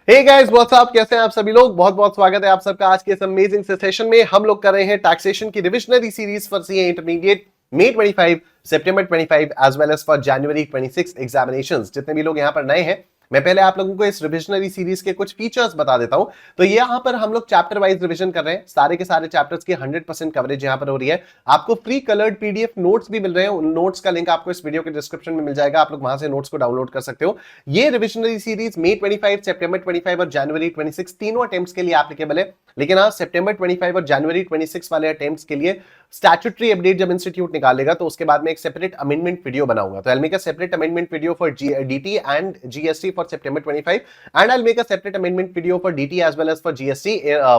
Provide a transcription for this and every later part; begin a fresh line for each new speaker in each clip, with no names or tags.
Hey guys what's up, कैसे हैं आप सभी लोग। बहुत बहुत स्वागत है आप सबका आज के इस अमेजिंग सेशन में। हम लोग कर रहे हैं टैक्सेशन की revisionary series for CA intermediate May 25 September 25 as well as for January 26 examinations. जितने भी लोग यहां पर नए हैं, मैं पहले आप लोगों को इस रिविजनरी सीरीज के कुछ फीचर्स बता देता हूं। तो यहां पर हम लोग चैप्टर वाइज रिवीजन कर रहे हैं। सारे के सारे चैप्टर्स की 100% कवरेज यहां पर हो रही है। आपको फ्री कलर्ड पीडीएफ नोट्स भी मिल रहे हैं। उन नोट्स का लिंक आपको इस वीडियो के डिस्क्रिप्शन में मिल जाएगा। आप लोग वहां से नोट्स को डाउनलोड कर सकते हो। ये रिविजनरी सीरीज मई 25, सितंबर 25 और जनवरी 26 तीनों अटेम्प्ट्स के लिए एप्लीकेबल है। लेकिन हाँ, सितंबर 25 और जनवरी 26 वाले अटेम्प्ट्स के लिए स्टैट्यूटरी अपडेट जब इंस्टीट्यूट निकालेगा तो उसके बाद में एक सेपरेट अमेंडमेंट वीडियो बनाऊंगा। तो I will make a separate amendment video for DT and GST for September 25 and I will make a separate amendment video for DT as well as for GST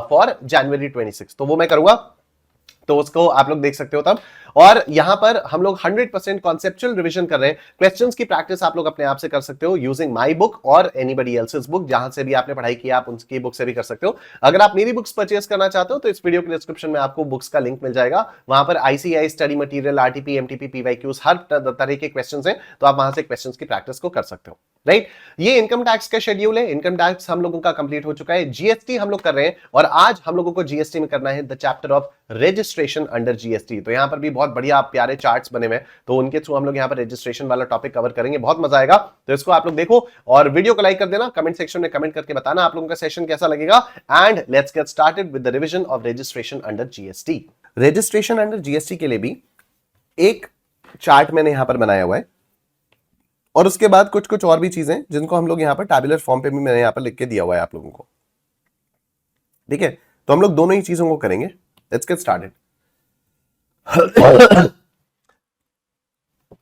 for January 26। तो वो मैं करूंगा, तो उसको आप लोग देख सकते हो तब। और यहां पर हम लोग 100% कॉन्सेप्चुअल रिवीजन कर रहे हैं। क्वेश्चंस की प्रैक्टिस आप लोग अपने आप से कर सकते हो यूजिंग माय बुक और एनीबडी एल्सेस बुक। जहां से भी आपने पढ़ाई की आप उनकी बुक से भी कर सकते हो। अगर आप मेरी बुक्स परचेस करना चाहते हो तो इस वीडियो के डिस्क्रिप्शन में आपको बुक्स का लिंक मिल जाएगा। वहां पर ICI study material, RTP, MTP, PYQs हर तरह के क्वेश्चंस हैं, तो आप वहां से क्वेश्चंस की प्रैक्टिस को कर सकते हो। राइट, ये इनकम टैक्स का शेड्यूल है। इनकम टैक्स हम लोगों का कंप्लीट हो चुका है। जीएसटी हम लोग कर रहे हैं और आज हम लोगों को जीएसटी में करना है the chapter of registration under GST. तो यहां पर भी बहुत बढ़िया प्यारे चार्ट्स बने हुए हैं, तो उनके थ्रू हम लोग यहां पर रजिस्ट्रेशन वाला टॉपिक कवर करेंगे। बहुत मजा आएगा, तो इसको आप लोग देखो और वीडियो को लाइक कर देना। कमेंट सेक्शन में कमेंट करके बताना आप लोगों का सेशन कैसा लगेगा। And let's get started with the revision of registration under GST. Registration under GST के लिए भी एक चार्ट मैंने यहां पर बनाया हुआ है और उसके बाद कुछ कुछ और भी चीजें जिनको हम लोग यहां पर टैबुलर फॉर्म पे भी मैंने यहां पर लिख के दिया हुआ है आप लोगों को। ठीक है, तो हम लोग दोनों ही चीजों को करेंगे। Let's get started.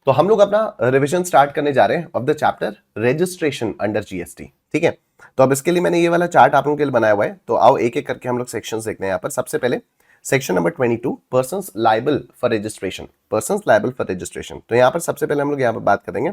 तो हम लोग अपना रिवीजन स्टार्ट करने जा रहे हैं of the chapter registration under GST. ठीक है, तो अब इसके लिए मैंने ये वाला चार्ट आप लोगों के लिए बनाया हुआ है। तो आओ एक एक करके हम लोग सेक्शंस देखते हैं। यहाँ पर सबसे पहले section number 22, persons liable for registration. Persons liable for registration, तो यहाँ पर सबसे पहले हम लोग यहाँ पर बात करेंगे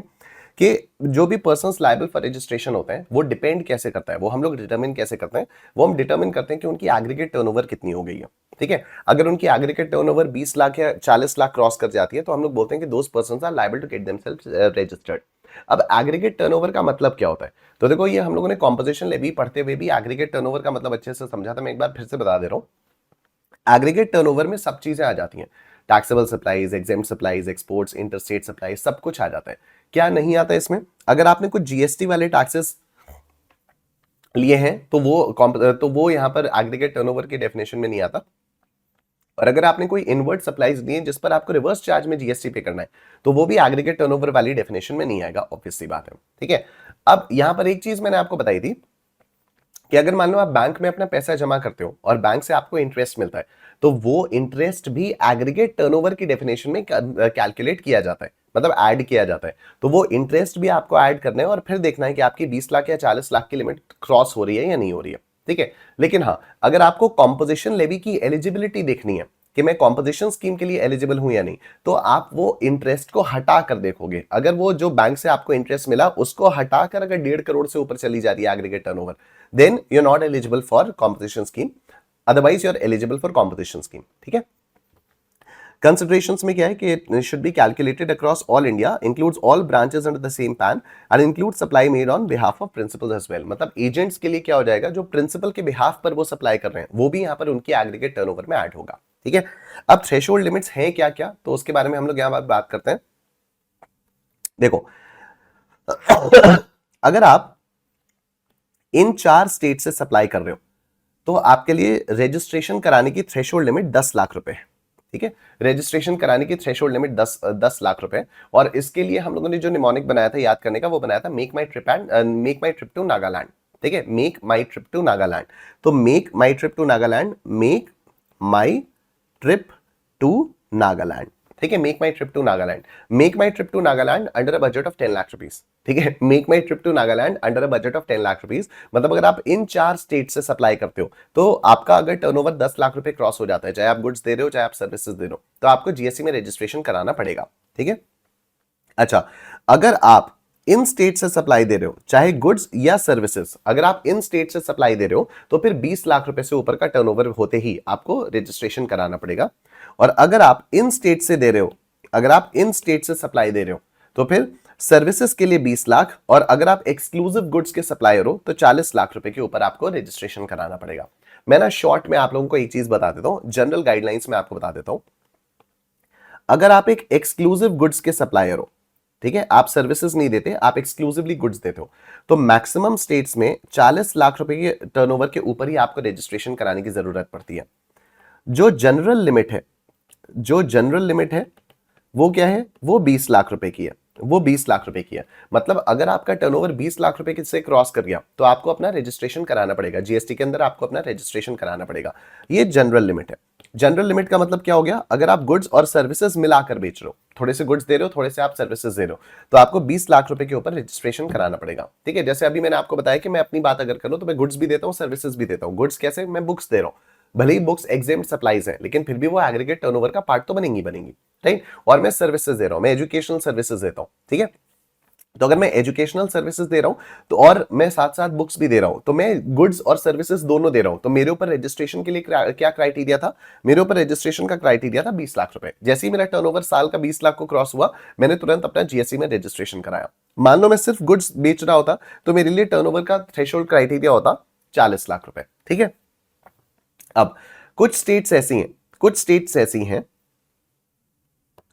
कि जो भी पर्सन्स लायबल फॉर रजिस्ट्रेशन होते हैं वो डिपेंड कैसे करता है, वो हम लोग डिटरमिन कैसे करते हैं। वो हम डिटरमिन करते हैं कि उनकी एग्रीगेट टर्नओवर कितनी हो गई है। ठीक है, अगर उनकी एग्रीगेट टर्नओवर 20 लाख या 40 लाख क्रॉस कर जाती है तो हम लोग बोलते हैं कि those persons are liable to get themselves registered. अब एग्रीगेट टर्नओवर का मतलब क्या होता है, तो देखो ये हम लोगों ने कॉम्पोजिशन लेवी पढ़ते हुए भी एग्रीगेट टर्नओवर का मतलब अच्छे से समझा था। मैं एक बार फिर से बता दे रहा हूं। एग्रीगेट टर्नओवर में सब चीजें आ जाती हैं, taxable supplies, exempt supplies, exports, interstate supplies, सब कुछ आ जाता है। क्या नहीं आता इसमें, अगर आपने कुछ जीएसटी वाले टैक्सेस लिए हैं तो वो यहां पर एग्रीगेट टर्नओवर के डेफिनेशन में नहीं आता। और अगर आपने कोई इनवर्ट सप्लाईज लिए जिस पर आपको रिवर्स चार्ज में जीएसटी पे करना है तो वो भी एग्रीगेट टर्नओवर वाली डेफिनेशन में नहीं आएगा, ऑब्वियस सी बात है। ठीक है, अब यहां पर एक चीज मैंने आपको बताई थी कि अगर मान लो आप बैंक में अपना पैसा जमा करते हो और बैंक से आपको इंटरेस्ट मिलता है तो वो इंटरेस्ट भी एग्रीगेट टर्नओवर की डेफिनेशन में कैलकुलेट किया जाता है, मतलब ऐड किया जाता है। तो वो इंटरेस्ट भी आपको ऐड करना है और फिर देखना है कि आपकी 20 लाख या 40 लाख की लिमिट क्रॉस हो रही है या नहीं हो रही है। ठीक है, लेकिन हाँ, अगर आपको कॉम्पोजिशन लेवी की एलिजिबिलिटी देखनी है कि मैं कॉम्पोजिशन स्कीम के लिए एलिजिबल हूं या नहीं, तो आप वो इंटरेस्ट को हटा कर देखोगे। अगर वो जो बैंक से आपको इंटरेस्ट मिला उसको हटाकर अगर 1.5 करोड़ से ऊपर चली जा रही है aggregate turnover, then you are not eligible for composition scheme, otherwise you are eligible for composition scheme. ठीक है, कंसिडरेशंस में क्या है कि should be calculated across all India, includes all branches under the same PAN and include supply made on behalf of principals as well. मतलब agents के लिए क्या हो जाएगा, जो प्रिंसिपल के बिहाफ पर वो सप्लाई कर रहे हैं वो भी यहाँ पर उनकी एग्रीगेट टर्नओवर में ऐड होगा। ठीक है, अब थ्रेशोल्ड लिमिट्स हैं क्या क्या, तो उसके बारे में हम लोग यहाँ बात करते हैं। देखो अगर आप इन 4 स्टेट से सप्लाई कर रहे हो तो आपके लिए रजिस्ट्रेशन कराने की थ्रेशोल्ड लिमिट 10 लाख रुपए है। ठीक है, रजिस्ट्रेशन कराने की थ्रेशोल्ड लिमिट 10 लाख रुपए, और इसके लिए हम लोगों ने जो निमोनिक बनाया था याद करने का, वो बनाया था make my trip to Nagaland. ठीक है, make my trip to Nagaland. तो make my trip to Nagaland, make my trip to Nagaland. ठीक है, make my trip to Nagaland, make my trip to Nagaland under a budget of 10 lakh rupees. ठीक है, make my trip to Nagaland under a budget of 10 lakh rupees. मतलब अगर आप इन 4 state से supply करते हो तो आपका अगर टर्नओवर 10 लाख रुपए क्रॉस हो जाता है, चाहे आप गुड्स दे रहे हो चाहे आप सर्विसेज दे रहे हो, तो आपको जीएसटी में रजिस्ट्रेशन कराना पड़ेगा। ठीक है, अच्छा, अगर आप इन स्टेट से सप्लाई दे रहे हो चाहे गुड्स या सर्विसेज, अगर आप इन स्टेट से सप्लाई दे रहे हो तो फिर 20 लाख रुपए से ऊपर का टर्नओवर होते ही आपको रजिस्ट्रेशन कराना पड़ेगा। और अगर आप इन स्टेट से दे रहे हो, अगर आप इन स्टेट से सप्लाई दे रहे हो तो फिर सर्विसेज के लिए 20 लाख, और अगर आप एक्सक्लूसिव गुड्स के सप्लायर हो तो 40 लाख रुपए के ऊपर आपको रजिस्ट्रेशन कराना पड़ेगा। मैं ना शॉर्ट में आप लोगों को एक चीज बता देता हूं, जनरल गाइडलाइंस में आपको बता देता हूं। अगर आप एक एक्सक्लूसिव गुड्स के सप्लायर हो, ठीक है, आप सर्विसेज नहीं देते, आप एक्सक्लूसिवली गुड्स देते हो, तो मैक्सिमम स्टेट्स में 40 लाख रुपए के टर्नओवर के ऊपर ही आपको रजिस्ट्रेशन कराने की जरूरत पड़ती है। जो जनरल लिमिट है, जो जनरल लिमिट है वो क्या है, वो 20 लाख रुपए की है, वो 20 लाख रुपए की है। मतलब अगर आपका टर्नओवर 20 लाख रुपए से क्रॉस कर गया तो आपको अपना रजिस्ट्रेशन कराना पड़ेगा, जीएसटी के अंदर आपको अपना रजिस्ट्रेशन कराना पड़ेगा। ये जनरल लिमिट है। जनरल लिमिट का मतलब क्या हो गया, अगर आप गुड्स और सर्विसेज मिलाकर बेच रहे हो, थोड़े से गुड्स दे रहे हो, थोड़े से आप सर्विसेज दे रहे हो, तो आपको 20 लाख रुपए के ऊपर रजिस्ट्रेशन कराना पड़ेगा। ठीक है, जैसे अभी मैंने आपको बताया कि मैं अपनी बात अगर करूं तो मैं गुड्स भी देता हूं, सर्विसेज भी देता हूं। गुड्स कैसे, मैं बुक्स दे रहा हूं, भले ही बुक्स एग्जेम्प्ट सप्लाईज है, लेकिन फिर भी वो एग्रीगेट टर्नओवर का पार्ट तो बनेंगी बनेंगी, राइट। और मैं सर्विसेज दे रहा हूं, मैं एजुकेशनल सर्विसेज देता हूं, ठीक है। तो अगर मैं एजुकेशनल सर्विसेज दे रहा हूं तो और मैं साथ साथ बुक्स भी दे रहा हूं, तो मैं गुड्स और सर्विसेज दोनों दे रहा हूं, तो मेरे ऊपर रजिस्ट्रेशन के लिए क्या क्राइटेरिया था, मेरे ऊपर रजिस्ट्रेशन का क्राइटेरिया था 20 लाख रुपए। जैसे ही मेरा टर्नओवर साल का 20 लाख को क्रॉस हुआ, मैंने तुरंत अपना जीएसटी में रजिस्ट्रेशन कराया। मान लो मैं सिर्फ गुड्स बेच रहा होता तो मेरे लिए टर्नओवर का थ्रेशोल्ड क्राइटेरिया होता 40 लाख रुपए, ठीक है। अब कुछ स्टेट्स ऐसी हैं, कुछ स्टेट्स ऐसी हैं,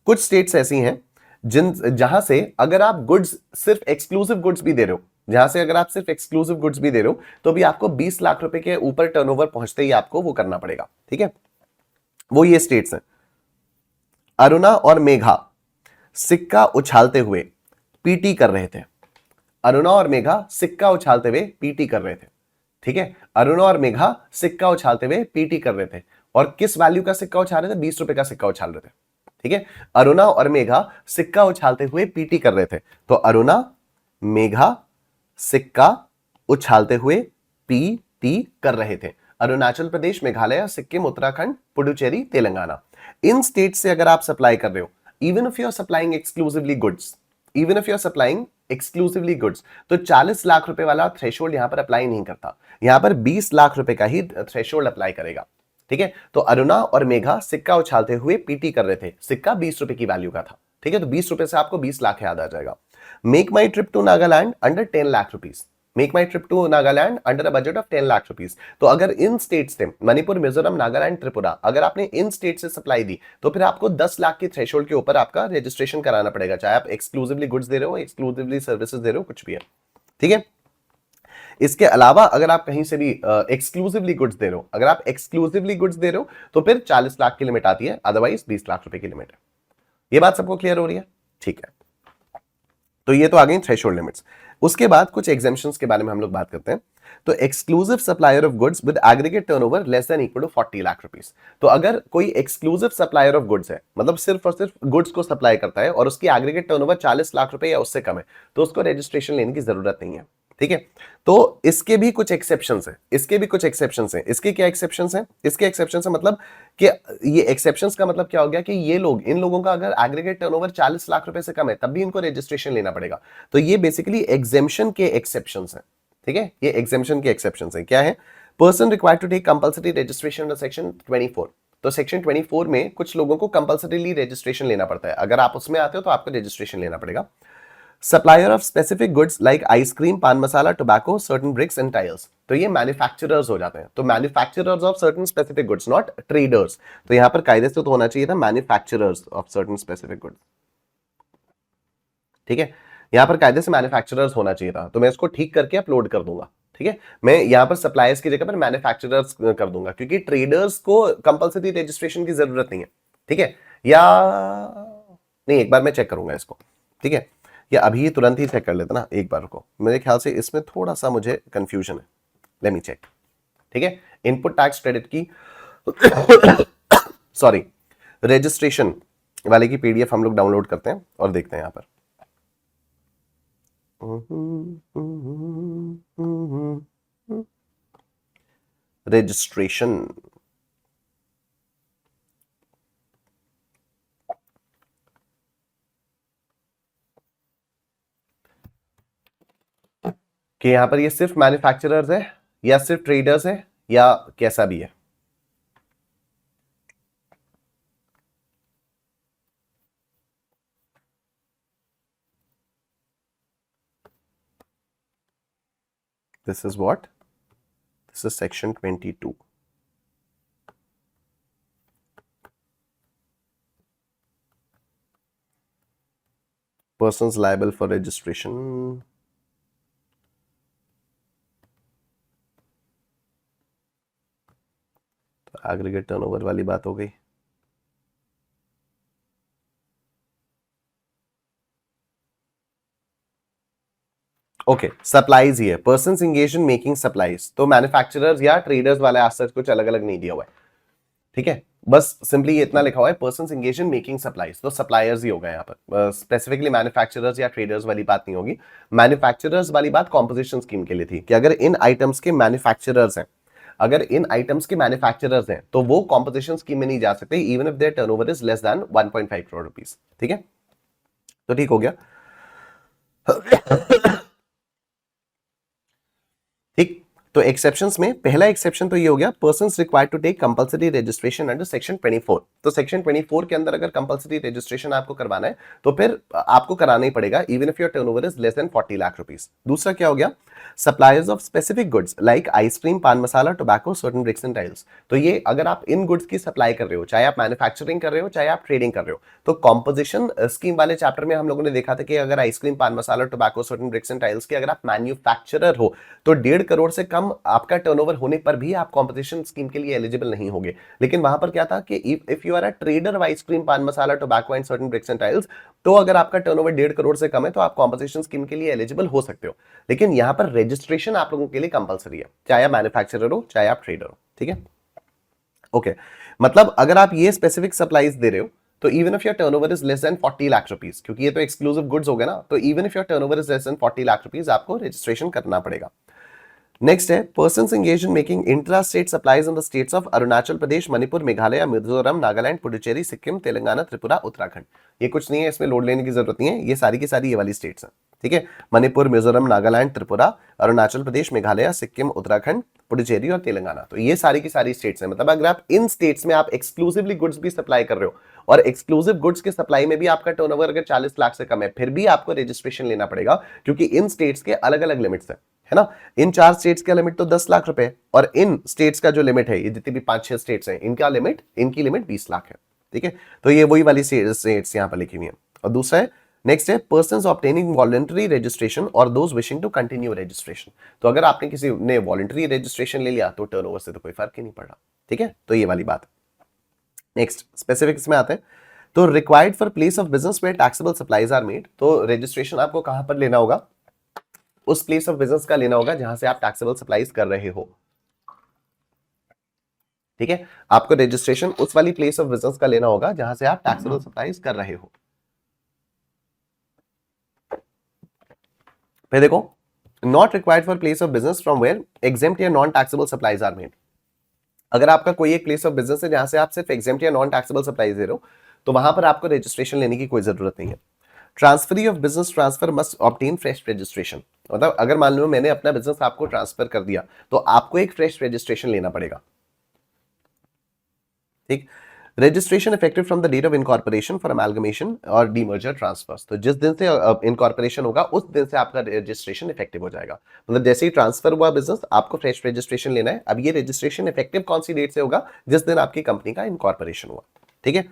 कुछ स्टेट्स ऐसी हैं जिन जहां से अगर आप गुड्स सिर्फ एक्सक्लूसिव गुड्स भी दे रहे हो, जहां से अगर आप सिर्फ एक्सक्लूसिव गुड्स भी दे रहे हो तो भी आपको 20 लाख रुपए के ऊपर टर्नओवर पहुंचते ही आपको वो करना पड़ेगा, ठीक है। वो ये स्टेट्स हैं, अरुणा और मेघा सिक्का उछालते हुए पीटी कर रहे थे। अरुणा और मेघा सिक्का उछालते हुए पीटी कर रहे थे, ठीक है। अरुणा और मेघा सिक्का उछालते हुए पीटी कर रहे थे, और किस वैल्यू का सिक्का उछाल रहे थे, 20 रुपए का सिक्का उछाल रहे थे, ठीक है। अरुणा और मेघा सिक्का उछालते हुए पीटी कर रहे थे, तो अरुणा मेघा सिक्का उछालते हुए पीटी कर रहे थे। अरुणाचल प्रदेश, मेघालय, सिक्किम, उत्तराखंड, पुडुचेरी, तेलंगाना, इन स्टेट से अगर आप सप्लाई कर रहे हो, even if you are supplying exclusively goods, even if you are supplying exclusively goods, तो 40 लाख रुपए वाला थ्रेशोल्ड यहां पर अप्लाई नहीं करता, यहां पर 20 लाख रुपए का ही थ्रेशोल्ड अप्लाई करेगा, ठीक है। तो अरुणा और मेघा सिक्का उछालते हुए पीटी कर रहे थे, सिक्का 20 रुपए की वैल्यू का था, ठीक है। तो 20 रुपए से आपको 20 लाख याद आ जाएगा। Make my trip to Nagaland under 10 lakh rupees, make my trip to Nagaland under a budget of 10 lakh rupees. तो अगर इन स्टेट से, मणिपुर, मिजोरम, नागालैंड, त्रिपुरा, अगर आपने इन स्टेट से सप्लाई दी तो फिर आपको 10 लाख की थ्रेशोल्ड के ऊपर आपका रजिस्ट्रेशन कराना पड़ेगा, चाहे आप एक्सक्लूसिवली गुड्स दे रहे हो, एक्सक्लूसिवली सर्विसेज दे रहे हो, कुछ भी है, ठीक है। इसके अलावा अगर आप कहीं से भी एक्सक्लूसिवली गुड्स दे रहे हो, अगर आप एक्सक्लूसिवली गुड्स दे रहे हो तो फिर 40 लाख की लिमिट आती है, अदरवाइज 20 लाख रुपए की लिमिट है। ये बात सबको क्लियर हो रही है, ठीक है। तो ये तो आ गई थ्रेशोल्ड लिमिट्स। उसके बाद कुछ एग्जेम्पशंस के बारे में हम लोग बात करते हैं। तो exclusive supplier of goods with aggregate turnover less than equal to 40 lakh rupees. तो अगर कोई एक्सक्लूसिव सप्लायर ऑफ गुड्स है, मतलब सिर्फ और सिर्फ गुड्स को सप्लाई करता है और उसकी एग्रीगेट टर्नओवर 40 लाख रुपए या उससे कम है, तो उसको रजिस्ट्रेशन लेने की जरूरत नहीं है, ठीक है। तो इसके भी कुछ एक्सेप्शंस हैं, इसके भी कुछ एक्सेप्शंस हैं। इसके क्या एक्सेप्शंस हैं, इसके एक्सेप्शंस है मतलब कि ये एक्सेप्शंस का मतलब क्या हो गया कि ये लोग, इन लोगों का अगर एग्रीगेट टर्नओवर 40 लाख रुपए से कम है तब भी इनको रजिस्ट्रेशन लेना पड़ेगा। तो ये बेसिकली एग्जेम्पशन के एक्सेप्शंस हैं, ठीक है। ये एग्जेम्पशन के एक्सेप्शंस हैं। क्या है, person required to take compulsory registration under section 24। तो सेक्शन 24 में कुछ लोगों को कंपल्सरीली रजिस्ट्रेशन लेना पड़ता है, अगर आप उसमें आते हो तो आपको रजिस्ट्रेशन लेना पड़ेगा। Supplier of specific goods like ice cream, paan masala, tobacco, certain bricks and tyres, तो ये मैन्युफैक्चरर्स हो जाते हैं। तो manufacturers of certain specific goods, not traders. तो यहां पर कायदे से तो होना चाहिए था manufacturers of certain specific goods, ठीक है। यहां पर कायदे से मैन्युफैक्चरर्स होना चाहिए था, तो मैं इसको ठीक करके अपलोड कर दूंगा, ठीक है। मैं यहां पर सप्लायर्स की जगह पर मैन्युफैक्चरर्स कर दूंगा, क्योंकि ट्रेडर्स को कंपल्सरी रजिस्ट्रेशन की जरूरत नहीं है, ठीक है। या नहीं, एक बार मैं चेक करूंगा इसको, ठीक है। या अभी तुरंत ही चेक कर लेते ना, एक बार को, मेरे ख्याल से इसमें थोड़ा सा मुझे कंफ्यूजन है, लेट मी चेक, ठीक है। इनपुट टैक्स क्रेडिट की सॉरी, रजिस्ट्रेशन वाले की पीडीएफ हम लोग डाउनलोड करते हैं और देखते हैं यहां पर। रजिस्ट्रेशन, कि यहां पर ये सिर्फ मैन्युफैक्चरर्स है या सिर्फ ट्रेडर्स है या कैसा भी है। This is what, this is section 22. Persons liable for registration. तो एग्रीगेट टर्नओवर वाली बात हो गई. ओके, सप्लाईज ही है, persons engage in making supplies. तो मैन्युफैक्चरर्स या ट्रेडर्स वाले आज तक कुछ अलग अलग नहीं दिया हुआ है, ठीक है. बस सिंपली इतना लिखा हुआ है, persons engage in making supplies, तो सप्लायर्स ही होगा यहाँ पर. स्पेसिफिकली मैन्युफैक्चरर्स या ट्रेडर्स वाली बात नहीं होगी. मैन्युफैक्चरर्स वाली बात कॉम्पोजिशन स्कीम के लिए थी कि अगर इन आइटम्स के मैन्युफैक्चरर्स हैं, अगर इन आइटम्स के मैन्युफैक्चरर्स हैं तो वो कॉम्पोजिशन स्कीम में नहीं जा सकते even if their turnover is less than 1.5 crore rupees. ठीक है, तो ठीक हो गया. ठीक, तो एक्सेप्शंस में पहला एक्सेप्शन तो ये हो गया, persons required to take compulsory registration under section 24. तो सेक्शन 24 के अंदर अगर कंपलसरी रजिस्ट्रेशन आपको करवाना है तो फिर आपको कराना ही पड़ेगा even if your turnover is less than 40 lakh rupees. दूसरा क्या हो गया, suppliers of specific goods like ice cream, paan masala, tobacco, certain bricks and tiles. तो ये अगर आप इन गुड्स की सप्लाई कर रहे हो, चाहे आप मैन्युफैक्चरिंग कर रहे हो चाहे आप ट्रेडिंग कर रहे हो, तो कॉम्पोजिशन स्कीम वाले चैप्टर में हम लोगों ने देखा था कि अगर ice cream, paan masala, tobacco, certain bricks and tiles की अगर आप मैन्युफैक्चरर हो तो 1.5 करोड़ से कम आपका टर्नओवर होने पर भी आप कॉम्पोजिशन स्कीम के लिए एलिजिबल नहीं होंगे. लेकिन वहां पर क्या था कि if you are a trader of ice cream, paan masala, tobacco and certain bricks and tiles, तो अगर आपका टर्नओवर 1.5 करोड़ से कम है तो आप कॉम्पोजिशन स्कीम के लिए एलिजिबल हो सकते हो. लेकिन यहां पर रजिस्ट्रेशन आप लोगों के लिए कंपलसरी है, चाहे आप मैन्युफैक्चरर हो चाहे आप ट्रेडर हो. ठीक है, ओके. मतलब अगर आप ये स्पेसिफिक सप्लाईज दे रहे हो तो even if your turnover is less than 40 lakh rupees, क्योंकि ये तो एक्सक्लूसिव गुड्स हो गए ना, तो even if your turnover is less than 40 lakh rupees आपको रजिस्ट्रेशन करना पड़ेगा. नेक्स्ट है, persons engage in making intra state supplies in the states of Arunachal Pradesh, Manipur, Meghalaya, Mizoram, Nagaland, Puducherry, Sikkim, Telangana, Tripura, Uttarakhand. ये कुछ नहीं है, इसमें लोड लेने की जरूरत नहीं है, ये सारी की सारी ये वाली स्टेट्स हैं. ठीक है, मणिपुर, मिजोरम, नागालैंड, त्रिपुरा, अरुणाचल प्रदेश, मेघालय, सिक्किम, उत्तराखंड, पुडुचेरी और तेलंगाना. तो ये सारी की सारी स्टेट्स हैं. मतलब अगर आप इन स्टेट्स में आप एक्सक्लूसिवली गुड्स भी सप्लाई कर रहे हो और एक्सक्लूसिव गुड्स के सप्लाई में भी आपका टर्नओवर अगर 40 लाख से कम है, फिर भी आपको रजिस्ट्रेशन लेना पड़ेगा, क्योंकि इन स्टेट्स के अलग अलग लिमिट्स है ना. इन 4 स्टेट्स का लिमिट तो 10 लाख रुपए, और इन स्टेट्स का जो लिमिट है, ये जितनी भी 5-6 स्टेट्स हैं, इनका लिमिट, इनकी लिमिट 20 लाख है. ठीक है, तो ये वही वाली स्टेट्स यहां पर लिखी हुई है. और दूसरा है, नेक्स्ट है, पर्सन्स ऑब्टेनिंग वॉलंटरी रजिस्ट्रेशन और those wishing to continue registration. तो अगर आपने किसी ने वॉलंटरी रजिस्ट्रेशन ले लिया तो टर्नओवर से तो कोई फर्क ही नहीं पड़ रहा. ठीक है, तो ये वाली बात. नेक्स्ट स्पेसिफिक्स में आते हैं. तो required for place of business where taxable supplies are made. तो रजिस्ट्रेशन आपको कहां पर लेना होगा, उस प्लेस ऑफ बिजनेस का लेना होगा जहां से आप टैक्सेबल सप्लाईज कर रहे हो. ठीक है, आपको रजिस्ट्रेशन उस वाली प्लेस ऑफ बिजनेस का लेना होगा जहां से आप टैक्सेबल सप्लाईज कर रहे हो. फिर देखो, not required for place of business from where exempt या non taxable supplies are made. अगर आपका कोई एक प्लेस ऑफ बिजनेस है जहां से आप सिर्फ एग्जेम्प्ट या नॉन टैक्सेबल सप्लाईज दे रहे हो, तो वहां पर आपको रजिस्ट्रेशन लेने की कोई जरूरत नहीं है. Transferee of business transfer must obtain fresh registration. मतलब अगर मान लो मैंने अपना बिजनेस आपको ट्रांसफर कर दिया तो आपको एक फ्रेश रजिस्ट्रेशन लेना पड़ेगा. ठीक, registration effective from the date of incorporation for amalgamation और डीमर्जर ट्रांसफर्स. तो जिस दिन से इनकॉर्पोरेशन होगा उस दिन से आपका रजिस्ट्रेशन इफेक्टिव हो जाएगा. मतलब जैसे ही ट्रांसफर हुआ बिजनेस, आपको फ्रेश रजिस्ट्रेशन लेना है. अब ये रजिस्ट्रेशन इफेक्टिव कौन सी डेट से होगा, जिस दिन आपकी कंपनी का इनकॉर्पोरेशन हुआ. ठीक है,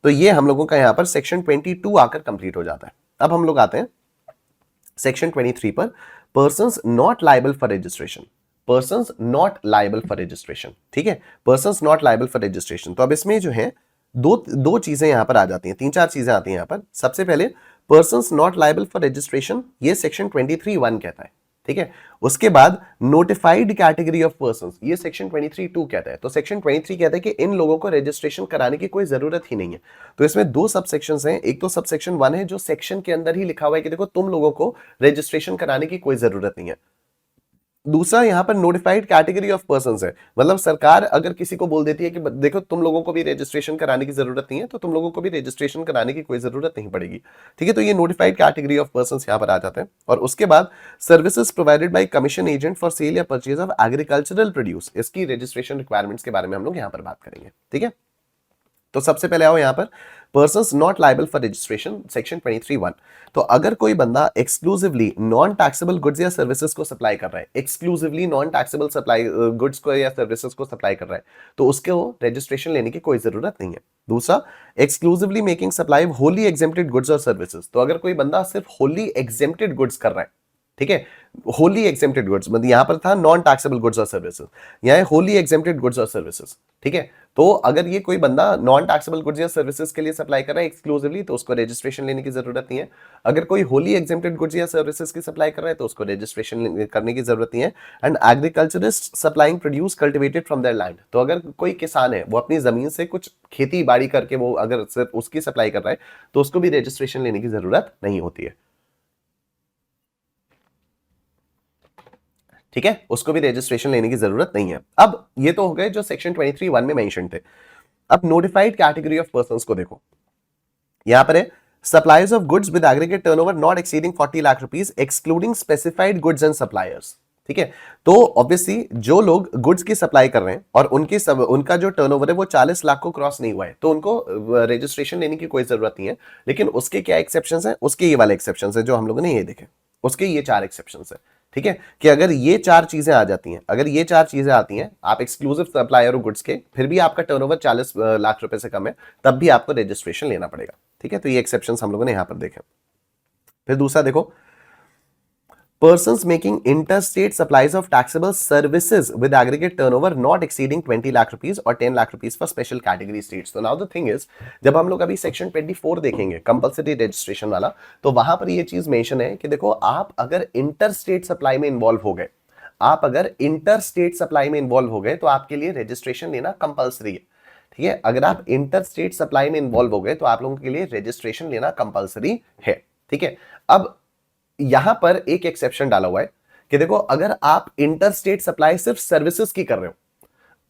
तो ये हम लोगों का यहां पर सेक्शन 22 आकर कंप्लीट हो जाता है. अब हम लोग आते हैं सेक्शन 23 पर, persons not liable for registration. Persons not liable for registration. ठीक है, persons not liable for registration. तो अब इसमें जो है दो चीजें यहां पर आ जाती हैं, 3-4 चीजें आती हैं यहां पर. सबसे पहले persons not liable for registration, ये सेक्शन 23(1) कहता है. ठीक है, उसके बाद नोटिफाइड कैटेगरी ऑफ पर्सन्स, ये सेक्शन 23(2) कहता है. तो सेक्शन 23 कहता है कि इन लोगों को रजिस्ट्रेशन कराने की कोई जरूरत ही नहीं है. तो इसमें 2 सब सेक्शंस हैं. एक तो सब सेक्शन 1 है जो सेक्शन के अंदर ही लिखा हुआ है कि देखो तुम लोगों को रजिस्ट्रेशन कराने की कोई जरूरत नहीं है. दूसरा यहां पर नोटिफाइड कैटेगरी ऑफ पर्सन्स है. मतलब सरकार अगर किसी को बोल देती है कि देखो तुम लोगों को भी रजिस्ट्रेशन कराने की जरूरत नहीं है, तो तुम लोगों को भी रजिस्ट्रेशन कराने की कोई जरूरत नहीं पड़ेगी. ठीक है, तो ये नोटिफाइड कैटेगरी ऑफ पर्सन्स यहां पर आ जाते हैं. और उसके बाद services provided bye commission agent for sale या परचेज ऑफ एग्रीकल्चरल प्रोड्यूस, इसकी रजिस्ट्रेशन रिक्वायरमेंट्स के बारे में हम लोग यहां पर बात करेंगे. ठीक है, तो सबसे पहले आओ यहाँ पर persons not liable for registration section 23(1). तो अगर कोई बंदा एक्सक्लूसिवली नॉन टैक्सेबल गुड्स या सर्विसेज को सप्लाई कर रहा है, exclusively non taxable supply goods को या सर्विसेज को सप्लाई कर रहा है, तो उसके वो रजिस्ट्रेशन लेने की कोई जरूरत नहीं है। दूसरा, exclusively making supply of Holi exempted goods और सर्विसेज। तो अगर कोई बंदा सिर्फ होली एग्जेम्प्टेड गुड्स कर रहा है, ठीक है, होली एग्जेम्प्टेड गुड्स, मतलब यहां पर था नॉन टैक्सेबल गुड्स और सर्विसेज, यहां है होली एग्जेम्प्टेड गुड्स और सर्विसेज, ठीक है। तो अगर ये कोई बंदा नॉन टैक्सेबल गुड्स या सर्विसेज के लिए सप्लाई कर रहा है एक्सक्लूसिवली, तो उसको रजिस्ट्रेशन लेने की जरूरत नहीं है। अगर कोई होली एग्जेम्प्टेड गुड्स या सर्विसेज की सप्लाई कर रहा है तो उसको रजिस्ट्रेशन करने की जरूरत नहीं है। And agriculturist supplying produce cultivated from there land. तो अगर कोई किसान है वो अपनी जमीन से कुछ खेती बाड़ी करके वो अगर सिर्फ उसकी सप्लाई कर रहा है तो उसको भी रजिस्ट्रेशन लेने की जरूरत नहीं होती है, ठीक है, उसको भी रजिस्ट्रेशन लेने की जरूरत नहीं है। अब ये तो हो गए जो सेक्शन 23(1) में मेंशन थे। अब नोटिफाइड कैटेगरी ऑफ पर्संस को देखो, यहां पर है suppliers of goods with aggregate turnover not exceeding 40 lakh rupees excluding specified goods and suppliers, ठीक है। तो ऑब्वियसली जो लोग गुड्स की सप्लाई कर रहे हैं और उनका जो टर्नओवर है वो 40 लाख को क्रॉस नहीं हुआ है, तो उनको रजिस्ट्रेशन लेने की कोई जरूरत नहीं है। लेकिन उसके क्या एक्सेप्शंस हैं, उसके ये वाले एक्सेप्शंस है जो हम लोगों ने ये देखे, उसके ये 4 एक्सेप्शंस है, ठीक है, कि अगर ये 4 चीजें आ जाती हैं, अगर ये 4 चीजें आती हैं, आप एक्सक्लूसिव सप्लायर हो गुड्स के, फिर भी आपका टर्नओवर 40 लाख रुपए से कम है, तब भी आपको रजिस्ट्रेशन लेना पड़ेगा, ठीक है। तो ये एक्सेप्शंस हम लोगों ने यहां पर देखे। फिर दूसरा देखो, persons making interstate supplies of taxable services with aggregate turnover not exceeding 20 lakh rupees or 10 lakh rupees for special category states। तो now the thing is, जब हम लोग अभी सेक्शन 24 देखेंगे कंपल्सरी रजिस्ट्रेशन वाला, तो वहां पर ये चीज मेंशन है कि देखो आप अगर इंटर स्टेट सप्लाई में इन्वॉल्व हो गए, आप अगर इंटर स्टेट सप्लाई में इन्वॉल्व हो गए तो आपके लिए रजिस्ट्रेशन लेना कंपल्सरी है, ठीक है। अगर आप इंटर स्टेट सप्लाई में इन्वॉल्व हो गए तो आप लोगों के लिए रजिस्ट्रेशन लेना कंपल्सरी है, ठीक है। अब यहां पर एक एक्सेप्शन डाला हुआ है कि देखो अगर आप इंटर स्टेट सप्लाई सिर्फ सर्विसेज की कर रहे हो,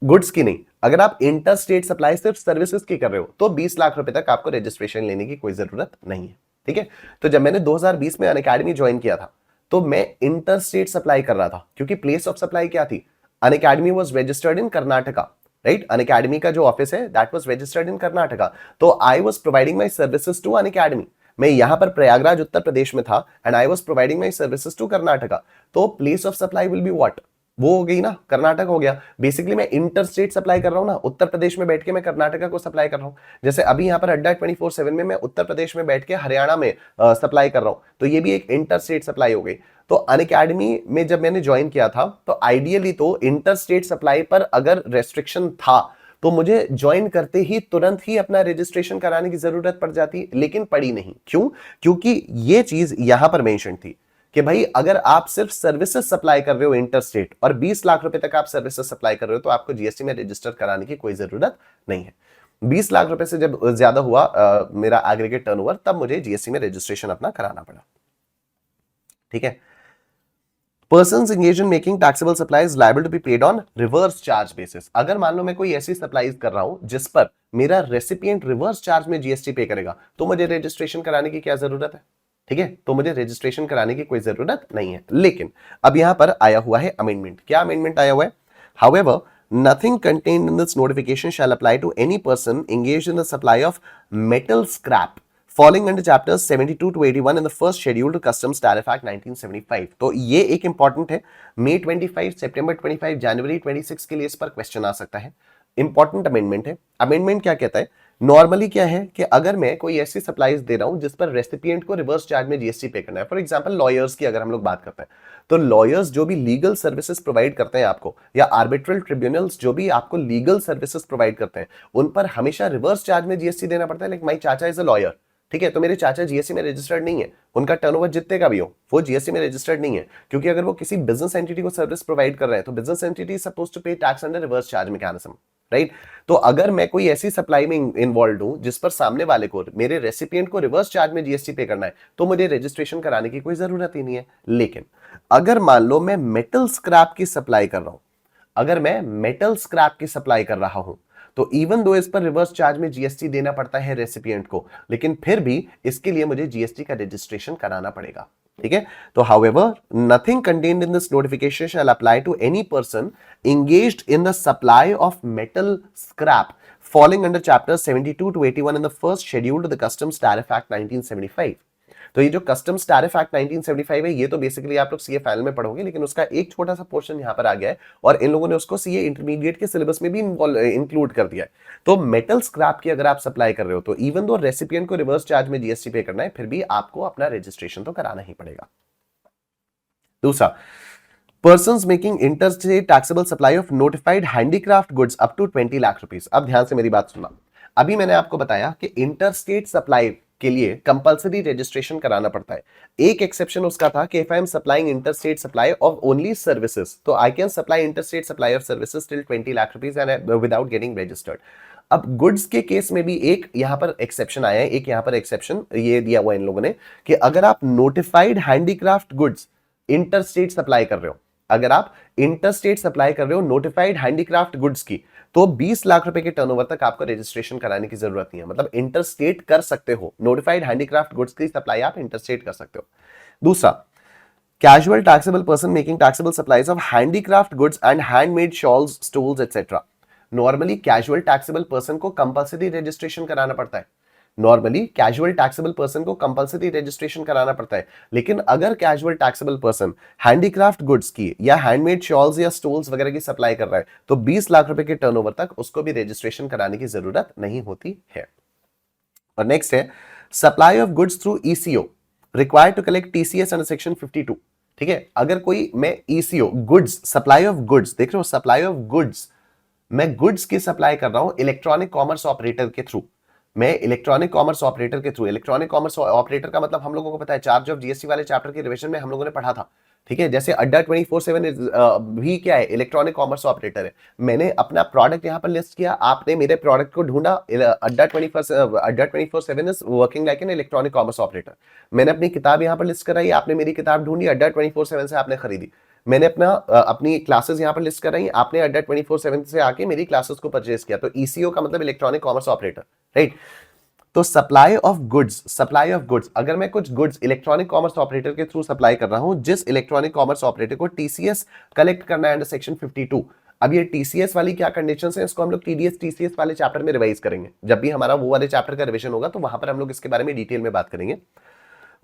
गुड्स की नहीं, अगर आप इंटर स्टेट सप्लाई सिर्फ सर्विसेज की कर रहे हो तो 20 लाख रुपए तक आपको रजिस्ट्रेशन लेने की कोई जरूरत नहीं है, ठीक है। तो जब मैंने 2020 में अनअकैडमी ज्वाइन किया था तो मैं इंटर स्टेट सप्लाई कर रहा था, क्योंकि प्लेस ऑफ सप्लाई क्या थी, Unacademy was registered in Karnataka, right. Unacademy का जो ऑफिस है that was registered in Karnataka, तो I was providing my services to Unacademy. मैं यहां पर प्रयागराज उत्तर प्रदेश में था and I was providing my services to Karnataka, तो place of supply will be what, वो हो गई ना, कर्नाटक हो गया। बेसिकली मैं इंटर स्टेट सप्लाई कर रहा हूं ना, उत्तर प्रदेश में बैठ के मैं कर्नाटका को सप्लाई कर रहा हूं। जैसे अभी यहां पर अड्डा 24/7 में मैं उत्तर प्रदेश में बैठ के हरियाणा में सप्लाई कर रहा हूं, तो ये भी एक इंटर स्टेट सप्लाई हो गई। तो अनअकैडमी में जब मैंने ज्वाइन किया था तो आइडियली तो इंटर स्टेट सप्लाई पर अगर रेस्ट्रिक्शन था तो मुझे ज्वाइन करते ही तुरंत ही अपना रजिस्ट्रेशन कराने की जरूरत पड़ जाती, लेकिन पड़ी नहीं। क्यों? क्योंकि ये चीज यहां पर मेंशन थी कि भाई अगर आप सिर्फ सर्विसेज सप्लाई कर रहे हो इंटर स्टेट और 20 लाख रुपए तक आप सर्विसेज सप्लाई कर रहे हो तो आपको जीएसटी में रजिस्टर कराने की कोई जरूरत नहीं है। 20 लाख रुपए से जब ज्यादा हुआ मेरा एग्रीगेट टर्नओवर, तब मुझे जीएसटी में रजिस्ट्रेशन अपना कराना पड़ा, ठीक है। Persons engaged in making taxable supplies liable to be paid on reverse charge basis। अगर मान लो मैं कोई ऐसी सप्लाईज कर रहा हूं जिस पर मेरा रेसिपिएंट रिवर्स चार्ज में जीएसटी पे करेगा, तो मुझे रजिस्ट्रेशन कराने की क्या जरूरत है, ठीक है। तो मुझे रजिस्ट्रेशन कराने की कोई जरूरत नहीं है। लेकिन अब यहां पर आया हुआ है अमेंडमेंट। क्या अमेंडमेंट आया हुआ है? However, nothing contained in this notification shall apply to any person engaged in the supply of metal scrap falling under chapters 72 to 81 in the first schedule to Customs Tariff Act 1975। तो ये एक important है, मई 25, September 25, जनवरी 26 के लिए इस पर question आ सकता है। इंपॉर्टेंट अमेंडमेंट है। अमेंडमेंट क्या कहता है? नॉर्मली क्या है कि अगर मैं कोई ऐसी सप्लाईज दे रहा हूं जिस पर रेसिपिएंट को रिवर्स चार्ज में जीएसटी पे करना है, फॉर एग्जांपल लॉयर्स की अगर हम लोग बात करते हैं, तो लॉयर्स जो भी लीगल सर्विसेज प्रोवाइड करते हैं आपको, या आर्बिट्रल ट्रिब्यूनल्स जो भी आपको लीगल सर्विसेज प्रोवाइड करते हैं, उन पर हमेशा रिवर्स चार्ज में जीएसटी देना पड़ता है। लाइक माई चाचा इज अ लॉयर, ठीक है, तो मेरे चाचा जीएसटी में रजिस्टर्ड नहीं है, उनका टर्नओवर जितने का भी हो वो जीएसटी में रजिस्टर्ड नहीं है, क्योंकि अगर वो किसी बिजनेस एंटिटी को सर्विस प्रोवाइड कर रहे हैं तो business entity is supposed to pay tax under reverse charge mechanism, right. तो अगर मैं कोई ऐसी सप्लाई में इन्वॉल्व हूं जिस पर सामने वाले को, मेरे रेसिपिएंट को रिवर्स चार्ज में जीएसटी पे करना है, तो मुझे रजिस्ट्रेशन कराने की कोई जरूरत ही नहीं है। लेकिन अगर मान लो मैं मेटल स्क्रैप की सप्लाई कर रहा हूं, अगर मैं मेटल स्क्रैप की सप्लाई कर रहा हूं, तो इवन दो इस पर रिवर्स चार्ज में जीएसटी देना पड़ता है रेसिपिएंट को, लेकिन फिर भी इसके लिए मुझे जीएसटी का रजिस्ट्रेशन कराना पड़ेगा, ठीक है। तो however nothing contained in this notification shall apply to any person engaged in the supply of metal scrap falling under chapters 72 to 81 in the first schedule to the Customs Tariff Act 1975. तो ये जो customs tariff act 1975 है, ये तो basically आप लोग CA final में पढ़ोगे, लेकिन उसका एक छोटा सा पोर्शन यहाँ पर आ गया है और इन लोगों ने उसको सीए इंटरमीडिएट के सिलेबस में भी इंक्लूड कर दिया है। तो मेटल स्क्रैप की अगर आप सप्लाई कर रहे हो तो इवन दो रेसिपिएंट को रिवर्स चार्ज में जीएसटी पे करना है, फिर भी आपको अपना रजिस्ट्रेशन तो कराना ही पड़ेगा। दूसरा, persons making interstate taxable supply of notified handicraft goods up to 20 lakh rupees. अब ध्यान से मेरी बात सुनना। अभी मैंने आपको बताया कि इंटरस्टेट सप्लाई के लिए कंपलसरी रजिस्ट्रेशन कराना पड़ता है। एक एक्सेप्शन उसका था कि if I am supplying interstate supply of only services, तो I can supply interstate supply of services till 20 lakh rupees and without getting registered. अब गुड्स के केस में भी एक यहां पर एक्सेप्शन आया है, एक यहां पर एक्सेप्शन ये दिया हुआ इन लोगों ने कि अगर आप notified handicraft goods interstate supply कर रहे हो, अगर आप इंटरस्टेट सप्लाई कर रहे हो नोटिफाइड हैंडीक्राफ्ट गुड्स की, तो 20 लाख रुपए के टर्नओवर तक आपको रजिस्ट्रेशन कराने की जरूरत नहीं है। मतलब इंटरस्टेट कर सकते हो, नोटिफाइड हैंडीक्राफ्ट गुड्स की सप्लाई आप इंटरस्टेट कर सकते हो। दूसरा, casual taxable person making taxable supplies of handicraft goods and handmade shawls, stools etcetera. Normally casual taxable person को कंपलसरी रजिस्ट्रेशन कराना पड़ता है, नॉर्मली कैजुअल टैक्सेबल पर्सन को कंपलसरी रजिस्ट्रेशन कराना पड़ता है, लेकिन अगर casual taxable person handicraft goods की या हैंडमेड शॉल्स या स्टूल्स वगैरह की सप्लाई कर रहा है तो 20 लाख रुपए के टर्नओवर तक उसको भी रजिस्ट्रेशन कराने की जरूरत नहीं होती है। और नेक्स्ट है supply of goods through ECO required to collect TCS under section 52। ठीक है, अगर कोई मैं ECO goods supply of goods देख रहे हो, सप्लाई ऑफ गुड्स, मैं गुड्स की सप्लाई कर रहा हूं इलेक्ट्रॉनिक कॉमर्स ऑपरेटर के थ्रू, मैं इलेक्ट्रॉनिक कॉमर्स ऑपरेटर के थ्रू, इलेक्ट्रॉनिक कॉमर्स ऑपरेटर का मतलब हम लोगों को पता है, चार्ज ऑफ जीएसटी वाले चैप्टर के रिवीजन में हम लोगों ने पढ़ा था। ठीक है, जैसे अड्डा 24/7 भी क्या है, इलेक्ट्रॉनिक कॉमर्स ऑपरेटर है। मैंने अपना प्रोडक्ट यहां पर लिस्ट किया, आपने मेरे प्रोडक्ट को ढूंढा, अड्डा 24/7 is working like an electronic commerce operator. मैंने अपनी किताब यहां पर लिस्ट कराई, आपने मेरी किताब ढूंढी, अड्डा 24/7 से आपने खरीदी। मैंने अपनी क्लासेस यहां पर लिस्ट कराई, आपने अड्डा 24/7 से आके मेरी क्लासेस को परचेज किया। तो ईसीओ का मतलब इलेक्ट्रॉनिक कॉमर्स ऑपरेटर, राइट। तो सप्लाई ऑफ गुड्स, अगर मैं कुछ गुड्स इलेक्ट्रॉनिक कॉमर्स ऑपरेटर के थ्रू सप्लाई कर रहा हूं, जिस इलेक्ट्रॉनिक कॉमर्स ऑपरेटर को टीसीएस कलेक्ट करना है अंडर सेक्शन 52। अब ये टीसीएस वाली क्या कंडीशंस है, इसको हम लोग टीसीएस वाले चैप्टर में रिवाइज करेंगे। जब भी हमारा वो वाले चैप्टर का रिवीजन होगा तो वहां पर हम लोग इसके बारे में डिटेल में बात करेंगे।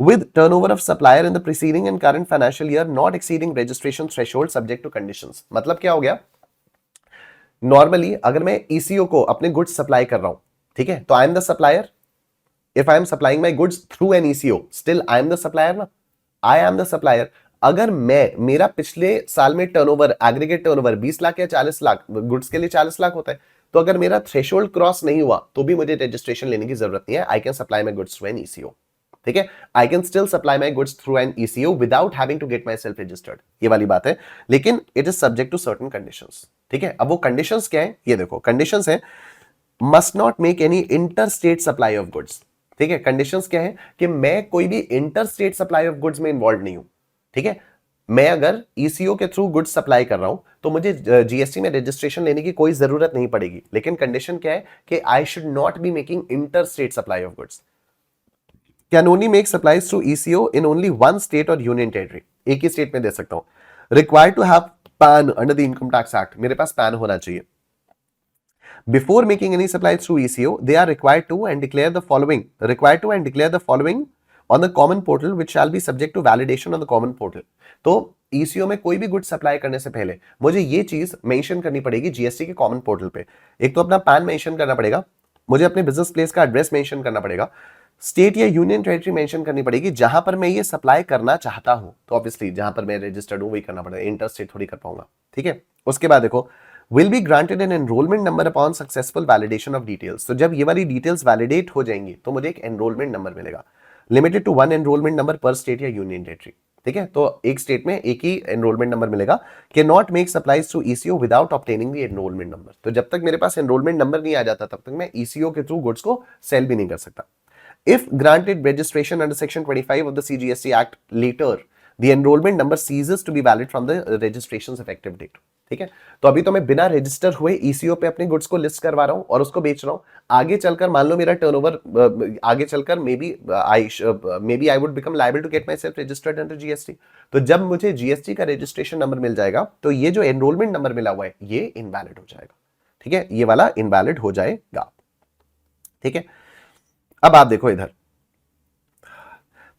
With turnover of supplier in the preceding and current financial year not exceeding registration threshold subject to conditions। मतलब क्या हो गया, नॉर्मली अगर मैं ईसीओ को अपने गुड्स सप्लाई कर रहा हूं, ठीक है, तो I am the supplier. If I am supplying my goods through an eco, still I am the supplier ना, आई एम द सप्लायर। अगर मेरा पिछले साल में टर्नओवर, एग्रीगेट टर्नओवर 20 लाख या 40 लाख, गुड्स के लिए 40 लाख होता है, तो अगर मेरा थ्रेशोल्ड क्रॉस नहीं हुआ तो भी मुझे रजिस्ट्रेशन लेने की जरूरत नहीं है। I can supply my goods through an ECO. ठीक है, I can still supply my goods through an ECO without having to get my self registered, ये वाली बात है, लेकिन it is subject to certain conditions. ठीक है, अब वो कंडीशंस क्या है, ये देखो कंडीशंस है, must not make any inter state supply of goods. ठीक है, कंडीशंस क्या है कि मैं कोई भी inter state supply of goods में इन्वॉल्व नहीं हूं। ठीक है, मैं अगर ईसीओ के थ्रू गुड्स सप्लाई कर रहा हूं तो मुझे जीएसटी में रजिस्ट्रेशन लेने की कोई जरूरत नहीं पड़ेगी, लेकिन कंडीशन क्या है कि I should not be making inter state supply of goods. Can only make supplies through ECO in only one state और यूनियन टेरिटरी, एक ही स्टेट में दे सकता हूं। Required to have PAN under the income tax act, मेरे पास pan होना चाहिए। Before making any supplies through ECO, they are required to and declare the following on the common portal, which shall be subject to validation on the common portal। तो ECO में कोई भी good supply करने से पहले मुझे ये चीज मेंशन करनी पड़ेगी जीएसटी के कॉमन पोर्टल पे। एक तो अपना पैन मेंशन करना पड़ेगा, मुझे अपने बिजनेस प्लेस का एड्रेस मेंशन करना पड़ेगा, स्टेट या यूनियन टेरिटरी मेंशन करनी पड़ेगी जहां पर मैं ये सप्लाई करना चाहता हूं। तो ऑब्वियसली जहां पर मैं रजिस्टर्ड हूं वही करना पड़ेगा, इंटर स्टेट थोड़ी कर पाऊंगा। ठीक है, उसके बाद देखो will be granted an enrollment number upon successful validation of details। तो जब ये वाली डिटेल्स वैलिडेट हो जाएंगी तो मुझे एक एनरोलमेंट नंबर मिलेगा, लिमिटेड टू 1 एनरोलमेंट नंबर पर स्टेट या यूनियन टेरिटरी। ठीक है, तो एक स्टेट में एक ही एनरोलमेंट नंबर मिलेगा। के not make supplies through eco without obtaining the enrolment number. तो जब तक मेरे पास एनरोलमेंट नंबर नहीं आ जाता तब तक मैं ईसीओ के थ्रू गुड्स को सेल भी नहीं कर सकता। If granted registration under section 25 of the CGST act letter, the enrollment number ceases to be valid from the registration's effective date। ठीक है, तो अभी तो मैं बिना रजिस्टर हुए ईसीओ पे अपने गुड्स को लिस्ट करवा रहा हूं और उसको बेच रहा हूं। आगे चलकर मान लो मेरा टर्नओवर, आगे चलकर maybe I would become liable to get my self registered under GST. तो जब मुझे जीएसटी का रजिस्ट्रेशन नंबर मिल जाएगा तो ये जो एनरोलमेंट नंबर मिला हुआ है ये इनवैलिड हो जाएगा। ठीक है, ये वाला इनवैलिड हो जाएगा। ठीक है, अब आप देखो इधर,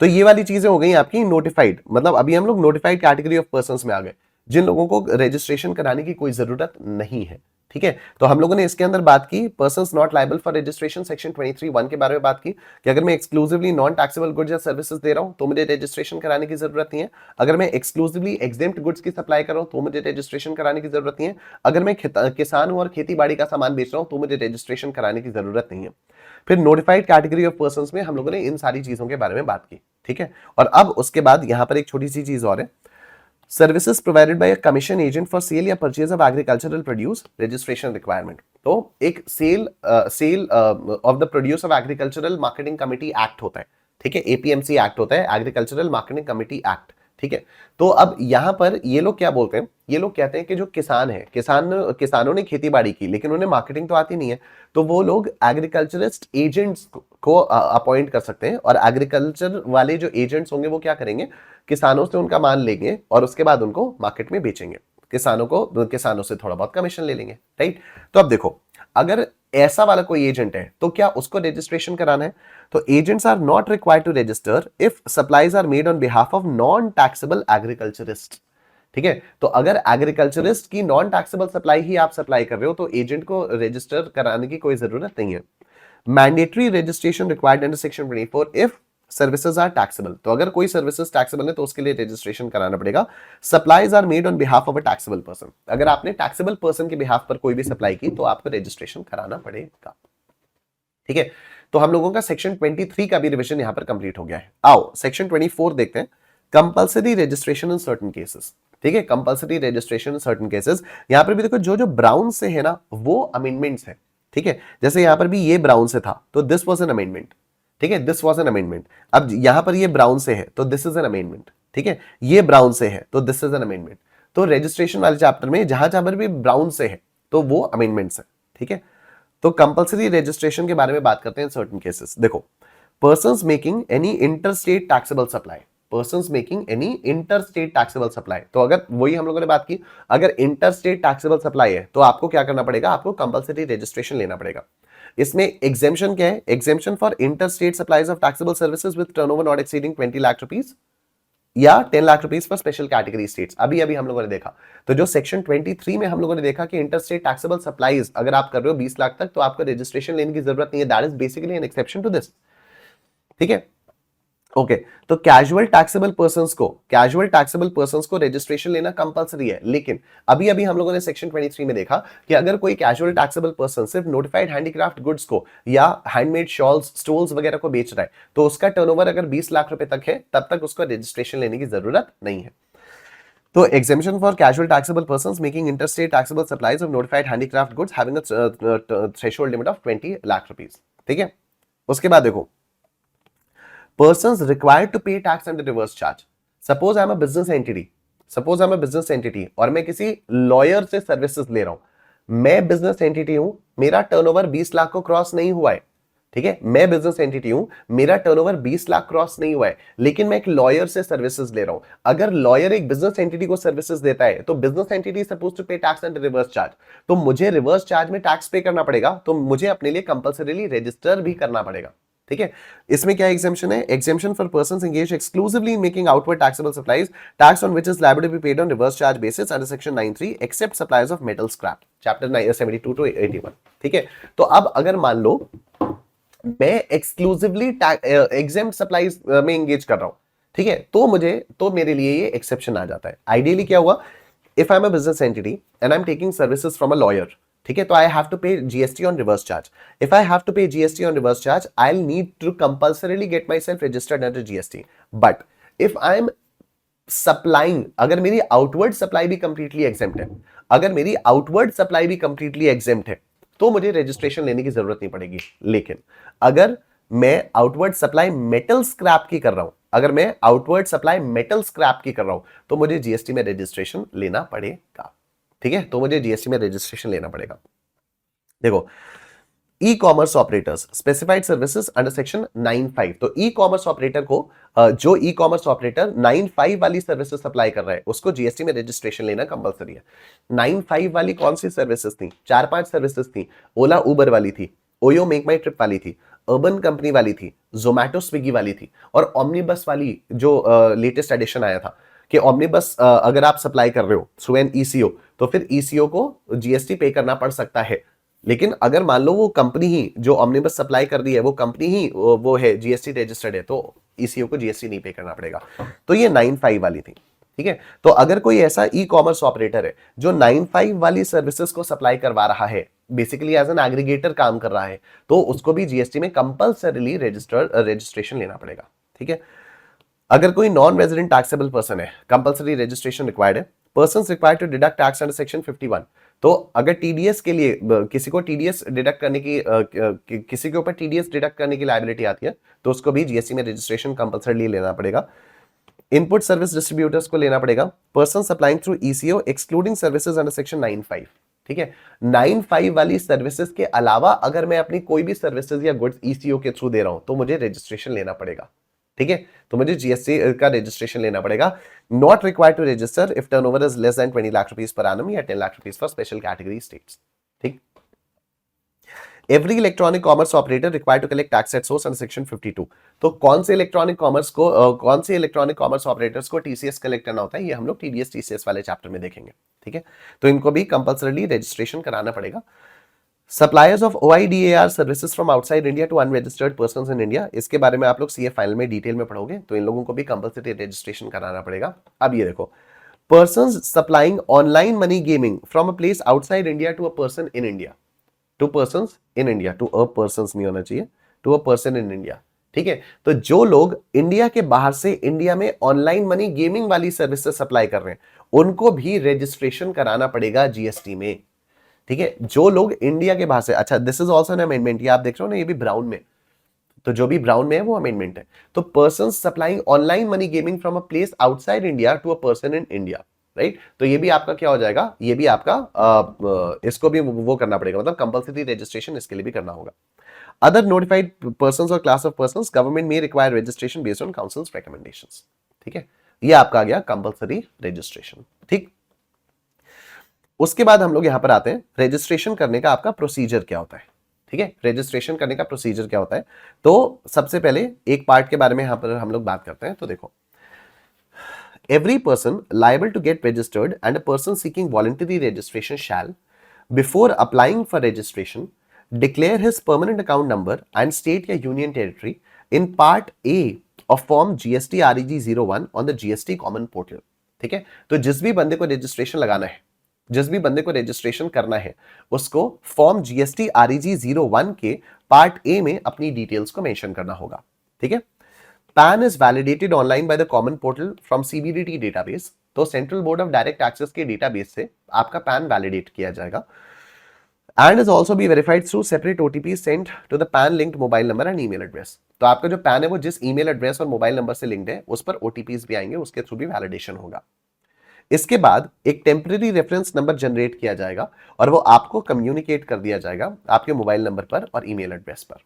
तो ये वाली चीजें हो गई आपकी नोटिफाइड, मतलब अभी हम लोग नोटिफाइड कैटेगरी ऑफ पर्संस में आ गए, जिन लोगों को रजिस्ट्रेशन कराने की कोई जरूरत नहीं है। ठीक है, तो हम लोगों ने इसके अंदर बात की persons not liable for registration section 23(1) के बारे में बात की कि अगर मैं एक्सक्लूसिवली नॉन टैक्सेबल गुड्स या सर्विसेज दे रहा हूं तो मुझे रजिस्ट्रेशन कराने की जरूरत नहीं है। अगर मैं एक्सक्लूसिवली एग्जेम्प्ट गुड्स की सप्लाई कर रहा हूं तो मुझे रजिस्ट्रेशन कराने की जरूरत नहीं है। अगर मैं किसान हूं और खेती बाड़ी का सामान बेच रहा हूं तो मुझे रजिस्ट्रेशन कराने की जरूरत नहीं है। फिर नोटिफाइड कैटेगरी ऑफ पर्संस में हम लोगों ने इन सारी चीजों के बारे में बात की। ठीक है, और अब उसके बाद यहां पर एक छोटी सी चीज और है, services provided by a commission agent for sale या purchase of agricultural produce, registration requirement. तो एक sale of the produce of agricultural marketing committee act होता है। ठीक है, एपीएमसी एक्ट होता है, एग्रीकल्चरल मार्केटिंग कमिटी एक्ट। ठीक है, तो अब यहां पर ये लोग क्या बोलते हैं, ये लोग कहते हैं कि जो किसान है, किसानों ने खेती बाड़ी की लेकिन उन्हें मार्केटिंग तो आती नहीं है, तो वो लोग एग्रीकल्चरिस्ट एजेंट्स को अपॉइंट कर सकते हैं, और एग्रीकल्चर वाले जो एजेंट्स होंगे वो क्या करेंगे, किसानों से उनका माल लेंगे और उसके बाद उनको मार्केट में बेचेंगे, किसानों से थोड़ा बहुत कमीशन ले लेंगे। राइट, तो अब देखो, अगर ऐसा वाला कोई एजेंट है तो क्या उसको रजिस्ट्रेशन कराना है? तो agents are not required to register if supplies are made on behalf of non taxable agriculturist. ठीक है, तो अगर एग्रीकल्चरिस्ट की नॉन टैक्सेबल सप्लाई ही आप सप्लाई कर रहे हो तो एजेंट को रजिस्टर कराने की कोई जरूरत नहीं है। Mandatory registration required under section 24 if services are taxable. तो अगर कोई सर्विसेज टैक्सेबल है तो उसके लिए रजिस्ट्रेशन कराना पड़ेगा। Supplies are made on behalf of a taxable person, अगर आपने टैक्सेबल पर्सन के बिहाफ पर कोई भी सप्लाई की तो आपको रजिस्ट्रेशन कराना पड़ेगा। ठीक है, तो हम लोगों का सेक्शन 23 का भी रिवीजन यहां पर कंप्लीट हो गया है। आओ सेक्शन 24 देखते हैं, compulsory registration in certain cases. ठीक है, compulsory registration in certain cases, यहां पर भी देखो जो जो ब्राउन से है ना वो अमेंडमेंट्स है। ठीक है, जैसे यहां पर भी ये ब्राउन से था तो दिस वाज एन अमेंडमेंट। ठीक है, दिस वाज एन अमेंडमेंट। अब यहां पर ये ब्राउन से है तो दिस इज एन अमेंडमेंट। ठीक है, ये ब्राउन से है तो दिस इज एन अमेंडमेंट। तो रजिस्ट्रेशन वाले चैप्टर में जहां जहां पर भी ब्राउन से है तो वो अमेंडमेंट्स है। ठीक है, तो कंपल्सरी रजिस्ट्रेशन के बारे में बात करते हैं सर्टेन केसेस। देखो, persons making any interstate taxable supply, persons making any interstate taxable supply, तो अगर वही हम लोगों ने बात की, अगर इंटरस्टेट टैक्सेबल सप्लाई है तो आपको क्या करना पड़ेगा, आपको कंपल्सरी रजिस्ट्रेशन लेना पड़ेगा। इसमें एग्जेम्पशन क्या है, exemption for interstate supplies of taxable services with turnover not exceeding 20 lakh rupees या 10 lakh rupees for special category states. अभी अभी हम लोगों ने देखा, तो जो सेक्शन 23 में हम लोगों ने देखा कि इंटरस्टेट टैक्सेबल सप्लाईज अगर आप कर रहे हो 20 लाख तक तो आपको रजिस्ट्रेशन लेने की जरूरत नहीं है। That is basically an exception to this. ठीक है, ओके, तो कैजुअल टैक्सेबल पर्संस को रजिस्ट्रेशन लेना कंपलसरी है, लेकिन अभी अभी हम लोगों ने सेक्शन 23 में देखा कि अगर कोई कैजुअल टैक्सेबल पर्सन सिर्फ नोटिफाइड हैंडीक्राफ्ट गुड्स को या हैंडमेड शॉल्स, स्टोल्स वगैरह को बेच रहा है तो उसका टर्नओवर अगर 20 लाख रुपए तक है तब तक उसको रजिस्ट्रेशन लेने की जरूरत नहीं है। तो exemption for casual taxable persons making interstate taxable supplies of notified handicraft goods having a threshold limit of 20 lakh rupees। ठीक है, उसके बाद देखो, persons required to pay tax under reverse charge। suppose I'm a business entity और मैं किसी lawyer से services ले रहा हूं। मैं बिजनेस एंटिटी हूं, मेरा टर्नओवर 20 लाख को क्रॉस नहीं हुआ है। ठीक है, मैं बिजनेस एंटिटी हूं, मेरा टर्नओवर 20 लाख क्रॉस नहीं हुआ है, लेकिन मैं एक लॉयर से सर्विसेज ले रहा हूं। अगर लॉयर एक बिजनेस एंटिटी को सर्विसेज देता है तो business entity suppose to pay tax under reverse charge, तो मुझे रिवर्स चार्ज में टैक्स पे करना पड़ेगा, तो मुझे अपने लिए कंपल्सरीली रजिस्टर भी करना पड़ेगा। ठीक है, इसमें क्या एग्जेम्पशन है, exemption for persons engaged exclusively in making outward taxable supplies, tax on which is liable to be paid on reverse charge basis under section 93 except supplies of metal scrap, chapter 72 to 81। ठीक है, तो अब अगर मान लो मैं exclusively exempt supplies में engage कर रहा हूं, ठीक है, तो मेरे लिए ये एक्सेप्शन आ जाता है। आइडियली क्या हुआ, if I am a business entity and I am taking services from a lawyer, ठीक है, तो I have to pay GST on reverse charge. If I have to pay GST on reverse charge, I will need to compulsorily get my self registered under GST. But if I am supplying, अगर मेरी outward supply भी completely exempt है, तो मुझे registration लेने की जरूरत नहीं पड़ेगी। लेकिन अगर मैं आउटवर्ड सप्लाई मेटल स्क्रैप की कर रहा हूं, तो मुझे जीएसटी में रजिस्ट्रेशन लेना पड़ेगा। ठीक है, तो मुझे जीएसटी में रजिस्ट्रेशन लेना पड़ेगा। देखो, e commerce operators specified services under section 9(5). तो ई कॉमर्स ऑपरेटर को जो ई कॉमर्स ऑपरेटर 9(5) वाली सर्विसेज सप्लाई कर रहा है उसको जीएसटी में रजिस्ट्रेशन लेना कंपलसरी है। 9(5) वाली कौन सी सर्विसेज थी? 4-5 सर्विसेज थी। ओला उबर वाली थी, ओयो मेक माई ट्रिप वाली थी, अर्बन कंपनी वाली थी, जोमैटो स्विगी वाली थी, और ऑमनीबस वाली जो लेटेस्ट एडिशन आया था कि ऑमनीबस अगर आप सप्लाई कर रहे हो थ्रू एन ईसीओ तो फिर ईसीओ को जीएसटी पे करना पड़ सकता है। लेकिन अगर मान लो वो कंपनी ही जो ऑमनीबस सप्लाई कर रही है वो कंपनी ही वो है जीएसटी रजिस्टर्ड है तो ईसीओ को जीएसटी नहीं पे करना पड़ेगा। तो ये 9(5) वाली थी, ठीक है। तो अगर कोई ऐसा ई कॉमर्स ऑपरेटर है जो 9(5) वाली सर्विसेज को सप्लाई करवा रहा है, बेसिकली एज एन एग्रीगेटर काम कर रहा है, तो उसको भी जीएसटी में कंपल्सरीली रजिस्ट्रेशन लेना पड़ेगा, ठीक है। अगर कोई नॉन रेजिडेंट टैक्सेबल पर्सन है, कंपल्सरी रजिस्ट्रेशन रिक्वायर्ड है। Persons required to deduct tax under section 51। तो अगर टीडीएस के लिए किसी को टीडीएस डिडक्ट करने की किसी के ऊपर टीडीएस डिडक्ट करने की लायबिलिटी आती है तो उसको भी जीएसटी में रजिस्ट्रेशन कंपल्सरी लेना पड़ेगा। इनपुट सर्विस डिस्ट्रीब्यूटर्स को लेना पड़ेगा। Person supplying through eco excluding services under section 9(5), ठीक है। 9(5) वाली सर्विसेज के अलावा अगर मैं अपनी कोई भी सर्विसेज या गुड्स ईसीओ के थ्रू दे रहा हूं तो मुझे रजिस्ट्रेशन लेना पड़ेगा, ठीक है। तो मुझे जीएसटी का रजिस्ट्रेशन लेना पड़ेगा। Not required to register if turnover is less than 20 lakh rupees per annum या 10 lakh rupees for special category states, ठीक। Every electronic commerce operator required to collect tax at source under section 52। तो कौन से electronic commerce operators को TCS collect करना होता है ये हम लोग टीडीएस टीसीएस वाले चैप्टर में देखेंगे, ठीक है। तो इनको भी कंपल्सरीली रजिस्ट्रेशन कराना पड़ेगा। Suppliers of OIDAR services from outside India to unregistered persons in India, इसके बारे में आप लोग सीए फाइनल में डिटेल में पढ़ोगे, तो इन लोगों को भी कंपल्सरी रजिस्ट्रेशन कराना पड़ेगा। अब ये देखो, persons supplying online money gaming from a place outside India to a person in India, to persons in India, to a persons नहीं होना चाहिए, to a person in India, ठीक है। तो जो लोग इंडिया के बाहर से इंडिया में ऑनलाइन मनी गेमिंग वाली सर्विसेज सप्लाई कर रहे हैं उनको भी रजिस्ट्रेशन कराना पड़ेगा जीएसटी में, ठीक है। जो लोग इंडिया के बाहर से, अच्छा this is also an amendment, ये आप देख रहे हो ना, ये भी ब्राउन में, तो जो भी ब्राउन में है वो अमेंडमेंट है। तो person supplying online money gaming from a place outside India to a person in India, right. तो ये भी आपका क्या हो जाएगा, ये भी आपका इसको भी वो करना पड़ेगा, मतलब कंपल्सरी रजिस्ट्रेशन इसके लिए भी करना होगा। अदर नोटिफाइड पर्सन्स और क्लास ऑफ पर्सन्स गवर्नमेंट में require registration based on councils recommendations, ठीक है। ये आपका आ गया कंपल्सरी रजिस्ट्रेशन, ठीक। उसके बाद हम लोग यहां पर आते हैं रजिस्ट्रेशन करने का आपका प्रोसीजर क्या होता है, ठीक है। रजिस्ट्रेशन करने का प्रोसीजर क्या होता है, तो सबसे पहले एक पार्ट के बारे में यहां पर हम लोग बात करते हैं। तो देखो, every person liable to get registered and a person seeking voluntary registration shall, before applying for registration, declare his permanent account number and state या union territory in part A of form GST REG 01 on the GST common portal, ठीक है। तो जिस भी बंदे को registration लगाना है, जिस भी बंदे को रजिस्ट्रेशन करना है, उसको फॉर्म GST REG 01 के पार्ट ए में अपनी डिटेल्स को मेंशन करना होगा, ठीक है। PAN is validated online by the common portal from CBDT database। तो central board of direct taxes के डेटाबेस से आपका पैन वैलिडेट किया जाएगा। And is also be verified through separate OTP sent to the PAN linked mobile number and email address. तो आपका जो PAN है वो जिस ईमेल एड्रेस और मोबाइल नंबर से लिंक्ड है उस पर ओटीपीज भी आएंगे, उसके थ्रू भी वैलिडेशन होगा। इसके बाद एक टेम्परेरी रेफरेंस नंबर जनरेट किया जाएगा और वो आपको कम्युनिकेट कर दिया जाएगा आपके मोबाइल नंबर पर और ईमेल एड्रेस पर।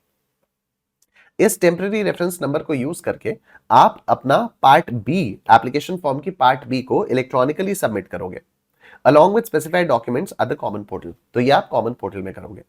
इस टेम्परेरी रेफरेंस नंबर को यूज करके आप अपना पार्ट बी, एप्लीकेशन फॉर्म की पार्ट बी को इलेक्ट्रॉनिकली सबमिट करोगे along with specified documents at the common portal. तो ये आप कॉमन पोर्टल में करोगे।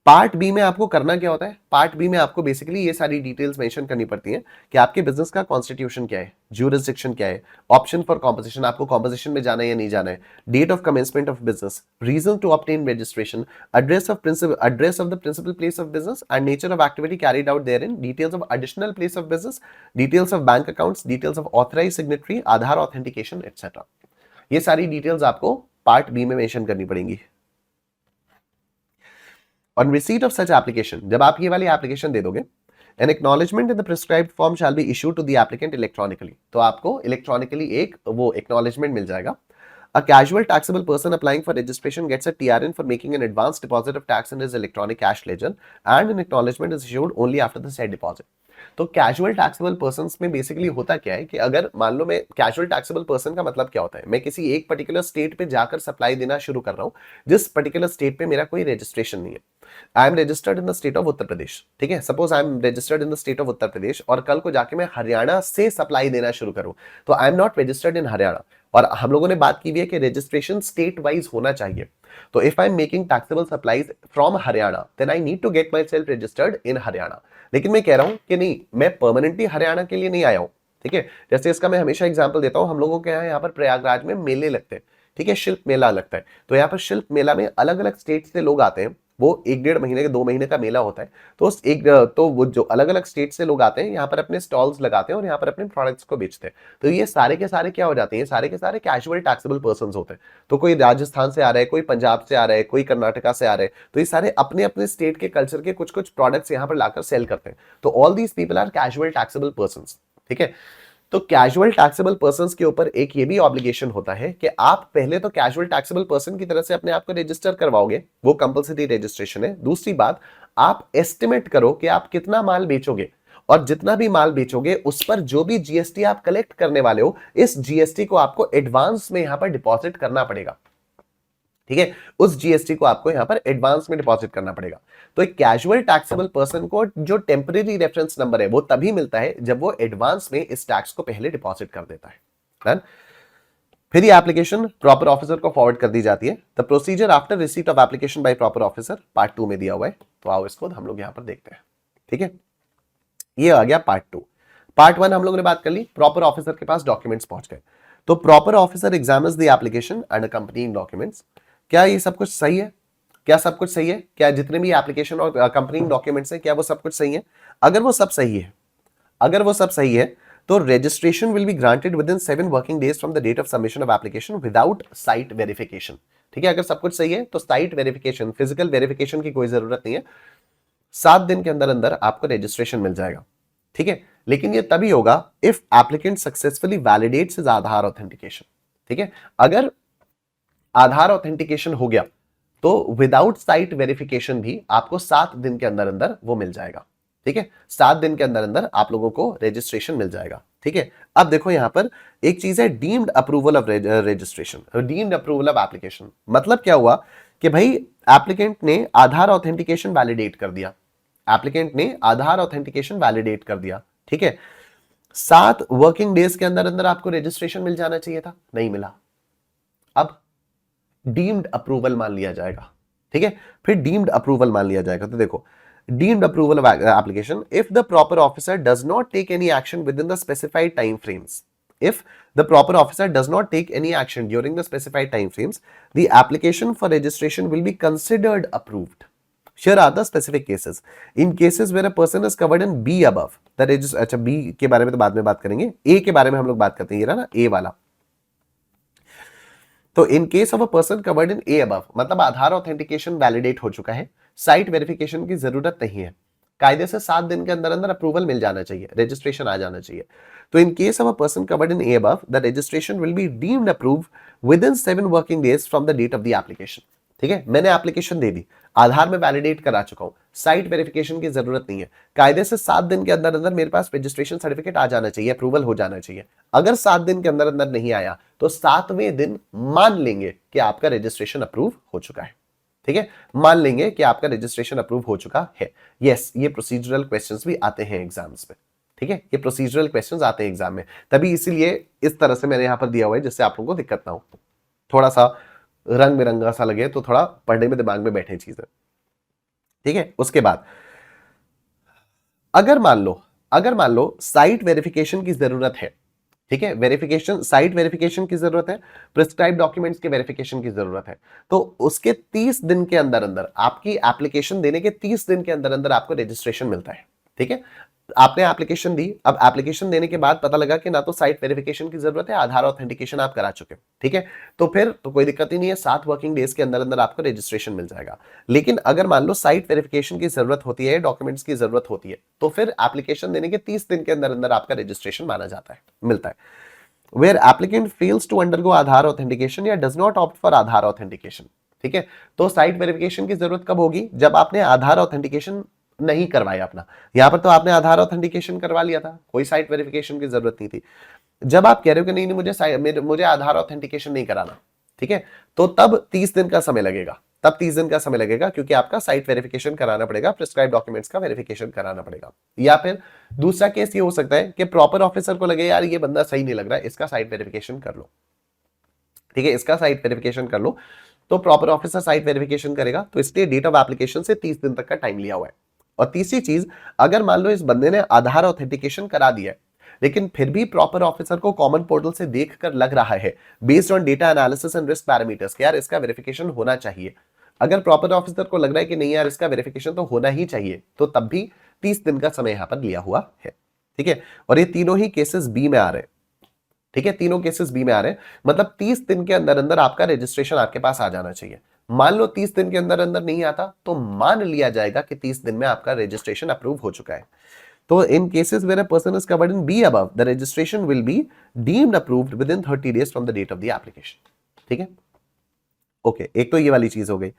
पार्ट बी में आपको करना क्या होता है, पार्ट बी में आपको बेसिकली ये सारी डिटेल्स मेंशन करनी पड़ती हैं कि आपके बिजनेस का कॉन्स्टिट्यूशन क्या है, ज्यूरिसडिक्शन क्या है, ऑप्शन फॉर कॉम्पोजिशन, आपको कॉम्पोजिशन में जाना है या नहीं जाना है, date of commencement of business, reason to obtain registration, address of the principal place of business and nature of activity carried out therein, details of additional place of business, details of bank accounts, details of authorised signatory, Aadhaar authentication etcetera. ये सारी details आपको part B में mention करनी पड़ेंगी। On receipt of such application, जब आप ये वाली एप्लीकेशन दे दोगे, an acknowledgement in the prescribed form shall be issued to the applicant electronically। तो आपको इलेक्ट्रॉनिकली एक वो acknowledgement मिल जाएगा। A casual taxable person applying for registration gets a TRN for making an advance deposit of tax in his electronic cash ledger and an acknowledgement is issued only after the said deposit। तो casual taxable person में basically होता क्या है कि अगर मान लो मैं कैजुअल टैक्सेबल पर्सन का मतलब क्या होता है, मैं किसी एक पर्टिकुलर स्टेट पे जाकर सप्लाई देना शुरू कर रहा हूं जिस पर्टिकुलर स्टेट पे मेरा कोई रजिस्ट्रेशन नहीं है। I am registered in the state of Uttar Pradesh, ठीक है, suppose I am registered in the state of Uttar Pradesh और कल को जाके मैं हरियाणा से सप्लाई देना शुरू करूं, तो I am not registered in Haryana. और हम लोगों ने बात की भी है कि रजिस्ट्रेशन स्टेट वाइज होना चाहिए। तो if I am making taxable supplies from Haryana then I need to get my self registered in Haryana. लेकिन मैं कह रहा हूं कि नहीं, मैं परमानेंटली हरियाणा के लिए नहीं आया हूं, ठीक है। जैसे इसका मैं हमेशा एग्जाम्पल देता हूं, हम लोगों के यहाँ पर प्रयागराज में मेले लगते हैं, ठीक है, शिल्प मेला लगता है। तो यहाँ पर शिल्प मेला में अलग अलग स्टेट से लोग आते हैं, वो 1-1.5 महीने के 2 महीने का मेला होता है। तो वो जो अलग अलग स्टेट से लोग आते हैं यहाँ पर अपने स्टॉल्स लगाते हैं और यहाँ पर अपने प्रोडक्ट्स को बेचते हैं। तो ये सारे के सारे क्या हो जाते हैं, सारे के सारे कैजुअल टैक्सेबल पर्संस होते हैं। तो कोई राजस्थान से आ रहा है, कोई पंजाब से आ रहा है, कोई कर्नाटका से आ रहे हैं, तो ये सारे अपने अपने स्टेट के कल्चर के कुछ कुछ प्रोडक्ट्स यहाँ पर लाकर सेल करते हैं। तो all these people are casual taxable persons, ठीक है। तो कैजुअल टैक्सेबल पर्संस के ऊपर एक ये भी ऑब्लिगेशन होता है कि आप पहले तो कैजुअल टैक्सेबल पर्सन की तरह से अपने आप को रजिस्टर करवाओगे, वो कंपलसरी रजिस्ट्रेशन है। दूसरी बात, आप एस्टिमेट करो कि आप कितना माल बेचोगे और जितना भी माल बेचोगे उस पर जो भी जीएसटी आप कलेक्ट करने वाले हो, इस जीएसटी को आपको एडवांस में यहां पर डिपॉजिट करना पड़ेगा, ठीक है। उस जीएसटी को आपको यहां पर एडवांस में डिपॉजिट करना पड़ेगा। तो एक कैजुअल टैक्सेबल पर्सन को जो टेम्परेरी रेफरेंस नंबर है वो तभी मिलता है जब वो एडवांस में इस टैक्स को पहले डिपॉजिट कर देता है। फिर ये एप्लीकेशन प्रॉपर ऑफिसर को फॉरवर्ड कर दी जाती है। The procedure after receipt of application by proper officer part 2 में दिया हुआ है। तो आओ इसको हम लोग यहां पर देखते हैं, ठीक है। ये आ गया पार्ट 2। पार्ट 1 हम लोगों ने बात कर ली, प्रॉपर ऑफिसर के पास डॉक्यूमेंट्स पहुंच गए। तो proper officer examines the application and accompanying documents. क्या ये सब कुछ सही है? क्या सब कुछ सही है? क्या जितने भी एप्लीकेशन और अकम्पनीइंग डॉक्यूमेंट्स हैं क्या वो सब कुछ सही है? अगर वो सब सही है, अगर वो सब सही है तो registration will be granted with in 7 working days from the date of submission of application without site verification, ठीक है। अगर सब कुछ सही है तो साइट वेरिफिकेशन, फिजिकल वेरिफिकेशन की कोई जरूरत नहीं है। 7 दिन के अंदर अंदर आपको रजिस्ट्रेशन मिल जाएगा, ठीक है। लेकिन ये तभी होगा if applicant successfully validates his Aadhaar authentication, ठीक है। अगर आधार ऑथेंटिकेशन हो गया तो विदाउट साइट वेरिफिकेशन भी आपको 7 दिन के अंदर अंदर वो मिल जाएगा, ठीक है। 7 दिन के अंदर अंदर आप लोगों को रजिस्ट्रेशन मिल जाएगा, ठीक है। अब देखो यहां पर एक चीज है deemed approval of registration, deemed approval of application. मतलब क्या हुआ कि भाई एप्लीकेंट ने आधार ऑथेंटिकेशन वैलिडेट कर दिया, एप्लीकेंट ने आधार ऑथेंटिकेशन वैलिडेट कर दिया, ठीक है। 7 वर्किंग डेज के अंदर अंदर आपको रजिस्ट्रेशन मिल जाना चाहिए था, नहीं मिला। अब डीम्ड अप्रूवल मान लिया जाएगा, ठीक है। फिर डीम्ड अप्रूवल मान लिया जाएगा। तो देखो deemed approval of application if the proper officer does not take any action within the specified time frames, if the proper officer does not take any action during the specified time frames, the application for registration will be considered approved. Here are the specific cases. In cases where a person is covered in B above, the अच्छा B के बारे में तो बाद में बात करेंगे, A के बारे में हम लोग बात करते हैं, ये रहा ना A वाला। तो in case of a person covered in A above, मतलब आधार ऑथेंटिकेशन वैलिडेट हो चुका है, साइट वेरिफिकेशन की जरूरत नहीं है, कायदे से 7 दिन के अंदर अंदर अप्रूवल मिल जाना चाहिए, रजिस्ट्रेशन आ जाना चाहिए। तो in case of a person covered in A above the registration will be deemed approve with in 7 working days from the date of the application, ठीक है। मैंने एप्लीकेशन दे दी, आधार में वैलिडेट करा चुका हूं, साइट वेरिफिकेशन की जरूरत नहीं है, कायदे से 7 दिन के अंदर अंदर मेरे पास रजिस्ट्रेशन सर्टिफिकेट आ जाना चाहिए, अप्रूवल हो जाना चाहिए। अगर 7 दिन के अंदर अंदर नहीं आया तो 7वें दिन मान लेंगे कि आपका रजिस्ट्रेशन अप्रूव हो चुका है, ठीक है। मान लेंगे कि आपका रजिस्ट्रेशन अप्रूव हो चुका है। यस, ये प्रोसीजरल क्वेश्चंस भी आते हैं एग्जाम्स में, ठीक है। ये प्रोसीजरल क्वेश्चंस आते हैं एग्जाम में, तभी इसीलिए इस तरह से मैंने यहां पर दिया हुआ है जिससे आप लोगों को दिक्कत ना हो, थोड़ा सा रंग बिरंगा सा लगे तो थोड़ा पढ़ने में दिमाग में बैठे चीजें, ठीक है। उसके बाद अगर मान लो साइट वेरिफिकेशन की जरूरत है, ठीक है, वेरिफिकेशन, साइट वेरिफिकेशन की जरूरत है, प्रिस्क्राइब डॉक्यूमेंट्स के वेरिफिकेशन की जरूरत है, तो उसके 30 दिन के अंदर अंदर, आपकी एप्लीकेशन देने के 30 दिन के अंदर अंदर आपको रजिस्ट्रेशन मिलता है, ठीक है। आपने एप्लीकेशन दी, अब एप्लीकेशन देने के बाद पता लगा कि ना तो साइट वेरिफिकेशन की जरूरत है, आधार ऑथेंटिकेशन आप करा चुके हो, ठीक है। तो फिर तो कोई दिक्कत ही नहीं है, 7 वर्किंग डेज के अंदर अंदर आपको रजिस्ट्रेशन मिल जाएगा। लेकिन अगर मान लो साइट वेरिफिकेशन की जरूरत होती है, डॉक्यूमेंट्स की जरूरत होती है, तो फिर एप्लीकेशन देने के 30 दिन के अंदर अंदर आपका रजिस्ट्रेशन माना जाता है, मिलता है। Where applicant fails to undergo Aadhaar authentication या does not opt for Aadhaar authentication, ठीक है। तो साइट वेरिफिकेशन की जरूरत कब होगी? जब आपने आधार ऑथेंटिकेशन नहीं करवाया अपना। यहां पर तो आपने आधार ऑथेंटिकेशन करवा लिया था, कोई साइट वेरिफिकेशन की जरूरत नहीं थी। जब आप कह रहे हो कि नहीं मुझे आधार ऑथेंटिकेशन नहीं कराना, ठीक है, तो तब 30 दिन का समय लगेगा। तब 30 दिन का समय लगेगा, क्योंकि आपका साइट वेरिफिकेशन कराना पड़ेगा, प्रिस्क्राइब डॉक्यूमेंट्स का वेरिफिकेशन कराना पड़ेगा। या फिर दूसरा केस ये हो सकता है कि प्रॉपर ऑफिसर को लगे यार ये बंदा सही नहीं लग रहा है, इसका साइट वेरिफिकेशन कर लो, ठीक है, इसका साइट वेरिफिकेशन कर लो, तो प्रॉपर ऑफिसर साइट वेरिफिकेशन करेगा। तो इसलिए डेट ऑफ एप्लीकेशन से 30 दिन तक का टाइम लिया हुआ है। और तीसरी चीज, अगर मान लो इस बंदे ने आधार ऑथेंटिकेशन करा दिया है, लेकिन फिर भी प्रॉपर ऑफिसर को कॉमन पोर्टल से देखकर लग रहा है based on data analysis and risk parameters कि यार इसका वेरिफिकेशन होना चाहिए, अगर प्रॉपर ऑफिसर को लग रहा है कि नहीं यार इसका वेरिफिकेशन तो होना ही चाहिए, तो तब भी 30 दिन का समय यहां पर लिया हुआ है, ठीक है। और ये तीनों ही केसेस बी में आ रहे हैं, ठीक है, तीनों केसेस बी में आ रहे हैं, मतलब 30 दिन के अंदर अंदर आपका रजिस्ट्रेशन आपके पास आ जाना चाहिए। मान लो 30 दिन के अंदर अंदर नहीं आता, तो मान लिया जाएगा कि 30 दिन में आपका रजिस्ट्रेशन अप्रूव हो चुका है। तो in cases where a person is covered in B above, the registration will be deemed approved with in 30 days from the date of the application, ठीक है। ओके, एक तो ये वाली चीज हो गई।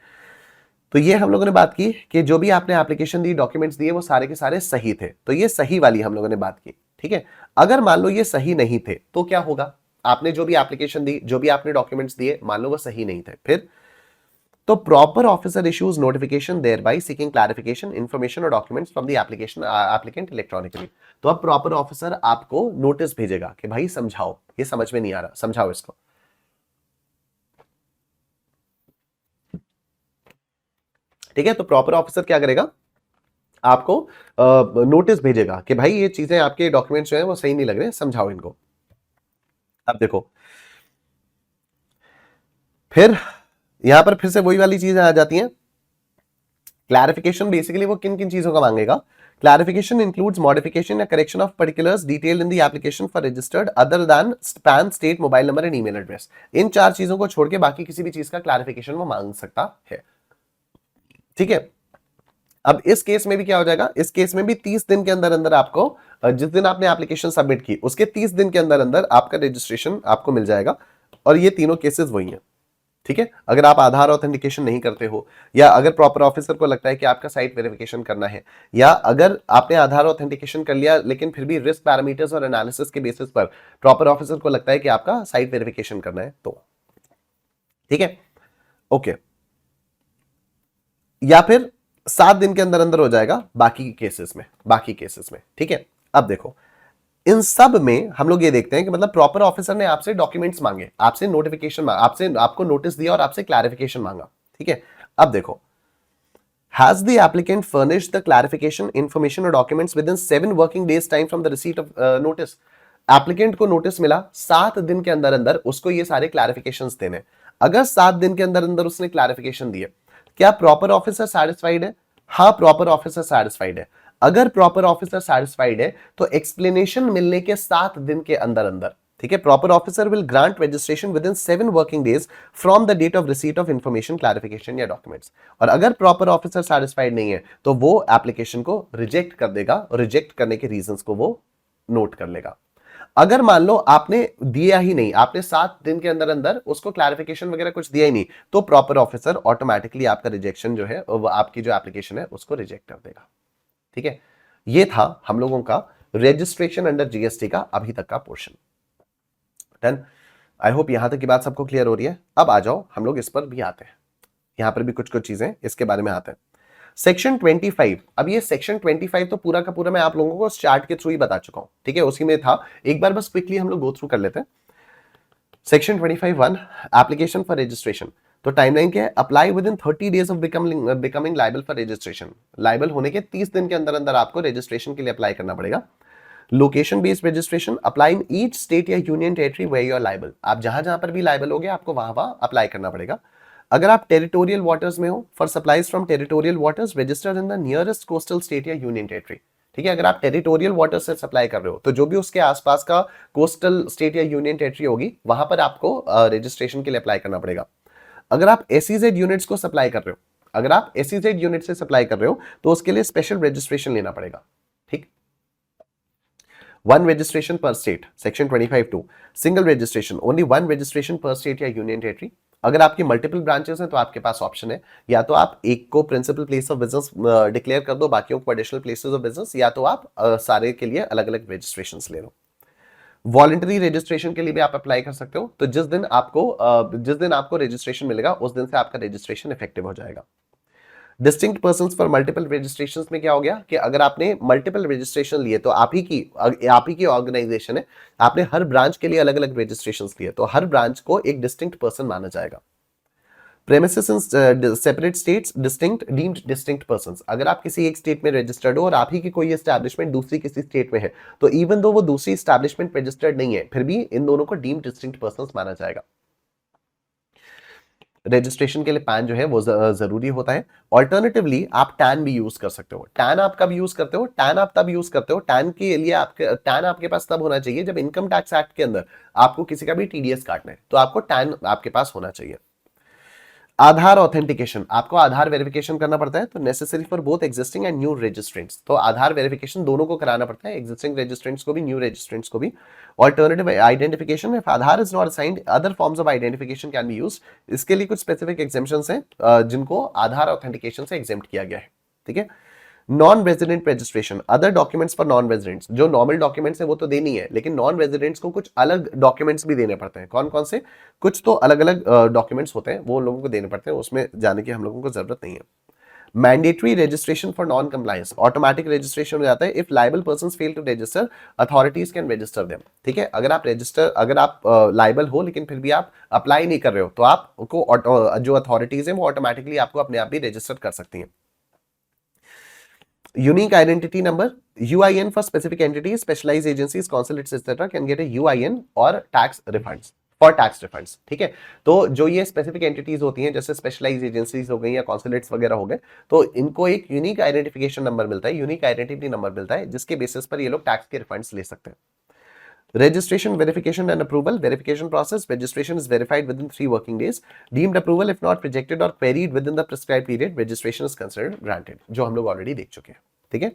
तो ये हम लोगों ने बात की कि जो भी आपने एप्लीकेशन दी, डॉक्यूमेंट्स दिए, वो सारे के सारे सही थे, तो ये सही वाली हम लोगों ने बात की, ठीक है। अगर मान लो ये सही नहीं थे तो क्या होगा, आपने जो भी एप्लीकेशन दी, जो भी आपने डॉक्यूमेंट्स दिए, मान लो वो सही नहीं थे, फिर तो proper officer issues notification thereby seeking clarification information और documents from the application applicant electronically. तो अब प्रॉपर ऑफिसर आपको नोटिस भेजेगा कि भाई समझाओ, ये समझ में नहीं आ रहा, समझाओ इसको, ठीक है। तो प्रॉपर ऑफिसर क्या करेगा, आपको नोटिस भेजेगा कि भाई ये चीजें आपके डॉक्यूमेंट्स जो है वो सही नहीं लग रहे, समझाओ इनको। अब देखो फिर यहां पर फिर से वही वाली चीजें आ जाती हैं। क्लैरिफिकेशन बेसिकली वो किन किन चीजों का मांगेगा, क्लैरिफिकेशन इंक्लूड्स मॉडिफिकेशन या correction of particulars detailed in the application for registered other than PAN, state, mobile number and email address. इन 4 चीजों को छोड़ के बाकी किसी भी चीज का क्लैरिफिकेशन वो मांग सकता है, ठीक है। अब इस केस में भी क्या हो जाएगा, इस केस में भी 30 दिन के अंदर अंदर आपको, जिस दिन आपने एप्लीकेशन सबमिट की उसके 30 दिन के अंदर अंदर आपका रजिस्ट्रेशन आपको मिल जाएगा। और ये तीनों केसेस वही हैं, ठीक है। अगर आप आधार ऑथेंटिकेशन नहीं करते हो, या अगर प्रॉपर ऑफिसर को लगता है कि आपका साइट वेरिफिकेशन करना है, या अगर आपने आधार ऑथेंटिकेशन कर लिया लेकिन फिर भी रिस्क पैरामीटर्स और एनालिसिस के बेसिस पर प्रॉपर ऑफिसर को लगता है कि आपका साइट वेरिफिकेशन करना है, तो ठीक है, ओके। या फिर 7 दिन के अंदर अंदर हो जाएगा बाकी केसेस में, बाकी केसेस में, ठीक है। अब देखो इन सब में हम लोग ये देखते हैं कि मतलब प्रॉपर ऑफिसर ने आपसे डॉक्यूमेंट्स मांगे, आपसे नोटिफिकेशन मांगा, आपसे आपको नोटिस दिया और आपसे क्लैरिफिकेशन मांगा, ठीक है। अब देखो, has the applicant furnished the clarification information और documents with in 7 working days time from the receipt of notice. Applicant को नोटिस मिला, 7 दिन के अंदर अंदर उसको ये सारे क्लैरिफिकेशंस देने। अगर 7 दिन के अंदर अंदर उसने क्लैरिफिकेशन दिए, क्या प्रॉपर ऑफिसर सैटिस्फाइड है? हाँ, प्रॉपर ऑफिसर सैटिस्फाइड है। अगर प्रॉपर ऑफिसर सैटिस्फाइड है तो एक्सप्लेनेशन मिलने के 7 दिन के अंदर अंदर, ठीक है, proper officer will grant registration with in 7 working days from the date of receipt of information, clarification या डॉक्यूमेंट्स। और अगर प्रॉपर ऑफिसर सैटिस्फाइड नहीं है तो वो एप्लीकेशन को रिजेक्ट कर देगा, और रिजेक्ट करने के रीजंस को वो नोट कर लेगा। अगर मान लो आपने दिया ही नहीं, आपने 7 दिन के अंदर अंदर उसको क्लैरिफिकेशन वगैरह कुछ दिया ही नहीं, तो प्रॉपर ऑफिसर ऑटोमेटिकली आपका रिजेक्शन जो है, वो आपकी जो एप्लीकेशन है उसको रिजेक्ट कर देगा, ठीक है। ये था हम लोगों का रजिस्ट्रेशन अंडर जीएसटी का अभी तक का पोर्शन। डन, आई होप यहां तक की बात सबको क्लियर हो रही है। अब आ जाओ हम लोग इस पर भी आते हैं, यहां पर भी कुछ कुछ चीजें इसके बारे में आते हैं। सेक्शन 25, अब ये सेक्शन 25 तो पूरा का पूरा मैं आप लोगों को चार्ट के थ्रू ही बता चुका हूं, ठीक है, उसी में था। एक बार बस क्विकली हम लोग गो थ्रू कर लेते हैं। Section 25(1) application for registration. तो टाइमलाइन क्या है, apply with in 30 days of becoming liable for registration. Liable होने के 30 दिन के अंदर अंदर आपको रजिस्ट्रेशन के लिए अप्लाई करना पड़ेगा। Location based registration, apply in each state या union territory where you are liable. आप जहां जहां पर भी लायबल हो गए आपको वहां वहां अप्लाई करना पड़ेगा। अगर आप टेरिटोरियल वाटर्स में हो, for supplies from territorial waters registered in the nearest coastal state या यूनियन टेरिटरी, ठीक है। अगर आप टेरिटोरियल वाटर से सप्लाई कर रहे हो तो जो भी उसके आसपास का कोस्टल स्टेट या यूनियन टेरिटरी होगी वहां पर आपको रजिस्ट्रेशन के लिए अप्लाई करना पड़ेगा। अगर आप एसईजेड यूनिट्स को सप्लाई कर रहे हो, अगर आप एसईजेड यूनिट से सप्लाई कर रहे हो तो उसके लिए स्पेशल रजिस्ट्रेशन लेना पड़ेगा, ठीक। 1 registration per state, section 25(2). Single registration, only 1 registration per state या यूनियन टेरिटरी। अगर आपकी मल्टीपल ब्रांचेस हैं तो आपके पास ऑप्शन है, या तो आप एक को principal place of business declare कर दो, बाकियों को एडिशनल प्लेसेस ऑफ बिजनेस, या तो आप सारे के लिए अलग अलग रजिस्ट्रेशन ले लो। वॉलंटरी रजिस्ट्रेशन के लिए भी आप अप्लाई कर सकते हो। तो जिस दिन आपको रजिस्ट्रेशन मिलेगा उस दिन से आपका रजिस्ट्रेशन इफेक्टिव हो जाएगा। Distinct persons for multiple registrations में क्या हो गया कि अगर आपने मल्टीपल रजिस्ट्रेशन लिए तो आप ही की ऑर्गेनाइजेशन है, आपने हर ब्रांच के लिए अलग अलग रजिस्ट्रेशंस लिए, तो हर ब्रांच को एक डिस्टिंक्ट पर्सन माना जाएगा। Premises in separate states distinct deemed distinct persons, अगर आप किसी एक स्टेट में रजिस्टर्ड हो और आप ही की कोई एस्टैब्लिशमेंट दूसरी किसी स्टेट में है, तो इवन दो वो दूसरी एस्टैब्लिशमेंट रजिस्टर्ड नहीं है, फिर भी इन दोनों को डीम्ड डिस्टिंक्ट पर्सन्स माना जाएगा। रजिस्ट्रेशन के लिए पैन जो है वो जरूरी होता है। ऑल्टरनेटिवली आप टैन भी यूज कर सकते हो। टैन आप कब यूज करते हो? टैन आप तब यूज करते हो, टैन के लिए टैन आपके पास तब होना चाहिए जब इनकम टैक्स एक्ट के अंदर आपको किसी का भी टीडीएस काटना है, तो आपको टैन आपके पास होना चाहिए। आधार ऑथेंटिकेशन, आपको आधार वेरिफिकेशन करना पड़ता है, तो necessary for both existing and new registrants, तो आधार वेरिफिकेशन दोनों को कराना पड़ता है, एग्जिस्टिंग रजिस्ट्रेंट्स को भी, न्यू रजिस्ट्रेंट्स को भी। Alternative identification, if Aadhaar is not assigned other forms of identification can be used, इसके लिए कुछ स्पेसिफिक एग्जेम्पशंस हैं जिनको आधार ऑथेंटिकेशन से एग्जेम्प्ट किया गया है। ठीक है। Non resident registration, other documents for non residents, जो नॉर्मल डॉक्यूमेंट्स है वो तो देनी है, लेकिन नॉन रेजिडेंट्स को कुछ अलग डॉक्यूमेंट्स भी देने पड़ते हैं। कौन कौन से? कुछ तो अलग अलग डॉक्यूमेंट्स होते हैं, वो लोगों को देने पड़ते हैं, उसमें जाने की हम लोगों को जरूरत नहीं है। Mandatory registration for non compliance, automatic registration हो जाता है। If liable persons fail to register, authorities can register them. ठीक है, अगर आप लाइबल हो लेकिन फिर भी आप अप्लाई नहीं कर रहे हो, तो आपको जो अथॉरिटीज है वो ऑटोमेटिकली आपको अपने आप भी रजिस्टर कर सकती हैं। Unique identity number, UIN for specific entities, specialized agencies, consulates etc. can get a UIN or tax refunds for tax refunds। ठीक है, तो जो ये स्पेसिफिक एंटिटीज होती हैं जैसे स्पेशलाइज एजेंसीज हो गई या कॉन्सुलेट्स वगैरह हो गए, तो इनको एक यूनिक आइडेंटिफिकेशन नंबर मिलता है, यूनिक आइडेंटिटी नंबर मिलता है, जिसके बेसिस पर ये लोग टैक्स के रिफंड्स ले सकते हैं। Registration, verification and approval. Verification process. Registration is verified within 3 working days. Deemed approval if not rejected or queried within the prescribed period, registration is considered granted, जो हम लोग ऑलरेडी देख चुके हैं। ठीक है।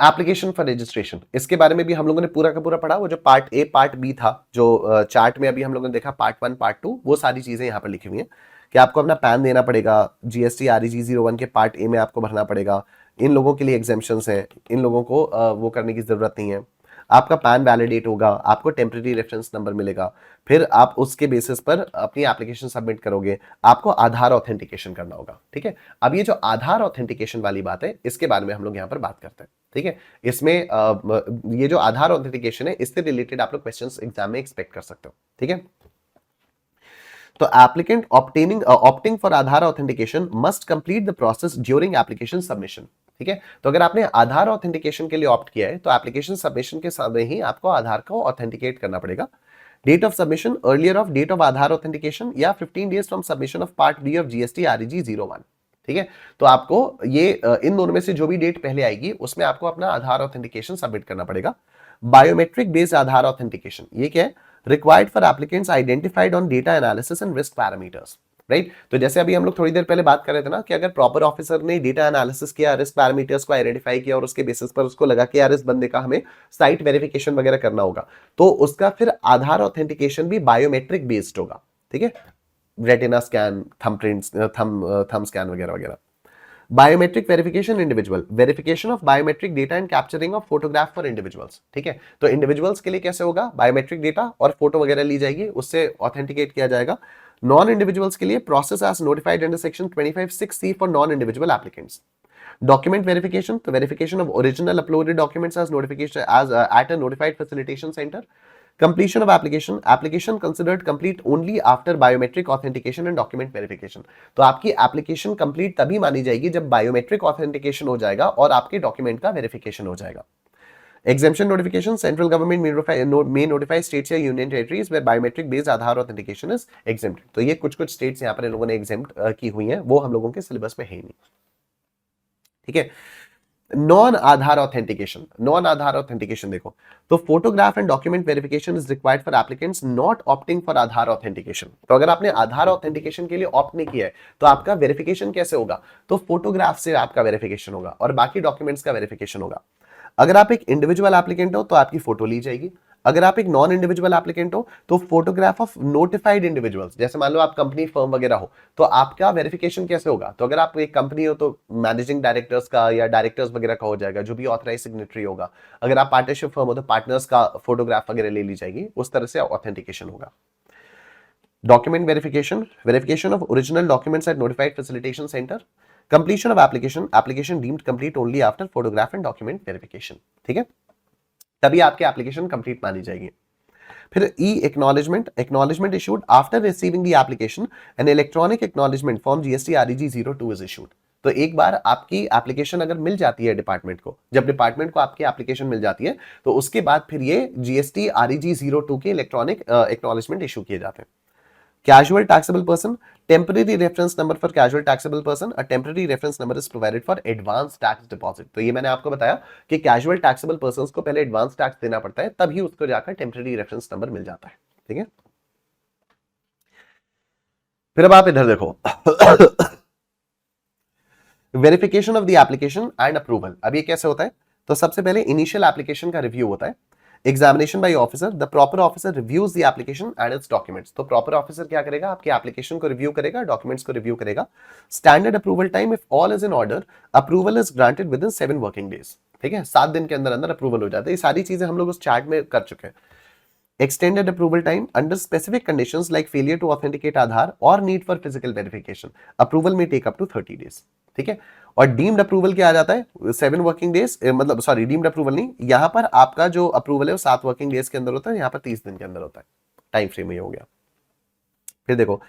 एप्लीकेशन फॉर रजिस्ट्रेशन, इसके बारे में भी हम लोगों ने पूरा का पूरा पढ़ा। वो जो पार्ट ए पार्ट बी था, जो चार्ट में अभी हम लोगों ने देखा, पार्ट 1 पार्ट 2, वो सारी चीजें यहाँ पर लिखी हुई हैं कि आपको अपना पैन देना पड़ेगा, जीएसटी REG 01 के पार्ट ए में आपको भरना पड़ेगा, इन लोगों के लिए एग्जेम्पशंस हैं, इन लोगों को वो करने की जरूरत नहीं है, आपका पैन वैलिडेट होगा, आपको टेम्परेरी रेफरेंस नंबर मिलेगा, फिर आप उसके बेसिस पर अपनी एप्लीकेशन सबमिट करोगे, आपको आधार ऑथेंटिकेशन करना होगा। ठीक है, अब ये जो आधार ऑथेंटिकेशन वाली बात है, इसके बारे में हम लोग यहाँ पर बात करते हैं। ठीक है, इसमें ये जो आधार ऑथेंटिकेशन है, इससे रिलेटेड आप लोग क्वेश्चंस एग्जाम में एक्सपेक्ट कर सकते हो। ठीक है, तो applicant opting for Aadhaar authentication must complete the process during application submission. ठीक है, तो अगर आपने आधार ऑथेंटिकेशन के लिए ऑप्ट किया है, तो एप्लीकेशन सबमिशन के समय ही आपको आधार को ऑथेंटिकेट करना पड़ेगा। Date of submission earlier of date of Aadhaar authentication या 15 days from submission of part B of GST REG 01। ठीक है, तो आपको ये इन दोनों में से जो भी डेट पहले आएगी उसमें आपको अपना आधार ऑथेंटिकेशन सबमिट करना पड़ेगा। बायोमेट्रिक बेस्ड आधार ऑथेंटिकेशन, ये क्या है? Required for applicants identified on data analysis and risk parameters. Right, तो जैसे अभी हम लोग थोड़ी देर पहले बात कर रहे थे ना कि अगर प्रॉपर ऑफिसर ने डेटा एनालिसिस किया, रिस्क पैरामीटर्स को आइडेंटिफाई किया और उसके बेसिस पर उसको लगा कि यार इस बंदे का हमें साइट वेरिफिकेशन वगैरह करना होगा, तो उसका फिर आधार ऑथेंटिकेशन भी बायोमेट्रिक बेस्ड होगा। ठीक है, रेटिना स्कैन, थंब स्कैन वगैरह वगैरह। Biometric verification individual, verification of biometric data and capturing of photograph for individuals. ठीक है, तो इंडिविजुअल्स के लिए कैसे होगा? बायोमेट्रिक डेटा और फोटो वगैरह ली जाएगी, उससे ऑथेंटिकेट किया जाएगा। नॉन इंडिविजुअल्स के लिए process as notified under section 25(6)(c) for non individual applicants. Document verification, तो verification of original uploaded documents as notification as at a notified facilitation centre. Completion of application, application considered complete only after biometric authentication and document verification। तो आपकी application complete तभी मानी जाएगी जब biometric authentication हो जाएगा और आपके डॉक्यूमेंट का वेरिफिकेशन हो जाएगा। Exemption notification, central government may notify states या union territories where biometric based Aadhaar authentication is exempted। तो ये कुछ स्टेट्स यहाँ पर इन लोगों ने exempt की हुई हैं, वो हम लोगों के सिलेबस में है ही नहीं। ठीक है, नॉन आधार ऑथेंटिकेशन देखो, तो photograph and document verification is required for applicants not opting for Aadhaar authentication. तो अगर आपने आधार ऑथेंटिकेशन के लिए ऑप्ट नहीं किया है, तो आपका वेरिफिकेशन कैसे होगा? तो फोटोग्राफ से आपका वेरिफिकेशन होगा और बाकी डॉक्यूमेंट्स का वेरिफिकेशन होगा। अगर आप एक इंडिविजुअल एप्लीकेंट हो तो आपकी फोटो ली जाएगी, अगर आप एक नॉन इंडिविजुअल एप्लीकेंट हो तो फोटोग्राफ ऑफ नोटिफाइड इंडिविजुअल्स, जैसे मान लो आप कंपनी फर्म वगैरह हो तो आपका वेरिफिकेशन कैसे होगा, तो अगर आप एक कंपनी हो तो मैनेजिंग डायरेक्टर्स का या डायरेक्टर्स वगैरह का हो जाएगा, जो भी ऑथराइज सिग्नेटरी होगा। अगर आप पार्टनरशिप फर्म हो तो पार्टनर्स का फोटोग्राफ वगैरह ले ली जाएगी, उस तरह से ऑथेंटिकेशन होगा। Document verification, verification of original documents at notified facilitation centre, completion of application, application deemed complete only after photograph and document verification. ठीक है, तभी आपकी एप्लीकेशन कंप्लीट मानी जाएगी। फिर e acknowledgement, acknowledgement issued after receiving the application, an electronic acknowledgement form GST REG 02 is issued. तो एक बार आपकी एप्लीकेशन अगर मिल जाती है डिपार्टमेंट को, जब डिपार्टमेंट को आपकी एप्लीकेशन मिल जाती है तो उसके बाद फिर ये GST REG 02 के इलेक्ट्रॉनिक एक्नॉलेजमेंट इशू किए जाते हैं। Casual taxable person, temporary reference number for casual taxable person, a temporary reference number is provided for advance tax deposit। तो ये मैंने आपको बताया कि casual taxable persons को पहले advance tax देना पड़ता है, तभी उसको जाकर temporary reference number मिल जाता है। ठीक है, फिर अब आप इधर देखो verification of the application and approval. अब ये कैसे होता है, तो सबसे पहले इनिशियल एप्लीकेशन का रिव्यू होता है, examination by officer, the proper officer reviews the application and it's documents. तो प्रॉपर ऑफिसर क्या करेगा, आपकी एप्लीकेशन को रिव्यू करेगा, डॉक्यूमेंट्स को रिव्यू करेगा। Standard approval time, if all is in order, approval is granted with in 7 working days. ठीक है, 7 दिन के अंदर अंदर अप्रूवल हो जाता है। ये सारी चीजें हम लोग उस चार्ट में कर चुके हैं। Extended approval time under specific conditions like failure to authenticate Aadhaar or need for physical verification, approval may take up to 30 days। ठीक है, और डीम्ड अप्रूवल क्या आ जाता है, 7 वर्किंग डेज, मतलब सॉरी डीम्ड अप्रूवल नहीं, यहां पर आपका जो अप्रूवल है वो 7 वर्किंग डेज के अंदर होता है, यहां पर 30 दिन के अंदर होता है, टाइम फ्रेम ये हो गया। फिर देखो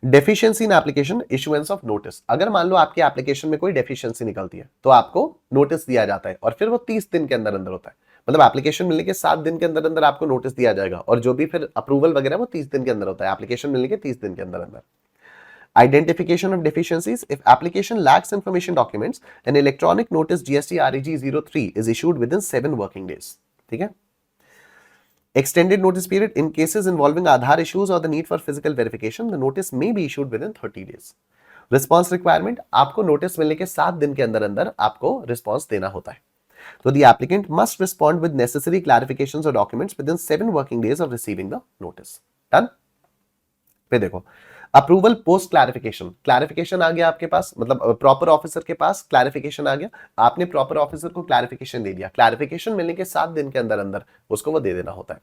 deficiency in application, issuance of notice. अगर मान लो आपकी एप्लीकेशन में कोई डेफिशिएंसी निकलती है तो आपको नोटिस दिया जाता है, और फिर वो 30 दिन के अंदर अंदर होता है। मतलब एप्लीकेशन मिलने के 7 दिन के अंदर अंदर आपको नोटिस दिया जाएगा, और जो भी फिर अप्रूवल वगैरह वो 30 दिन के अंदर होता है, एप्लीकेशन मिलने के 30 दिन के अंदर अंदर। Identification of deficiencies, if application lacks information documents, an electronic notice GST REG 03 is issued within 7 working days। ठीक है, extended notice period, in cases involving Aadhaar issues or the need for physical verification, the notice may be issued within 30 days। Response requirement, आपको notice मिलने के 7 दिन के अंदर अंदर आपको रिस्पॉन्स देना होता है। तो the applicant must respond with necessary clarifications or documents within 7 working days of receiving the notice। Done? फिर देखो अप्रूवल पोस्ट क्लैरिफिकेशन, क्लैरिफिकेशन आ गया आपके पास, मतलब प्रॉपर ऑफिसर के पास क्लैरिफिकेशन आ गया, आपने प्रॉपर ऑफिसर को क्लैरिफिकेशन दे दिया, क्लैरिफिकेशन मिलने के 7 दिन के अंदर अंदर उसको वो दे देना होता है।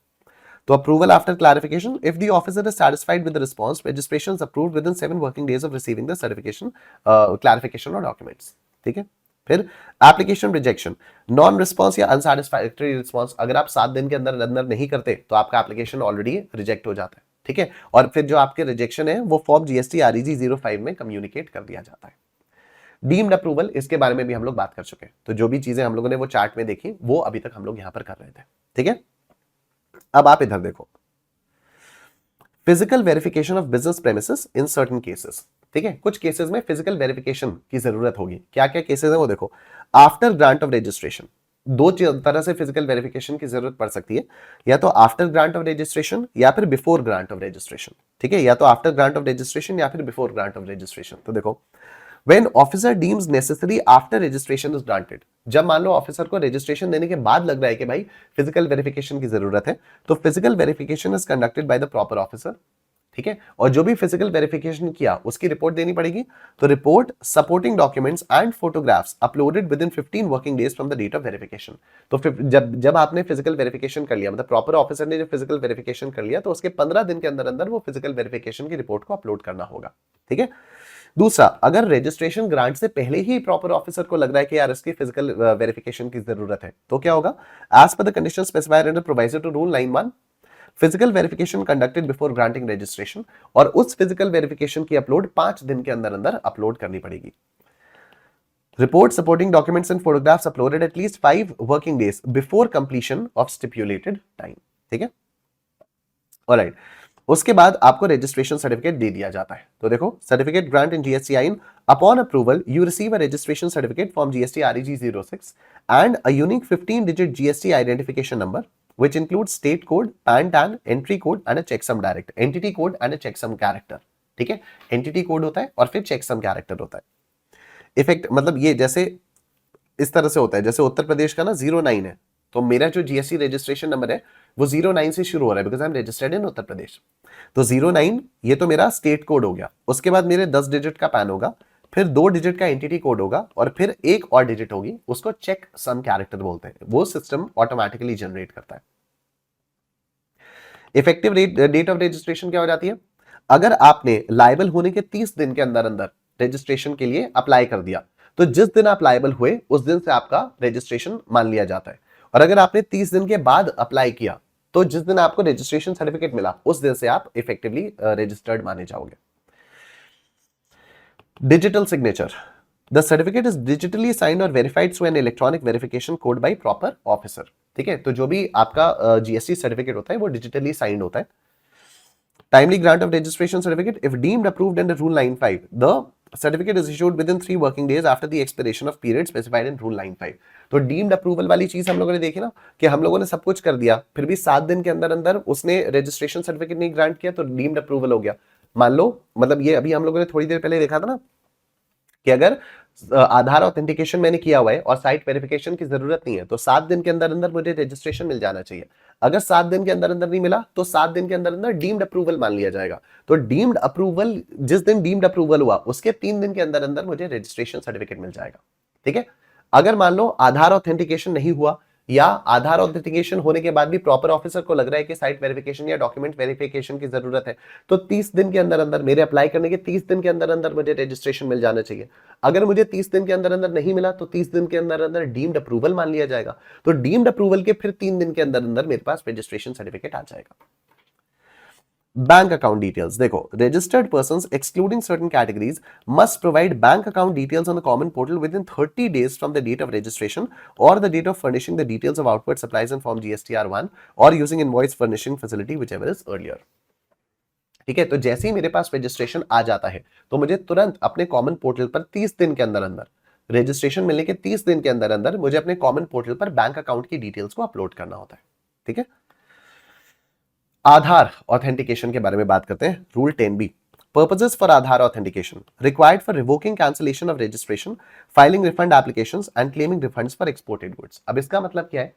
तो approval after clarification, if the officer is satisfied with the response, registration is approved with in 7 working days of receiving the certification clarification और डॉक्यूमेंट्स। ठीक है, फिर एप्लीकेशन रिजेक्शन, नॉन रिस्पांस या अनसैटिस्फैक्टरी रिस्पांस, अगर आप 7 दिन के अंदर अंदर नहीं करते तो आपका एप्लीकेशन ऑलरेडी रिजेक्ट हो जाता है। ठीक है, और फिर जो आपके रिजेक्शन है वो फॉर्म GST REG 05 में कम्युनिकेट कर दिया जाता है। डीम्ड अप्रूवल, इसके बारे में भी हम लोग बात कर चुके हैं, तो जो भी चीजें हम लोगों ने वो चार्ट में देखी वो अभी तक हम लोग यहां पर कर रहे थे। ठीक है, अब आप इधर देखो physical verification of business premises in certain cases. ठीक है, कुछ केसेस में फिजिकल वेरिफिकेशन की जरूरत होगी। क्या क्या केसेस है वो देखो। आफ्टर ग्रांट ऑफ रजिस्ट्रेशन, दो तरह से फिजिकल वेरिफिकेशन की जरूरत पड़ सकती है, या तो आफ्टर ग्रांट ऑफ रजिस्ट्रेशन या फिर बिफोर ग्रांट ऑफ रजिस्ट्रेशन। ठीक है, या तो आफ्टर ग्रांट ऑफ रजिस्ट्रेशन या फिर बिफोर ग्रांट ऑफ रजिस्ट्रेशन। तो देखो when officer deems necessary after registration is granted, जब मान लो ऑफिसर को रजिस्ट्रेशन देने के बाद लग रहा है कि भाई फिजिकल वेरिफिकेशन की जरूरत है, तो physical verification is conducted by the proper officer. ठीक है, और जो भी फिजिकल वेरिफिकेशन किया उसकी रिपोर्ट देनी पड़ेगी। तो report, supporting documents and photographs uploaded within 15 working days from the date of verification. तो जब आपने फिजिकल वेरिफिकेशन कर लिया, मतलब प्रॉपर ऑफिसर ने जो फिजिकल वेरिफिकेशन कर लिया, तो उसके 15 दिन के अंदर अंदर वो फिजिकल वेरिफिकेशन की रिपोर्ट को अपलोड करना होगा। ठीक है, दूसरा, अगर रजिस्ट्रेशन ग्रांट से पहले ही प्रॉपर ऑफिसर को लग रहा है कि यार इसकी फिजिकल वेरिफिकेशन की जरूरत है, तो क्या होगा, as per the condition specified under provision to rule 9(1), physical verification conducted before granting registration, और उस फिजिकल वेरिफिकेशन की अपलोड 5 दिन के अंदर अंदर अपलोड करनी पड़ेगी। Report, supporting documents and photographs uploaded at least 5 working days before completion of stipulated time. ठीक है, ऑलराइट, उसके बाद आपको रजिस्ट्रेशन सर्टिफिकेट दे दिया जाता है। तो देखो certificate grant in GSTIN, upon approval you receive a registration certificate from GST REG 06 and a unique 15-digit GST identification number which includes state code, PAN, entry code and a checksum direct, entity code and a checksum character। ठीक है, entity code होता है और फिर checksum character होता है। Effect मतलब ये जैसे इस तरह से होता है, जैसे उत्तर प्रदेश का ना 09 है, तो मेरा जो GST रजिस्ट्रेशन नंबर है वो 09 से शुरू हो रहा है because I am registered in Uttar Pradesh. तो 09 ये तो मेरा स्टेट कोड हो गया, उसके बाद मेरे 10 डिजिट का पैन होगा, फिर 2 डिजिट का एंटिटी कोड होगा, और फिर एक और डिजिट होगी, उसको चेक सम कैरेक्टर बोलते हैं, वो सिस्टम ऑटोमेटिकली जनरेट करता है। इफेक्टिव डेट ऑफ रजिस्ट्रेशन क्या हो जाती है? अगर आपने लायबल होने के 30 दिन के अंदर अंदर रजिस्ट्रेशन के लिए अप्लाई कर दिया, तो जिस दिन आप लायबल हुए उस दिन से आपका रजिस्ट्रेशन मान लिया जाता है। और अगर आपने 30 दिन के बाद अप्लाई किया, तो जिस दिन आपको रजिस्ट्रेशन सर्टिफिकेट मिला उस दिन से आप इफेक्टिवली रजिस्टर्ड माने जाओगे। Digital signature, the certificate is digitally signed और verified through an electronic verification code by proper officer. ठीक है, तो जो भी आपका जीएसटी सर्टिफिकेट होता है वो डिजिटली साइंड होता है। Timely grant of registration certificate, if deemed approved under rule 95, the certificate is issued with in 3 working days after the expiration of period specified in rule 95। तो डीम्ड अप्रूवल वाली चीज हम लोगों ने देखी ना, कि हम लोगों ने सब कुछ कर दिया, फिर भी 7 दिन के अंदर अंदर उसने रजिस्ट्रेशन सर्टिफिकेट नहीं ग्रांट किया, तो डीम्ड अप्रूवल हो गया। मान लो, मतलब ये अभी हम लोगों ने थोड़ी देर पहले देखा था ना, कि अगर आधार ऑथेंटिकेशन मैंने किया हुआ है और साइट वेरिफिकेशन की जरूरत नहीं है, तो 7 दिन के अंदर अंदर मुझे रजिस्ट्रेशन मिल जाना चाहिए। अगर 7 दिन के अंदर अंदर नहीं मिला, तो 7 दिन के अंदर अंदर डीम्ड अप्रूवल मान लिया जाएगा। तो डीम्ड अप्रूवल, जिस दिन डीम्ड अप्रूवल हुआ उसके 3 दिन के अंदर अंदर मुझे रजिस्ट्रेशन सर्टिफिकेट मिल जाएगा। ठीक है, अगर मान लो आधार ऑथेंटिकेशन नहीं हुआ, या आधार ऑथेंटिकेशन होने के बाद भी प्रॉपर ऑफिसर को लग रहा है कि साइट वेरिफिकेशन या डॉक्यूमेंट वेरिफिकेशन की जरूरत है, तो 30 दिन के अंदर अंदर, मेरे अप्लाई करने के 30 दिन के अंदर अंदर मुझे रजिस्ट्रेशन मिल जाना चाहिए। अगर मुझे 30 दिन के अंदर अंदर नहीं मिला, तो 30 दिन के अंदर अंदर डीम्ड अप्रूवल मान लिया जाएगा। तो डीम्ड अप्रूवल के फिर 3 दिन के अंदर अंदर मेरे पास रजिस्ट्रेशन सर्टिफिकेट आ जाएगा। बैंक अकाउंट डिटेल्स, देखो, registered persons excluding certain categories must provide bank account details on the common portal with in 30 days from the date of registration और the date of furnishing the details of outward supplies in form GSTR1 और using invoice furnishing facility whichever is earlier. ठीक है, तो जैसे ही मेरे पास registration आ जाता है, तो मुझे तुरंत अपने कॉमन पोर्टल पर 30 दिन के अंदर अंदर, रजिस्ट्रेशन मिलने के 30 दिन के अंदर अंदर मुझे अपने कॉमन पोर्टल पर बैंक अकाउंट की डिटेल्स को अपलोड करना होता है। ठीक है, आधार ऑथेंटिकेशन के बारे में बात करते हैं। Rule 10B, purposes for Aadhaar authentication, required for revoking cancellation of registration, filing refund applications and claiming refunds for exported goods. अब इसका मतलब क्या है?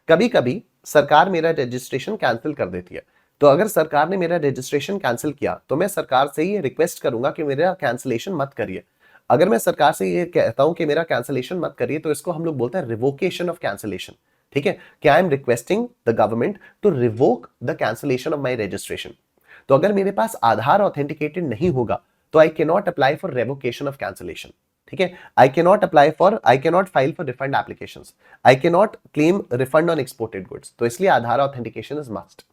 कभी कभी सरकार मेरा रजिस्ट्रेशन कैंसिल कर देती है, तो अगर सरकार ने मेरा रजिस्ट्रेशन कैंसिल किया, तो मैं सरकार से ये रिक्वेस्ट करूंगा कि मेरा कैंसिलेशन मत करिए। अगर मैं सरकार से ये कहता हूं कि मेरा कैंसिलेशन मत करिए, तो इसको हम लोग बोलते हैं रिवोकेशन ऑफ कैंसिलेशन। ठीक है, कि I am requesting the government to revoke the cancellation of my registration. तो अगर मेरे पास आधार ऑथेंटिकेटेड नहीं होगा, तो I can not apply for revocation of cancellation. ठीक है, I can not file for refund applications, I can not claim refund on exported goods. तो इसलिए Aadhaar authentication is must.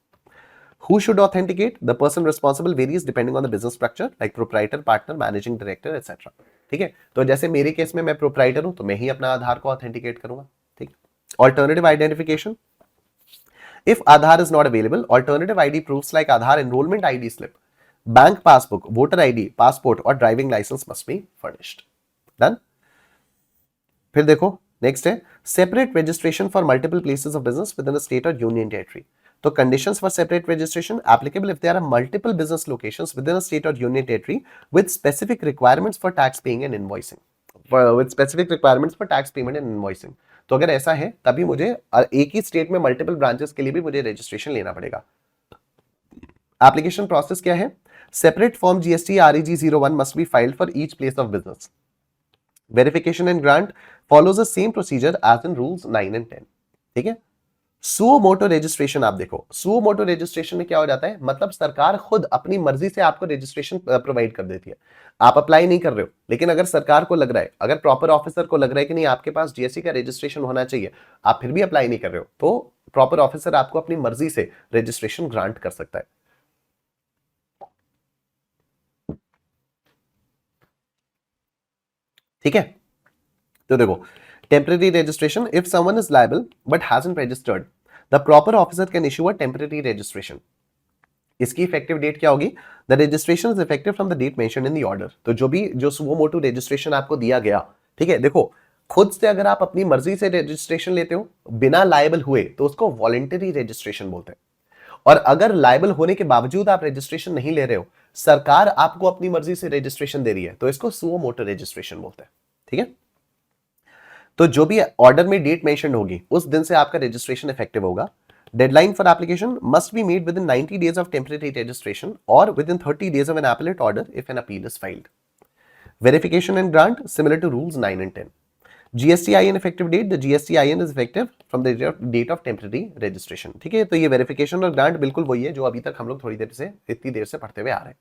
Who should authenticate? The person responsible varies depending on the business structure, like proprietor, partner, managing director, etc. ठीक है, तो जैसे मेरे case में मैं proprietor हूं, तो मैं ही अपना आधार को ऑथेंटिकेट करूंगा। ठीक, alternative identification, if Aadhaar is not available, alternative ID proofs like Aadhaar enrollment ID slip, bank passbook, voter ID, passport और driving license must be furnished. Done? फिर देखो, नेक्स्ट है separate registration for multiple places of business with in a state और union territory. तो conditions for separate registration applicable if there are multiple business locations with in a state और union territory with specific requirements for tax paying and invoicing, with specific requirements for tax payment and invoicing. तो अगर ऐसा है, तभी मुझे एक ही state में मल्टीपल ब्रांचेस के लिए भी मुझे रजिस्ट्रेशन लेना पड़ेगा। एप्लीकेशन प्रोसेस क्या है? Separate form GST REG 01 must be filed for each place of business. Verification and grant follows the same procedure as in rules 9 and 10. ठीक है, सुओ मोटो रजिस्ट्रेशन, आप देखो, सुओ मोटो रजिस्ट्रेशन में क्या हो जाता है, मतलब सरकार खुद अपनी मर्जी से आपको रजिस्ट्रेशन प्रोवाइड कर देती है। आप अप्लाई नहीं कर रहे हो, लेकिन अगर सरकार को लग रहा है, अगर प्रॉपर ऑफिसर को लग रहा है कि नहीं आपके पास GST का रजिस्ट्रेशन होना चाहिए, आप फिर भी अप्लाई नहीं कर रहे हो, तो प्रॉपर ऑफिसर आपको अपनी मर्जी से रजिस्ट्रेशन ग्रांट कर सकता है। ठीक है, तो देखो, temporary registration, if someone is liable but hasn't registered, the proper officer can issue a temporary registration. इसकी इफेक्टिव डेट क्या होगी? The registration is effective from the date mentioned in the order. तो जो सुओ मोटो रजिस्ट्रेशन आपको दिया गया, ठीक है, देखो, खुद से अगर आप अपनी मर्जी से रजिस्ट्रेशन लेते हो बिना लायबल हुए, तो उसको वॉलंटरी रजिस्ट्रेशन बोलते हैं। और अगर लायबल होने के बावजूद आप रजिस्ट्रेशन नहीं ले रहे हो, सरकार आपको अपनी मर्जी से रजिस्ट्रेशन दे रही है, तो इसको सुओ मोटो रजिस्ट्रेशन बोलते हैं। ठीक है, तो जो भी ऑर्डर में डेट मेंशन होगी, उस दिन से आपका रजिस्ट्रेशन इफेक्टिव होगा। Deadline for application must be made within 90 days of temporary registration or within 30 days of an appellate order if an appeal is filed. Verification and grant similar to rules 9 and 10. GSTIN effective date, the GSTIN is effective from the date of temporary registration. ठीक है, तो ये verification और grant बिल्कुल वही है जो अभी तक हम लोग थोड़ी देर से इतनी देर से पढ़ते हुए आ रहे हैं.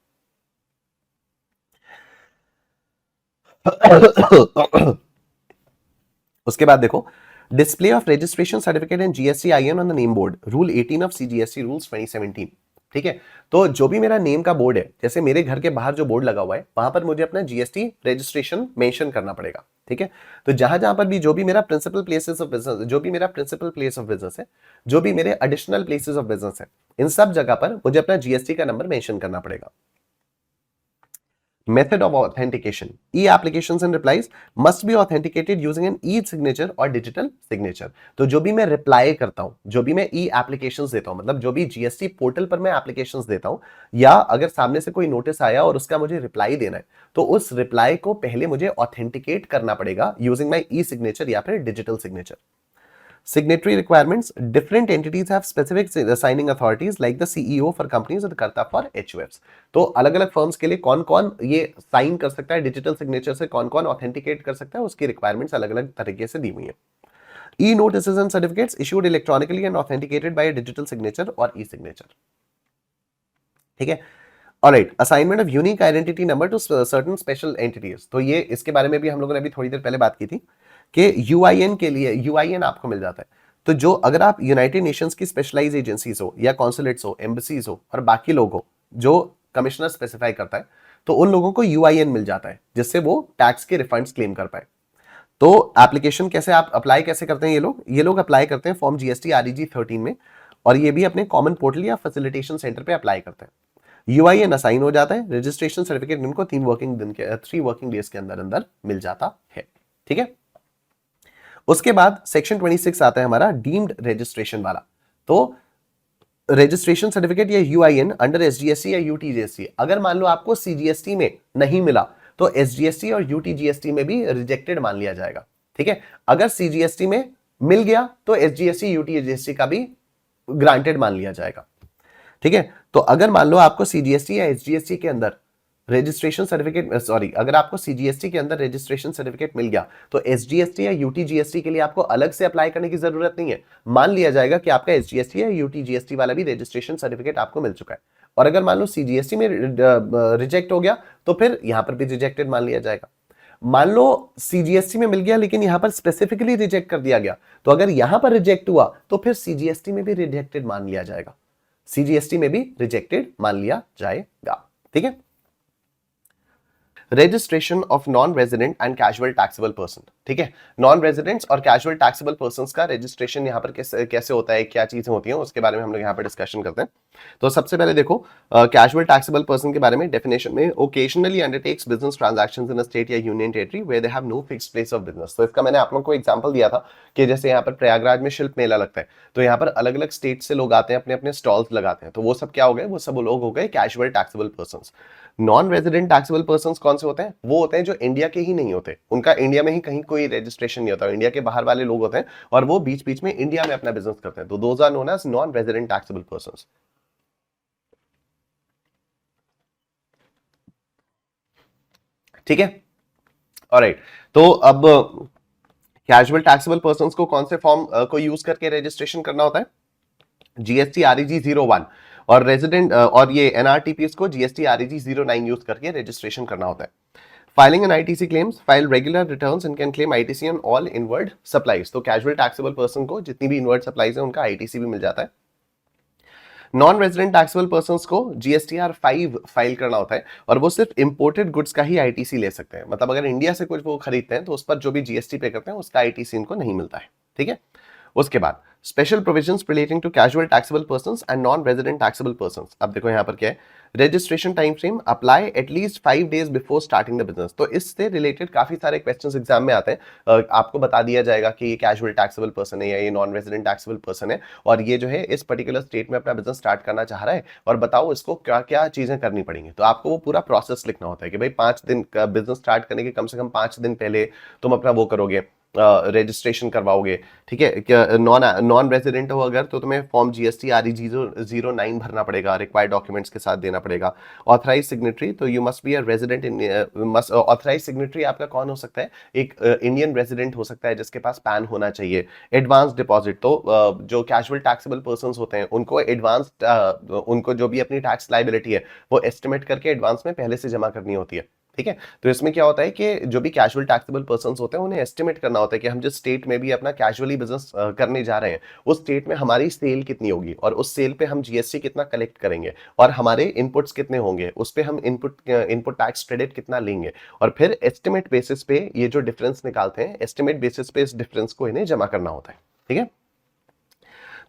उसके बाद देखो, display of registration certificate and GSTIN on the name board, rule 18 of CGST rules 2017. ठीक है, तो जो भी मेरा नेम का बोर्ड है, जैसे मेरे घर के बाहर जो बोर्ड लगा हुआ है वहां पर मुझे अपना GST रजिस्ट्रेशन मेंशन करना पड़ेगा. ठीक है, तो जहां जहां पर भी जो भी मेरा प्रिंसिपल प्लेसेस ऑफ बिजनेस, जो भी मेरा प्रिंसिपल प्लेस ऑफ बिजनेस है, जो भी मेरे एडिशनल प्लेसेस ऑफ बिजनेस है, इन सब जगह पर मुझे अपना GST का नंबर मेंशन करना पड़ेगा. Method of authentication. E-applications and replies must be authenticated using an e-signature or digital signature. तो जो भी मैं रिप्लाई करता हूं, जो भी मैं e-applications देता हूं, मतलब जो भी GST पोर्टल पर मैं एप्लीकेशंस देता हूं, या अगर सामने से कोई नोटिस आया और उसका मुझे रिप्लाई देना है, तो उस रिप्लाई को पहले मुझे ऑथेंटिकेट करना पड़ेगा यूजिंग माई ई-सिग्नेचर या फिर digital signature. Signatory requirements. Different entities have specific signing authorities like the CEO for companies और Karta for HUFs. तो अलग अलग फर्म्स के लिए कौन कौन ये साइन कर सकता है डिजिटल सिग्नेचर से, कौन कौन ऑथेंटिकेट कर सकता है, उसकी रिक्वायरमेंट्स अलग अलग तरीके से दी हुई है. E notices and certificates issued electronically and authenticated by digital signature और ई सिग्नेचर. ठीक है, alright. Assignment of unique identity number to certain special entities. तो ये इसके बारे में भी हम लोगों ने अभी थोड़ी देर पहले बात की थी कि यूआईएन के लिए यूआईएन आपको मिल जाता है. तो जो अगर आप यूनाइटेड नेशंस की स्पेशलाइज एजेंसीज हो या कॉन्सुलेट्स हो, एम्बेसीज हो और बाकी लोग हो जो कमिश्नर स्पेसिफाई करता है, तो उन लोगों को यूआईएन मिल जाता है जिससे वो टैक्स के रिफंड्स क्लेम कर पाए. तो एप्लीकेशन कैसे आप अप्लाई कैसे करते हैं, ये लोग अप्लाई करते हैं फॉर्म GST REG 13 में, और ये भी अपने कॉमन पोर्टल या फैसिलिटेशन सेंटर पे अप्लाई करते हैं. यूआईएन असाइन हो जाता है, रजिस्ट्रेशन सर्टिफिकेट इनको 3 वर्किंग डेज के अंदर अंदर मिल जाता है. ठीक है, उसके बाद सेक्शन 26 आता है हमारा डीम्ड रजिस्ट्रेशन वाला. तो रजिस्ट्रेशन सर्टिफिकेट या यूआईएन अंडर SGST या UTGST, अगर मान लो आपको CGST में नहीं मिला तो SGST और UTGST में भी रिजेक्टेड मान लिया जाएगा. ठीक है, अगर CGST में मिल गया तो SGST UTGST का भी ग्रांटेड मान लिया जाएगा. ठीक है, तो अगर मान लो आपको CGST या SGST के अंदर रजिस्ट्रेशन सर्टिफिकेट, सॉरी, अगर आपको CGST के अंदर रजिस्ट्रेशन सर्टिफिकेट मिल गया तो SGST या UTGST के लिए आपको अलग से अप्लाई करने की जरूरत नहीं है. मान लिया जाएगा कि आपका SGST या UTGST वाला भी रजिस्ट्रेशन सर्टिफिकेट आपको मिल चुका है. और अगर मान लो CGST में रिजेक्ट हो गया तो फिर यहां पर भी रिजेक्टेड मान लिया जाएगा. मान लो CGST में मिल गया लेकिन यहां पर स्पेसिफिकली रिजेक्ट कर दिया गया, तो अगर यहां पर रिजेक्ट हुआ तो फिर CGST में भी रिजेक्टेड मान लिया जाएगा, CGST में भी रिजेक्टेड मान लिया जाएगा. ठीक है, registration of non resident and casual taxable person. ठीक है, नॉन रेजिडेंट्स और कैजुअल टैक्सेबल पर्संस का रजिस्ट्रेशन यहाँ पर कैसे होता है, क्या चीजें होती हैं, उसके बारे में हम लोग यहाँ पर डिस्कशन करते हैं. तो सबसे पहले देखो, कैजुअल टैक्सेबल पर्सन के बारे में डेफिनेशन में, occasionally undertakes business transactions in a state या union territory where they have no fixed place of business. तो इसका मैंने आप लोगों को एग्जांपल दिया था कि जैसे यहाँ पर प्रयागराज में शिल्प मेला लगता है, तो यहाँ पर अलग अलग स्टेट से लोग आते हैं, अपने अपने स्टॉल्स लगाते हैं, तो वो सब क्या हो गए, वो सब लोग हो गए casual taxable person. Non resident taxable persons कौन से होते हैं, वो होते हैं जो इंडिया के ही नहीं होते, उनका इंडिया में ही कहीं कोई रजिस्ट्रेशन नहीं होता, इंडिया के बाहर वाले लोग होते हैं और वो बीच बीच में इंडिया में अपना बिजनेस करते हैं, तो those are known as non resident taxable persons. ठीक है, ऑलराइट. तो अब कैजुअल टैक्सेबल पर्संस को कौन से फॉर्म को यूज करके रजिस्ट्रेशन करना होता है, GST REG 01 और रेजिडेंट और ये NRTPs को GST REG 09 यूज करके रजिस्ट्रेशन करना होता है. Filing an ITC claims, file regular returns and can claim ITC on all inward supplies. तो कैजुअल टैक्सेबल पर्सन को जितनी भी इनवर्ड सप्लाईज है उनका ITC भी मिल जाता है. नॉन रेजिडेंट टैक्सेबल पर्संस को GSTR 5 फाइल करना होता है और वो सिर्फ इंपोर्टेड गुड्स का ही ITC ले सकते हैं, मतलब अगर इंडिया से कुछ वो खरीदते हैं तो उस पर जो भी GST पे करते हैं उसका ITC इनको नहीं मिलता है. ठीक है, उसके बाद special provisions relating to casual taxable persons and non resident taxable persons. अब देखो यहाँ पर क्या है, registration time frame apply at least 5 days before starting the business. तो इससे रिलेटेड काफी सारे क्वेश्चंस एग्जाम में आते हैं. आपको बता दिया जाएगा कि ये कैजुअल टैक्सेबल पर्सन है या ये नॉन रेजिडेंट टैक्सेबल पर्सन है और ये जो है इस पर्टिकुलर स्टेट में अपना बिजनेस स्टार्ट करना चाह रहा है और बताओ इसको क्या क्या चीजें करनी पड़ेंगी. तो आपको वो पूरा प्रोसेस लिखना होता है कि भाई 5 दिन का बिजनेस स्टार्ट करने के कम से कम 5 दिन पहले तुम अपना वो करोगे, रजिस्ट्रेशन करवाओगे, ठीक है, नॉन रेजिडेंट हो अगर तो तुम्हें फॉर्म जीएसटी आर 009 भरना पड़ेगा, रिक्वायर्ड डॉक्यूमेंट्स के साथ देना पड़ेगा। ऑथराइज सिग्नेटरी, तो you must be a resident in, authorise signatory आपका कौन हो सकता है, एक इंडियन रेजिडेंट हो सकता है जिसके पास पैन होना चाहिए। एडवांस डिपॉजिट, तो जो कैजुअल टैक्सेबल पर्सन होते हैं उनको एडवांस, उनको जो भी अपनी टैक्स लाइबिलिटी है वो एस्टिमेट करके एडवांस में पहले से जमा करनी होती है, ठीक है। तो इसमें क्या होता है कि जो भी कैजुअल टैक्सेबल पर्संस होते हैं उन्हें एस्टिमेट करना होता है कि हम जिस स्टेट में भी अपना कैजुअली बिजनेस करने जा रहे हैं उस स्टेट में हमारी सेल कितनी होगी और उस सेल पे हम जीएसटी कितना कलेक्ट करेंगे और हमारे इनपुट्स कितने होंगे, उस पे हम इनपुट टैक्स क्रेडिट कितना लेंगे, और फिर एस्टिमेट बेसिस पे ये जो डिफरेंस निकालते हैं, एस्टिमेट बेसिस पे इस डिफरेंस को इन्हें जमा करना होता है, ठीक है।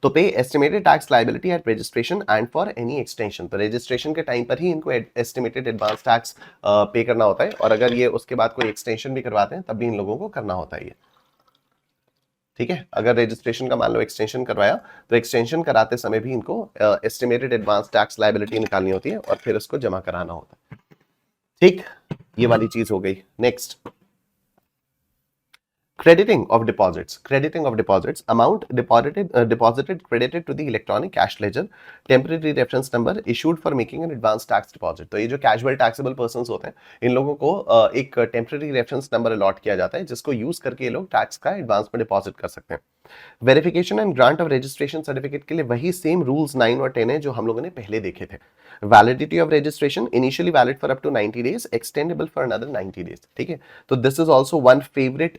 तो pay estimated tax liability at registration and for any extension, तो रजिस्ट्रेशन के टाइम पर ही इनको एस्टिमेटेड एडवांस टैक्स पे करना होता है, और अगर ये उसके बाद कोई एक्सटेंशन भी करवाते हैं तब भी इन लोगों को करना होता है ये, ठीक है। अगर रजिस्ट्रेशन का मान लो एक्सटेंशन करवाया तो एक्सटेंशन कराते समय भी इनको एस्टिमेटेड एडवांस टैक्स लायबिलिटी निकालनी होती है और फिर उसको जमा कराना होता है, ठीक। ये वाली चीज हो गई। Next, crediting of deposits, amount deposited credited to the electronic cash ledger, temporary reference number issued for making an advance tax deposit। तो ये जो कैजुअल टैक्सेबल पर्संस होते हैं इन लोगों को एक टेम्पररी रेफरेंस नंबर अलॉट किया जाता है जिसको यूज करके ये लोग टैक्स का एडवांस में डिपॉजिट कर सकते हैं। Verification and grant of registration certificate के लिए वही सेम रूल्स 9 और 10 है जो हम लोगों ने पहले देखे थे। Validity of registration initially valid for up to 90 days, extendable for another 90 days, ठीक है। तो this is also one favourite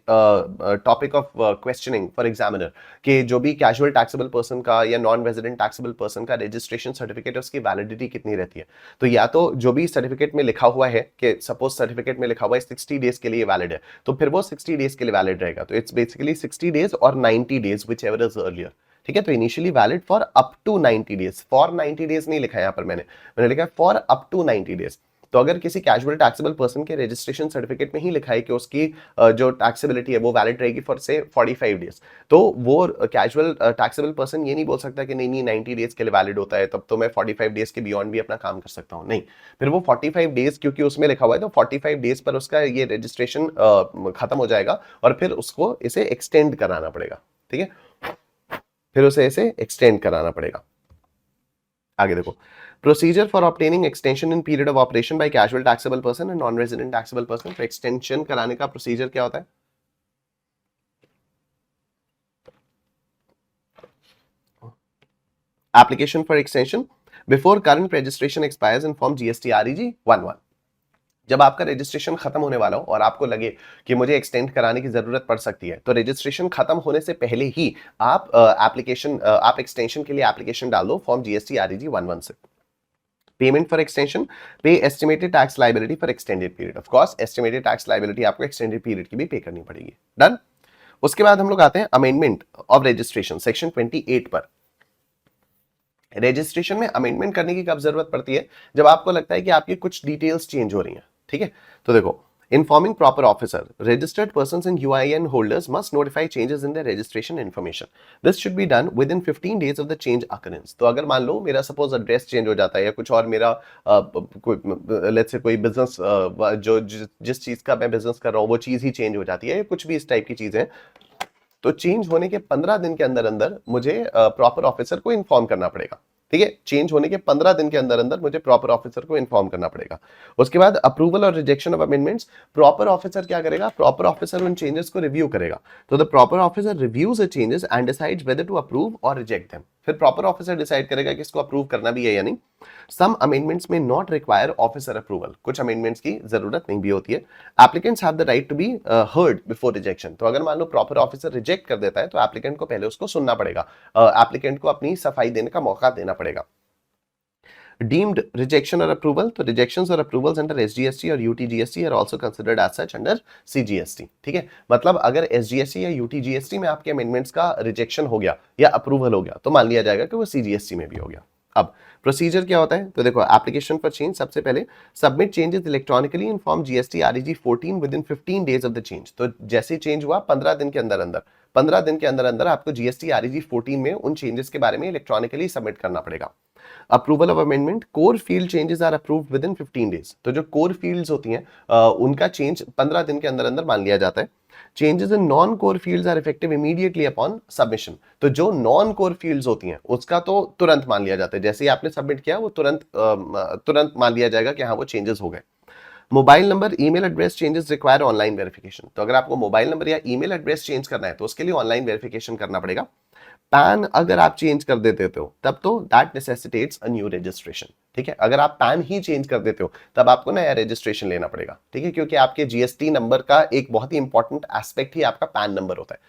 topic of questioning for examiner कि जो भी कैजुअल टैक्सेबल पर्सन का या नॉन रेजिडेंट टैक्सेबल पर्सन का रजिस्ट्रेशन सर्टिफिकेट है उसकी वैलिडिटी कितनी रहती है। तो या तो जो भी सर्टिफिकेट में लिखा हुआ है कि सपोज सर्टिफिकेट में लिखा हुआ है 60 डेज के लिए वैलिड है तो फिर वो 60 डेज के लिए वैलिड रहेगा। तो it's basically 60 days or 90 days whichever is earlier, ठीक है। तो initially valid for up to 90 days, for 90 days नहीं लिखा है यहां पर, मैंने लिखा है फॉर अप टू 90 डेज। तो अगर किसी कैजुअल टैक्सेबल पर्सन के रजिस्ट्रेशन सर्टिफिकेट में ही लिखा है कि उसकी जो टैक्सेबिलिटी है वो वैलिड रहेगी फॉर से 45 डेज, तो वो कैजुअल टैक्सेबल पर्सन ये नहीं बोल सकता कि नहीं 90 डेज के लिए वैलिड होता है तब तो मैं 45 डेज के बियॉन्ड भी अपना काम कर सकता हूं, नहीं। फिर वो 45 डेज क्योंकि उसमें लिखा हुआ है तो 45 डेज पर उसका ये रजिस्ट्रेशन खत्म हो जाएगा और फिर उसको इसे एक्सटेंड कराना पड़ेगा, ठीक है। फिर उसे इसे एक्सटेंड कराना पड़ेगा। आगे देखो, procedure for obtaining extension in period of operation by casual taxable person and non resident taxable person. तो एक्सटेंशन कराने का प्रोसीजर क्या होता है? Application for extension before current registration expires in form GST REG 11। जब आपका रजिस्ट्रेशन खत्म होने वाला हो और आपको लगे कि मुझे एक्सटेंड कराने की जरूरत पड़ सकती है तो रजिस्ट्रेशन खत्म होने से पहले ही आप आप एक्सटेंशन के लिए एप्लीकेशन डाल दो फॉर्म जीएसटी आरईजी 11 से। पेमेंट फॉर एक्सटेंशन, पे estimated tax liability for extended period. Of course estimated tax liability आपको एक्सटेंडेड पीरियड की भी पे करनी पड़ेगी। डन। उसके बाद हम लोग आते हैं अमेंडमेंट ऑफ रजिस्ट्रेशन सेक्शन 28 पर। रजिस्ट्रेशन में अमेंडमेंट करने की कब जरूरत पड़ती है? जब आपको लगता है कि आपकी कुछ डिटेल्स चेंज हो रही हैं, ठीक है। तो देखो, informing proper officer, registered persons and UIN holders must notify changes in the registration information. This should be done with in 15 days of the change occurrence. तो अगर मान लो मेरा सपोज एड्रेस चेंज हो जाता है या कुछ और मेरा लेट्स से कोई बिजनेस जो जिस चीज का मैं बिजनेस कर रहा हूँ वो चीज ही चेंज हो जाती है या कुछ भी इस टाइप की चीजें, तो चेंज होने के 15 दिन के अंदर अंदर मुझे प्रॉपर ऑफिसर को इन्फॉर्म करना पड़ेगा, ठीक है। चेंज होने के 15 दिन के अंदर अंदर मुझे प्रॉपर ऑफिसर को इन्फॉर्म करना पड़ेगा। उसके बाद approval or rejection of amendments, proper officer क्या करेगा? प्रॉपर ऑफिसर उन चेंजेस को रिव्यू करेगा। तो the proper officer reviews the changes and decides whether to approve or reject them. फिर प्रॉपर ऑफिसर डिसाइड करेगा कि इसको अप्रूव करना भी है या नहीं। Some amendments may not require officer approval, कुछ अमेंडमेंट्स की जरूरत नहीं भी होती है। Applicants have the right to be heard before rejection. तो अगर मान लो प्रॉपर ऑफिसर रिजेक्ट कर देता है तो एप्लीकेंट को पहले उसको सुनना पड़ेगा, एप्लीकेंट को अपनी सफाई देने का मौका देना पड़ेगा। Deemed rejection or approval, तो rejections or approvals under SGST और UTGST are also considered as such under CGST, ठीक है। मतलब अगर SGST या UTGST में आपके अमेंडमेंट्स का रिजेक्शन हो गया या अप्रूवल हो गया तो मान लिया जाएगा कि वो CGST में भी हो गया। अब प्रोसीजर क्या होता है? तो देखो, एप्लीकेशन फॉर चेंज, सबसे पहले submit changes electronically in form GST REG 14 with in 15 days of the change. तो जैसे चेंज हुआ 15 दिन के अंदर अंदर 15 दिन के अंदर अंदर आपको जीएसटी आरईजी 14 में उन चेंजेस के बारे में इलेक्ट्रॉनिकली सबमिट करना पड़ेगा। Approval of amendment, core field changes are approved with in 15 days. तो जो कोर फील्ड्स होती हैं उनका चेंज 15 दिन के अंदर अंदर मान लिया जाता है। Changes in non core fields are effective immediately upon submission. तो जो नॉन कोर फील्ड्स होती हैं उसका तो तुरंत मान लिया जाता है, जैसे ही आपने सबमिट किया वो तुरंत मान लिया जाएगा कि हाँ वो चेंजेस हो गए। Mobile number, email address changes require online verification. तो अगर आपको मोबाइल नंबर या ईमेल एड्रेस चेंज करना है तो उसके लिए ऑनलाइन वेरिफिकेशन करना पड़ेगा। पैन अगर आप चेंज कर देते हो तब तो that necessitates a new registration. ठीक है, अगर आप पैन ही चेंज कर देते हो तब आपको नया रजिस्ट्रेशन लेना पड़ेगा। ठीक है, क्योंकि आपके जीएसटी नंबर का एक बहुत ही इंपॉर्टेंट एस्पेक्ट ही आपका पैन नंबर होता है,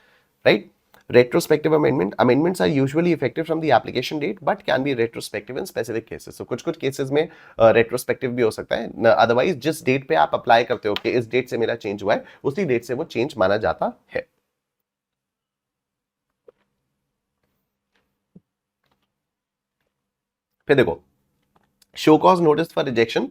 right. Retrospective amendment, amendments are usually effective from the application date but can be retrospective in specific cases. So कुछ केसेस में retrospective भी हो सकता है, अदरवाइज जिस डेट पे आप अप्लाई करते हो कि इस डेट से मेरा चेंज हुआ है उसी डेट से वो चेंज माना जाता है। फिर देखो, show cause notice for rejection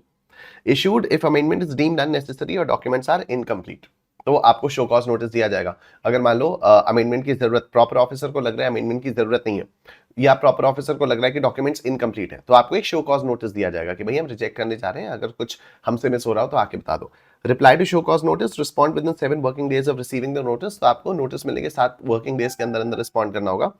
issued if amendment is deemed unnecessary or documents are incomplete। तो आपको शो कॉज नोटिस दिया जाएगा। अगर मान लो अमेंडमेंट की जरूरत, प्रॉपर ऑफिसर को लग रहा है अमेंडमेंट की जरूरत नहीं है, या प्रॉपर ऑफिसर को लग रहा है कि डॉक्यूमेंट्स इनकम्प्लीट है, तो आपको एक शो कॉज नोटिस दिया जाएगा कि भाई हम रिजेक्ट करने जा रहे हैं, अगर कुछ हमसे मिस हो रहा हो तो आके बता दो। Reply to show cause notice, respond with in 7 working days of receiving the notice. तो आपको नोटिस मिलने के 7 वर्किंग डेज के अंदर अंदर रिस्पॉन्ड करना होगा।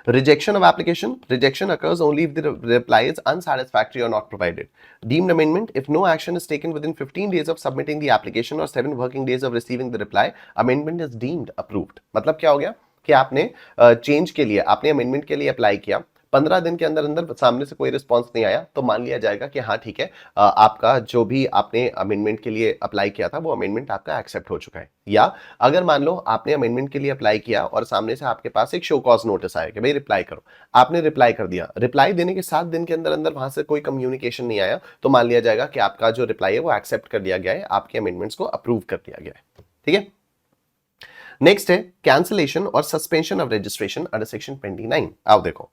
Rejection of application. Rejection occurs only if the reply is unsatisfactory or not provided. Deemed amendment. If no action is taken within 15 days of submitting the application or 7 working days of receiving the reply, amendment is deemed approved। मतलब क्या हो गया कि आपने change के लिए, आपने amendment के लिए अप्लाई किया, 15 दिन के अंदर अंदर सामने से कोई रिस्पांस नहीं आया तो मान लिया जाएगा कि हाँ ठीक है, आपका जो भी आपने अमेंडमेंट के लिए अप्लाई किया था वो अमेंडमेंट आपका एक्सेप्ट हो चुका है। या अगर मान लो आपने अमेंडमेंट के लिए अप्लाई किया और सामने से आपके पास एक शो कॉज नोटिस आया कि भाई रिप्लाई करो, आपने रिप्लाई कर दिया, रिप्लाई देने के 7 दिन के अंदर अंदर वहां से कोई कम्युनिकेशन नहीं आया तो मान लिया जाएगा कि आपका जो रिप्लाई है वो एक्सेप्ट कर दिया गया है, आपके अमेंडमेंट्स को अप्रूव कर दिया गया है। ठीक है, नेक्स्ट है कैंसिलेशन और suspension of registration under section 29। आओ देखो,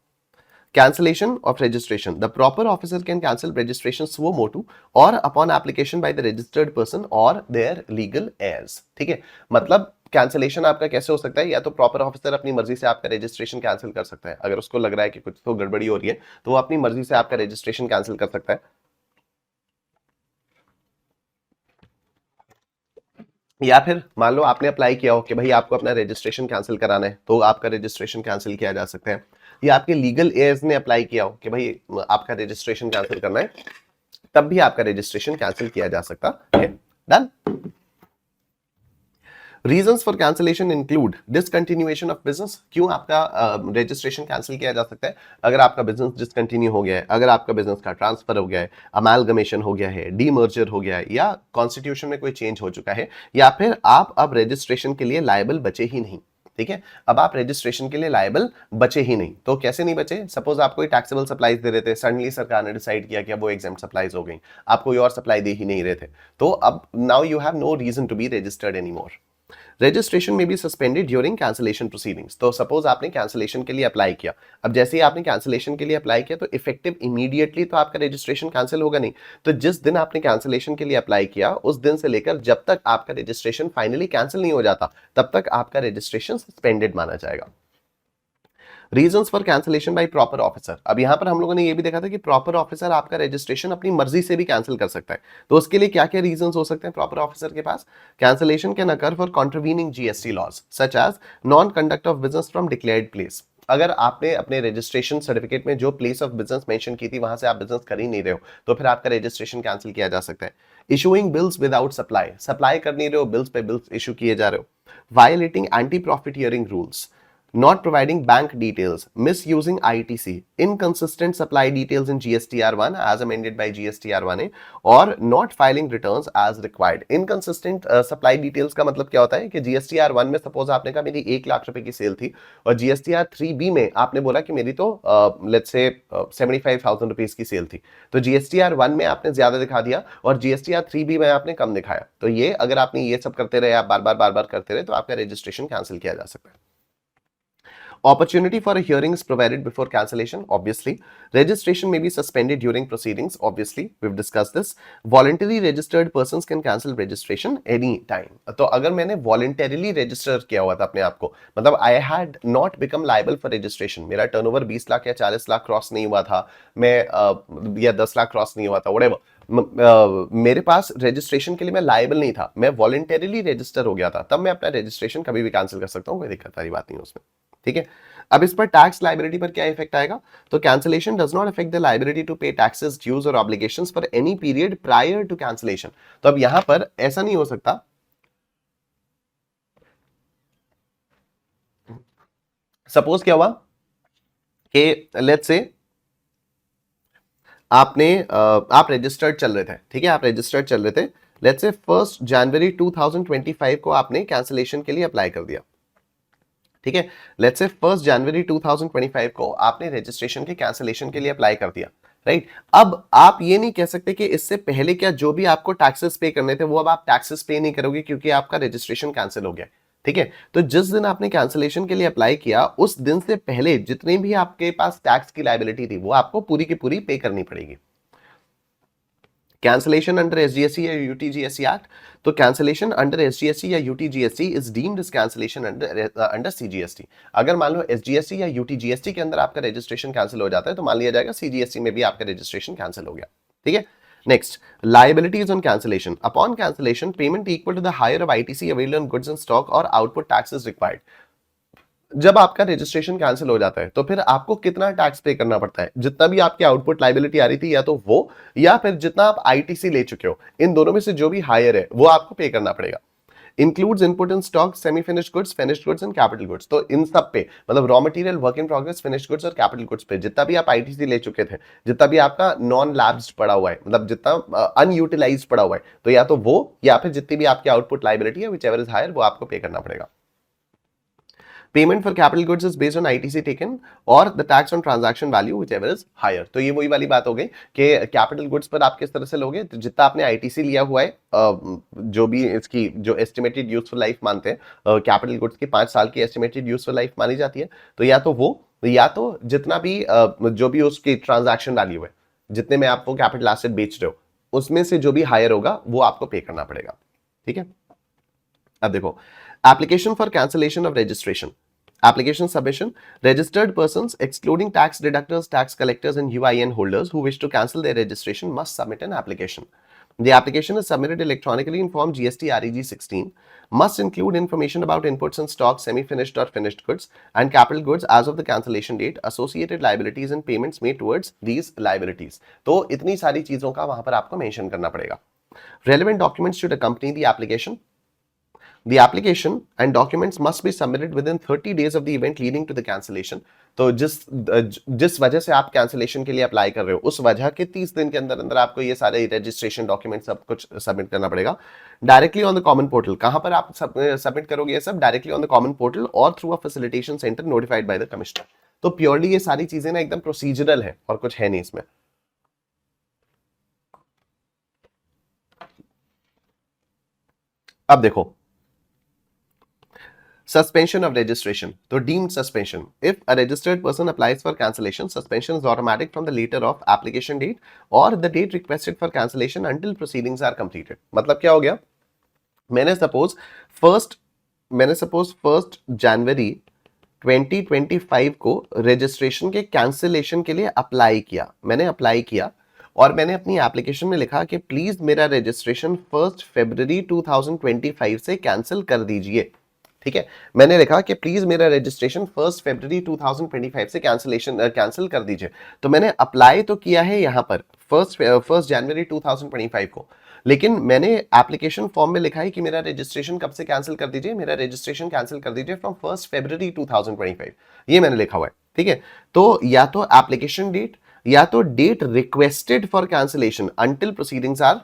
cancellation of registration. The proper officer can cancel registration suo motu or upon application by the registered person or their legal heirs। ठीक है, मतलब कैंसिलेशन आपका कैसे हो सकता है, या तो प्रॉपर ऑफिसर अपनी मर्जी से आपका रजिस्ट्रेशन कैंसिल कर सकता है, अगर उसको लग रहा है कि कुछ तो गड़बड़ी हो रही है तो वो अपनी मर्जी से आपका रजिस्ट्रेशन कैंसिल कर सकता है। या फिर मान लो आपने अप्लाई किया हो कि भाई आपको अपना रजिस्ट्रेशन कैंसिल कराना है तो आपका रजिस्ट्रेशन कैंसिल किया जा सकता है। या आपके लीगल एयर्स ने अप्लाई किया हो कि भाई आपका रजिस्ट्रेशन कैंसिल करना है, तब भी आपका रजिस्ट्रेशन कैंसिल किया जा सकता है। Done. Reasons for cancellation include discontinuation of business. क्यों आपका रजिस्ट्रेशन कैंसिल किया जा सकता है? अगर आपका बिजनेस डिसकंटिन्यू हो गया है, अगर आपका बिजनेस का ट्रांसफर हो गया है, अमालगमेशन हो गया है, डीमर्जर हो गया है, या कॉन्स्टिट्यूशन में कोई चेंज हो चुका है, या फिर आप अब रजिस्ट्रेशन के लिए लायबल बचे ही नहीं। ठीक है, अब आप रजिस्ट्रेशन के लिए लायबल बचे ही नहीं, तो कैसे नहीं बचे? सपोज आप कोई टैक्सेबल सप्लाईज दे रहे थे, सडनली सरकार ने डिसाइड किया कि अब वो एग्जेम्प्ट सप्लाईज हो गई, आप कोई और सप्लाई दे ही नहीं रहे थे, तो अब now you have no reason to be registered anymore. Registration में be suspended during cancellation proceedings. तो सपोज आपने कैंसिलेशन के लिए अप्लाई किया, अब जैसे ही आपने कैंसिलेशन के लिए अप्लाई किया तो इफेक्टिव इमीडिएटली तो आपका रजिस्ट्रेशन कैंसिल होगा नहीं, तो जिस दिन आपने कैंसिलेशन के लिए अप्लाई किया उस दिन से लेकर जब तक आपका रजिस्ट्रेशन फाइनली कैंसिल नहीं हो जाता तब तक आपका रजिस्ट्रेशन सस्पेंडेड माना जाएगा। Reasons for cancellation bye proper officer. अब यहां पर हम लोगों ने ये भी देखा था कि प्रॉपर ऑफिसर आपका रजिस्ट्रेशन अपनी मर्जी से भी कैंसिल कर सकता है, तो उसके लिए क्या क्या रीजंस हो सकते हैं प्रॉपर ऑफिसर के पास? Cancellation can occur for contravening GST laws such as non conduct of business from declared place. अगर आपने अपने रजिस्ट्रेशन सर्टिफिकेट में जो प्लेस ऑफ बिजनेस मेंशन की थी वहां से आप बिजनेस कर ही नहीं रहे हो तो फिर आपका रजिस्ट्रेशन कैंसिल किया जा सकता है। Issuing bills without supply, supply कर नहीं रहे हो, बिल्स पे बिल्स इशू किए जा रहे हो। Violating anti profiteering rules, not providing bank details, misusing ITC, inconsistent supply details in GSTR1 as amended by GSTR1A, or not filing returns as required। Inconsistent supply details का मतलब क्या होता है कि GSTR1 में सपोज आपने कहा मेरी 1 लाख रुपए की सेल थी और GSTR3B में आपने बोला कि मेरी तो लेट्स से 75,000 रुपीज की सेल थी, तो GSTR1 में आपने ज्यादा दिखा दिया और GSTR3B में आपने कम दिखाया, तो ये अगर आपने ये सब करते रहे, आप बार बार करते रहे तो आपका रजिस्ट्रेशन कैंसिल किया जा सकता है। Opportunity for a hearing is provided before cancellation, obviously. Registration may be suspended during proceedings, obviously. We've discussed this. Voluntarily registered persons can cancel registration any time. तो अगर मैंने voluntarily register किया हुआ था अपने आप को, मतलब I had not become liable for registration, मेरा टर्नओवर 20 लाख या 40 लाख क्रॉस नहीं हुआ था, मैं या 10 लाख क्रॉस नहीं हुआ था, whatever, मेरे पास रजिस्ट्रेशन के लिए मैं लाइबल नहीं था, मैं वॉलंटरीली रजिस्टर हो गया था, तब मैं अपना रजिस्ट्रेशन कभी भी कैंसिल कर सकता हूं, कोई दिक्कत वाली बात नहीं है उसमें, ठीक है। अब इस पर टैक्स लाइबिलिटी पर क्या इफेक्ट आएगा, तो cancellation does not affect the liability to pay taxes, dues or obligations for any period prior to cancellation. तो अब यहां पर ऐसा नहीं हो सकता, सपोज क्या हुआ कि लेट्स से आप रजिस्टर्ड चल रहे थे, ठीक है, आप रजिस्टर्ड चल रहे थे, लेट्स से 1 जनवरी 2025 को आपने कैंसिलेशन के लिए अप्लाई कर दिया, ठीक है। लेट्स से 1 जनवरी 2025 को आपने रजिस्ट्रेशन के कैंसिलेशन के लिए अप्लाई कर दिया, राइट। अब आप ये नहीं कह सकते कि इससे पहले क्या जो भी आपको टैक्सेस पे करने थे वो अब आप टैक्सेस पे नहीं करोगे क्योंकि आपका रजिस्ट्रेशन कैंसिल हो गया, ठीक है। तो जिस दिन आपने कैंसिलेशन के लिए अप्लाई किया उस दिन से पहले जितनी भी आपके पास टैक्स की लायबिलिटी थी वो आपको पूरी की पूरी पे करनी पड़ेगी। कैंसिलेशन अंडर एसजीएसटी या यूटीजीएसटी एक्ट, तो कैंसिलेशन अंडर एसजीएसटी या UTGST is deemed as cancellation under CGST. अगर मान लो एसजीएसटी या यूटीजीएसटी के अंदर आपका रजिस्ट्रेशन कैंसिल हो जाता है तो मान लिया जाएगा सीजीएसटी में भी आपका रजिस्ट्रेशन कैंसिल हो गया, ठीक है। Next, liabilities on cancellation. Upon cancellation, payment equal to the hire of ITC available on goods and stock or output tax is required. जब आपका रजिस्ट्रेशन कैंसिल हो जाता है तो फिर आपको कितना टैक्स पे करना पड़ता है, जितना भी आपकी आउटपुट लाइबिलिटी आ रही थी या तो वो, या फिर जितना आप आईटीसी ले चुके हो, इन दोनों में से जो भी हायर है वो आपको पे करना पड़ेगा। Includes input in stock, semi finished goods and capital goods. तो इन सब पे मतलब raw material, work in progress, finished goods और कैपिटल गुड्स पे जितना भी आप आईटीसी ले चुके थे, जितना भी आपका नॉन लैब्स पड़ा हुआ है, मतलब जितना अनयूटिलाइज्ड पड़ा हुआ है, तो या तो वो या फिर जितनी भी आपकी आउटपुट लाइबिलिटी है व्हिचएवर इज हायर वो आपको पे करना पड़ेगा। Payment for capital goods is based on ITC taken और the tax on transaction value whichever is higher. तो ये वही वाली बात हो गई कि कैपिटल गुड्स पर आप किस तरह से लोगे, तो जितना आपने आईटीसी लिया हुआ है, जो भी इसकी जो एस्टिमेटेड यूजफुल लाइफ मानते हैं, कैपिटल गुड्स की 5 साल की एस्टिमेटेड यूजफुल लाइफ मानी जाती है, तो या तो वो या तो जितना भी जो भी उसकी ट्रांजैक्शन वैल्यू है, जितने में आप वो कैपिटल एसेट बेच रहे हो, उसमें से जो भी हायर होगा वो आपको पे करना पड़ेगा, ठीक है। अब देखो, application for cancellation of registration, application submission, registered persons excluding tax deductors, tax collectors and UIN holders who wish to cancel their registration must submit an application. The application is submitted electronically in form GST REG 16, must include information about inputs and stock, semi-finished or finished goods and capital goods as of the cancellation date, associated liabilities and payments made towards these liabilities. तो इतनी सारी चीजों का वहां पर आपको mention करना पड़ेगा। Relevant documents should accompany the application. The application and documents must be submitted within 30 days of the event leading to the cancellation. तो जिस वजह से आप कैंसिलेशन के लिए अप्लाई कर रहे हो उस वजह के 30 दिन के अंदर अंदर आपको ये सारे रजिस्ट्रेशन डॉक्यूमेंट सब कुछ सबमिट करना पड़ेगा। Directly on the common portal, कहां पर आप सबमिट करोगे ये सब, directly on the common portal और through a facilitation centre notified by the commissioner. तो प्योरली ये सारी चीजें ना एकदम प्रोसीजरल है और कुछ है नहीं इसमें। अब देखो, suspension of registration, तो deemed suspension. If a registered person applies for cancellation, suspension is automatic from the letter of application date or the date requested for cancellation until proceedings are completed. मतलब क्या हो गया, मैंने suppose first जनवरी 2025 को registration के cancellation के लिए apply किया, मैंने अप्लाई किया और मैंने अपनी एप्लीकेशन में लिखा कि प्लीज मेरा रजिस्ट्रेशन 1 फरवरी 2025 से कैंसिल कर दीजिए, ठीक है। मैंने लिखा कि प्लीज मेरा रजिस्ट्रेशन 1 फरवरी 2025 से कैंसिल कर दीजिए। तो मैंने अप्लाई तो किया है यहां पर 1 जनवरी 2025 को, लेकिन मैंने एप्लीकेशन फॉर्म में लिखा है कि मेरा रजिस्ट्रेशन कब से कैंसिल कर दीजिए, मेरा रजिस्ट्रेशन कैंसिल कर दीजिए फ्रॉम 1 फरवरी 2025, ये मैंने लिखा हुआ है, ठीक है। तो या तो एप्लीकेशन डेट या तो date requested for cancellation until proceedings are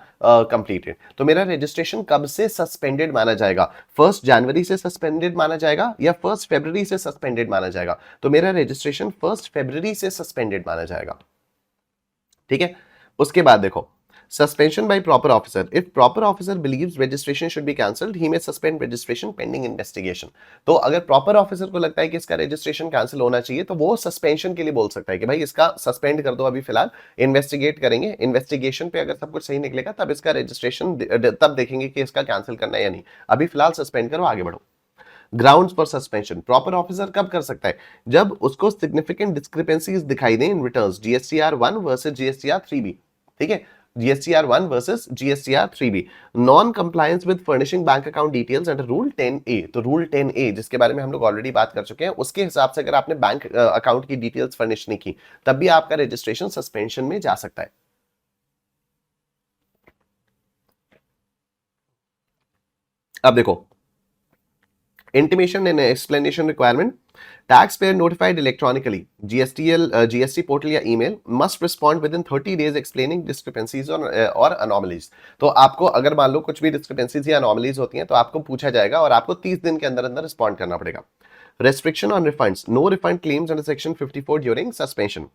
completed. तो मेरा रजिस्ट्रेशन कब से सस्पेंडेड माना जाएगा, 1 जनवरी से सस्पेंडेड माना जाएगा या 1 फरवरी से सस्पेंडेड माना जाएगा। तो मेरा रजिस्ट्रेशन 1 फरवरी से सस्पेंडेड माना जाएगा, ठीक है। उसके बाद देखो, suspension by proper officer, if proper officer believes registration should be cancelled he may suspend registration pending investigation. तो अगर प्रॉपर ऑफिसर को लगता है कि इसका रजिस्ट्रेशन कैंसिल होना चाहिए तो वो सस्पेंशन के लिए बोल सकता है कि भाई इसका सस्पेंड कर दो, अभी फिलहाल इन्वेस्टिगेट करेंगे, इन्वेस्टिगेशन पे अगर सब कुछ सही निकलेगा तब इसका रजिस्ट्रेशन तब देखेंगे कि इसका कैंसिल करना है या नहीं, अभी फिलहाल सस्पेंड करो, आगे बढ़ो। Grounds for suspension, proper officer कब कर सकता है? जब उसको सिग्निफिकेंट डिस्क्रिपेंसीज दिखाई दें in returns, GSTR 1 versus GSTR 3बी, ठीक है, जीएसटीआर 1 वर्सेस जीएसटीआर 3बी, non compliance with furnishing bank account details under rule 10A। तो रूल 10A जिसके बारे में हम लोग ऑलरेडी बात कर चुके हैं, उसके हिसाब से अगर आपने बैंक अकाउंट की डिटेल्स फर्निश नहीं की तब भी आपका रजिस्ट्रेशन सस्पेंशन में जा सकता है। अब देखो, intimation and explanation requirement, taxpayer notified electronically, GST portal या email must respond within 30 days explaining discrepancies or anomalies। तो आपको अगर मान लो कुछ भी discrepancies या anomalies होती हैं तो आपको पूछा जाएगा और आपको 30 दिन के अंदर अंदर रिस्पॉन्ड करना पड़ेगा। Restriction on refunds, no refund claims under section 54 during suspension।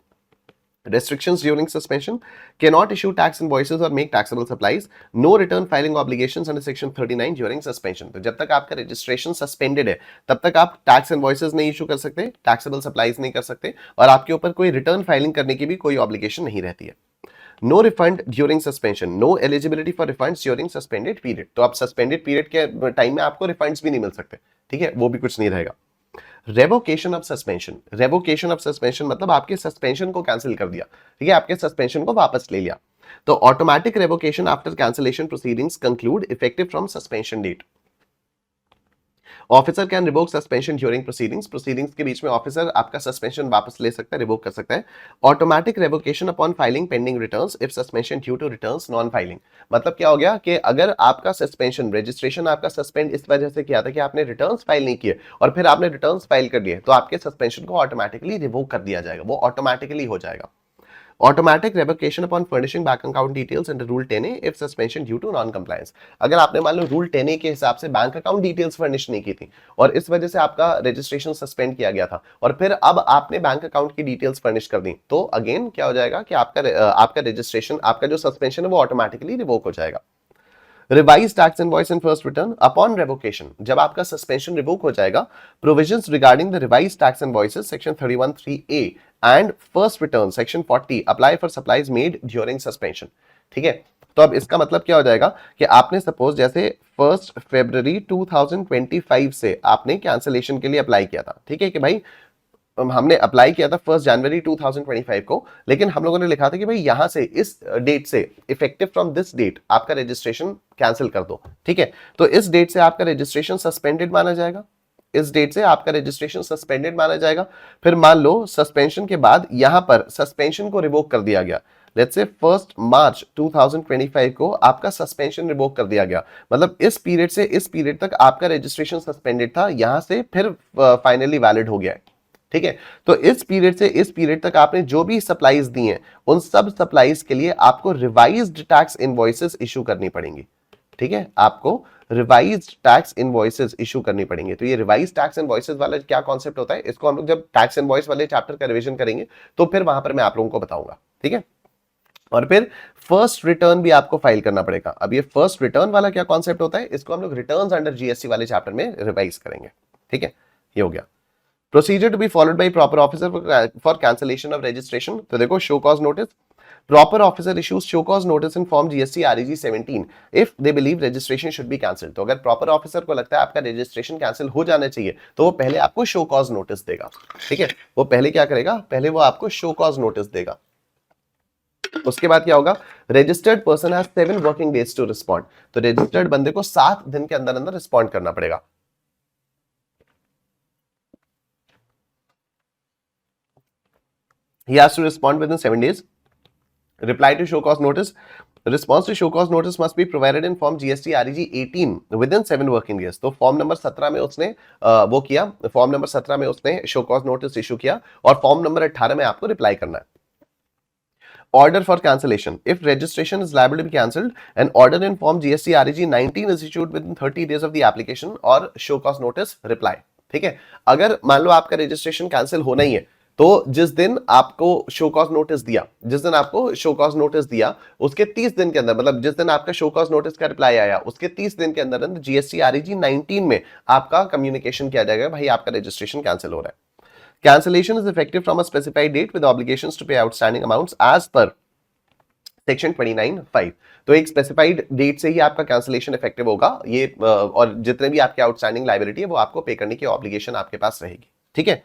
Restrictions during suspension, cannot issue tax invoices or make taxable supplies, no return filing obligations under section 39 during suspension। तो जब तक आपका रजिस्ट्रेशन सस्पेंडेड है तब तक आप tax invoices नहीं issue कर सकते, टैक्सेबल सप्लाईज नहीं कर सकते और आपके ऊपर कोई रिटर्न फाइलिंग करने की भी कोई ऑब्लिगेशन नहीं रहती है। No refund during suspension, no eligibility for refunds during suspended period. तो आप सस्पेंडेड पीरियड के टाइम में आपको रिफंड्स भी नहीं मिल सकते, ठीक है, वो भी कुछ नहीं रहेगा। Revocation of suspension, revocation of suspension मतलब आपके सस्पेंशन को कैंसिल कर दिया, ठीक है, आपके सस्पेंशन को वापस ले लिया। तो automatic revocation after cancellation proceedings conclude effective from suspension date. Officer can revoke suspension during proceedings, proceedings के बीच में ऑफिसर आपका सस्पेंशन वापस ले सकता है, रिवोक कर सकता है। Automatic revocation upon filing pending returns if suspension due to returns non filing. मतलब क्या हो गया कि अगर आपका सस्पेंशन, रजिस्ट्रेशन आपका सस्पेंड इस वजह से किया था कि आपने रिटर्न्स फाइल नहीं किए और फिर आपने रिटर्न्स फाइल कर दिए तो आपके सस्पेंशन को ऑटोमेटिकली रिवोक कर दिया जाएगा, वो ऑटोमेटिकली हो जाएगा। Automatic revocation upon furnishing bank account details under rule 10A if suspension due to non compliance. अगर आपने मान लो रूल 10A के हिसाब से बैंक अकाउंट डिटेल्स फर्निश नहीं की थी और इस वजह से आपका रजिस्ट्रेशन सस्पेंड किया गया था और फिर अब आपने बैंक अकाउंट की डिटेल्स फर्निश कर दी तो अगेन क्या हो जाएगा कि आपका रजिस्ट्रेशन, आपका जो सस्पेंशन है वो ऑटोमेटिकली रिवोक हो जाएगा। Revise tax invoice in first return upon revocation, जब आपका सस्पेंशन रिवोक हो जाएगा, provisions regarding the revise tax invoices section 31(3)A and first return section 40 apply for supplies made during suspension, ठीक है। तो अब इसका मतलब क्या हो जाएगा कि आपने सपोज जैसे 1 फरवरी 2025 से आपने कैंसिलेशन के लिए अप्लाई किया था, ठीक है, कि भाई हमने अप्लाई किया था 1 जनवरी 2025 को, लेकिन हम लोगों ने लिखा था कि भाई यहां से इस डेट से इफेक्टिव फ्रॉम दिस डेट आपका रजिस्ट्रेशन कैंसिल कर दो, ठीक है। तो इस डेट से आपका रजिस्ट्रेशन सस्पेंडेड माना जाएगा, इस डेट से आपका रजिस्ट्रेशन सस्पेंडेड माना जाएगा। फिर मान लो सस्पेंशन के बाद यहां पर सस्पेंशन को रिवोक कर दिया गया, लेट्स से 1 मार्च 2025 को आपका सस्पेंशन रिवोक कर दिया गया, मतलब इस पीरियड से इस पीरियड तक आपका रजिस्ट्रेशन सस्पेंडेड था, यहां से फिर फाइनली वैलिड हो गया है, ठीक है। तो इस पीरियड से इस पीरियड तक आपने जो भी सप्लाईज दी हैं उन सब सप्लाईज के लिए आपको रिवाइज्ड टैक्स इनवॉइसेस इशू करनी पड़ेंगी, ठीक है, आपको रिवाइज्ड टैक्स इनवॉइसेस इशू करनी पड़ेंगी। तो ये रिवाइज टैक्स इनवॉइसेस वाला क्या कॉन्सेप्ट होता है, इसको हम लोग जब टैक्स इनवॉइस वाले चैप्टर का रिवीजन करेंगे तो फिर वहां पर मैं आप लोगों को बताऊंगा, ठीक है। और फिर फर्स्ट रिटर्न भी आपको फाइल करना पड़ेगा। अब ये फर्स्ट रिटर्न वाला क्या कॉन्सेप्ट होता है, इसको हम लोग रिटर्न्स अंडर जीएसटी वाले चैप्टर में रिवाइज करेंगे, ठीक है, ये हो गया। Procedure to be followed by proper officer for cancellation of registration। तो देखो show cause notice, proper officer issues show cause notice in form GST REG 17 if they believe registration should be cancelled। तो अगर proper officer को लगता है आपका registration cancel हो जाना चाहिए तो वो पहले आपको show cause notice देगा, ठीक है, वो पहले क्या करेगा, पहले वो आपको show cause notice देगा। उसके बाद क्या होगा, registered person has 7 working days to respond. तो रजिस्टर्ड बंदे को 7 दिन के अंदर अंदर रिस्पॉन्ड करना पड़ेगा। He has to respond within 7 days. Reply to show cause notice. Response to show cause notice must be provided in form GST REG 18 within 7 working days। तो फॉर्म नंबर 17 में उसने वो किया, फॉर्म नंबर 17 में उसने show cause notice issue किया और form number 18 में आपको रिप्लाई करना है। Order for cancellation. If registration is liable to be cancelled, an order in form GST REG 19 is issued within 30 days of the application or show cause notice reply, ठीक है। अगर मान लो आपका registration cancel होना ही है तो जिस दिन आपको शो कॉज नोटिस दिया, उसके 30 दिन के अंदर, मतलब जिस दिन आपका शो कॉज नोटिस का रिप्लाई आया उसके 30 दिन के अंदर जीएसटी आरईजी 19 में आपका कम्युनिकेशन किया जाएगा, भाई आपका रजिस्ट्रेशन कैंसिल हो रहा है। Cancellation is effective from a specified date with obligations to pay outstanding amounts as per section 29(5). तो एक स्पेसिफाइड डेट से ही आपका कैंसिलेशन इफेक्टिव होगा ये, और जितने भी आपके आउटस्टैंडिंग लायबिलिटी है वो आपको पे करने की ऑब्लिगेशन आपके पास रहेगी, ठीक है।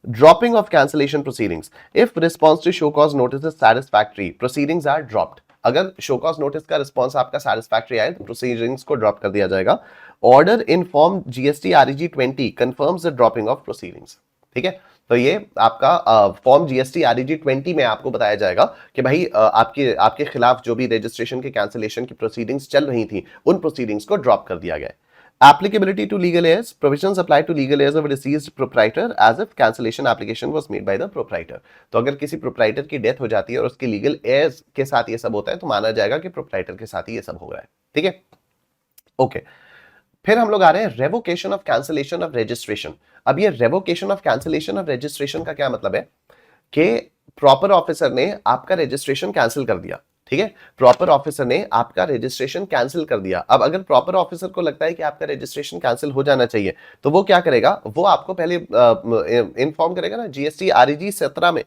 Dropping of cancellation proceedings, if response to show cause notice is satisfactory, proceedings are dropped. अगर शो कॉज नोटिस का रिस्पॉन्स आपका सैटिस्फैक्टरी आए तो प्रोसीडिंग्स को ड्रॉप कर दिया जाएगा। Order in form GST REG 20 confirms the dropping of proceedings, ठीक है। तो ये आपका फॉर्म जीएसटी आरईजी 20 में आपको बताया जाएगा कि भाई आपके आपके खिलाफ जो भी रजिस्ट्रेशन के कैंसिलेशन की प्रोसीडिंग्स चल रही थी उन प्रोसीडिंग्स को ड्रॉप कर दिया गया। Applicability to legal heirs, provisions apply to legal heirs of a deceased proprietor as if cancellation application was made by the proprietor। तो अगर किसी प्रोप्राइटर की डेथ हो जाती है और उसके लीगल heirs के साथ ये सब होता है तो माना जाएगा कि प्रोप्राइटर के साथ ही ये सब हो रहा है, ठीक है। ओके, फिर हम लोग आ रहे हैं revocation of cancellation of registration. अब ये revocation of cancellation of registration का क्या मतलब है कि प्रॉपर ऑफिसर ने आपका रजिस्ट्रेशन कैंसिल कर दिया, ठीक है। प्रॉपर ऑफिसर ने आपका रजिस्ट्रेशन कैंसिल कर दिया। अब अगर प्रॉपर ऑफिसर को लगता है कि आपका रजिस्ट्रेशन कैंसिल हो जाना चाहिए तो वो क्या करेगा, वो आपको पहले इन्फॉर्म करेगा ना जीएसटी आरईजी 17 में,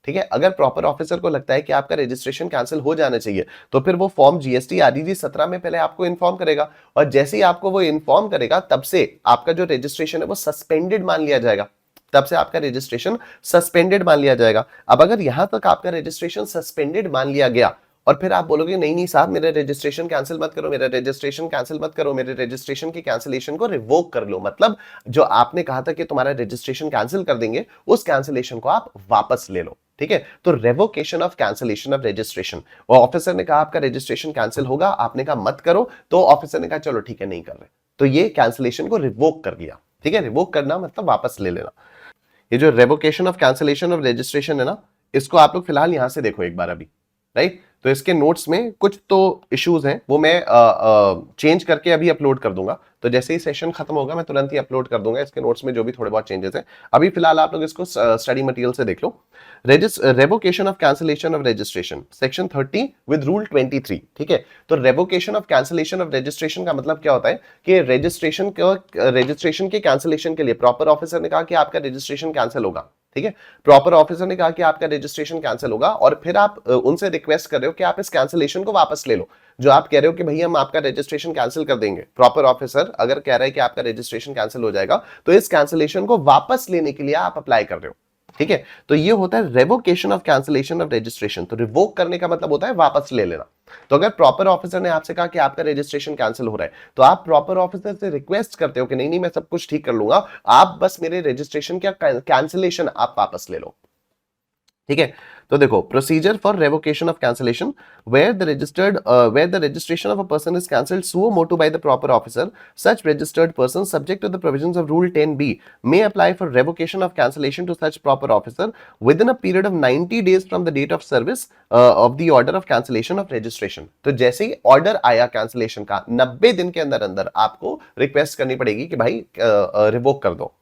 ठीक है। अगर प्रॉपर ऑफिसर को लगता है कि आपका रजिस्ट्रेशन कैंसिल हो जाना चाहिए तो फिर वो फॉर्म जीएसटी आरईजी 17 में पहले आपको इन्फॉर्म करेगा, और जैसे ही आपको वो इन्फॉर्म करेगा तब से आपका जो रजिस्ट्रेशन है वो सस्पेंडेड मान लिया जाएगा, तब से आपका रजिस्ट्रेशन सस्पेंडेड मान लिया जाएगा। अब अगर यहां तक आपका रजिस्ट्रेशन सस्पेंडेड मान लिया गया और फिर आप बोलोगे नहीं नहीं साहब मेरा रजिस्ट्रेशन कैंसिल मत करो, मेरा रजिस्ट्रेशन कैंसिल मत करो, मेरे रजिस्ट्रेशन की कैंसिलेशन को रिवोक कर लो, मतलब जो आपने कहा था कि तुम्हारा रजिस्ट्रेशन कैंसिल कर देंगे उस कैंसिलेशन को आप वापस ले लो, ठीक है। तो revocation of cancellation of registration, और ऑफिसर ने कहा आपका रजिस्ट्रेशन कैंसिल होगा, आपने कहा मत करो, तो ऑफिसर ने कहा चलो ठीक है नहीं कर रहे, तो ये कैंसिलेशन को रिवोक कर दिया, ठीक है। रिवोक करना मतलब वापस ले लेना। ये जो revocation of cancellation of registration है ना, इसको आप लोग फिलहाल यहां से देखो एक बार अभी, राइट। तो इसके नोट्स में कुछ तो इश्यूज हैं वो मैं चेंज करके अभी अपलोड कर दूंगा, तो जैसे ही सेशन खत्म होगा मैं तुरंत ही अपलोड कर दूंगा इसके नोट्स में जो भी थोड़े बहुत चेंजेस हैं। अभी फिलहाल आप लोग इसको स्टडी मटेरियल से देख लो। Revocation of cancellation of registration section 30 with rule 23, ठीक है। तो revocation of cancellation of registration का मतलब क्या होता है कि रजिस्ट्रेशन के कैंसिलेशन के लिए प्रॉपर ऑफिसर ने कहा कि आपका रजिस्ट्रेशन कैंसिल होगा, ठीक है। प्रॉपर ऑफिसर ने कहा कि आपका रजिस्ट्रेशन कैंसिल होगा और फिर आप उनसे रिक्वेस्ट कर रहे हो कि आप इस कैंसिलेशन को वापस ले लो। जो आप कह रहे हो कि भैया हम आपका रजिस्ट्रेशन कैंसिल कर देंगे, प्रॉपर ऑफिसर अगर कह रहा है कि आपका रजिस्ट्रेशन कैंसिल हो जाएगा तो इस कैंसिलेशन को वापस लेने के लिए आप अप्लाई कर रहे हो, ठीक है। तो ये होता है revocation of cancellation of registration. तो रिवोक करने का मतलब होता है वापस ले लेना। तो अगर प्रॉपर ऑफिसर ने आपसे कहा कि आपका रजिस्ट्रेशन कैंसिल हो रहा है तो आप प्रॉपर ऑफिसर से रिक्वेस्ट करते हो कि नहीं नहीं मैं सब कुछ ठीक कर लूंगा, आप बस मेरे रजिस्ट्रेशन का कैंसिलेशन आप वापस ले लो, ठीक है। तो देखो procedure for revocation of cancellation, where the registration of a person is cancelled suo motu by the proper officer, such registered person subject to the provisions of rule 10b may apply for revocation of cancellation to such proper officer within a period of 90 days from the date of service of the order of cancellation of registration। तो जैसे ही order आया cancellation का 90 दिन के अंदर अंदर आपको request करनी पड़ेगी कि भाई रिवोक कर दो।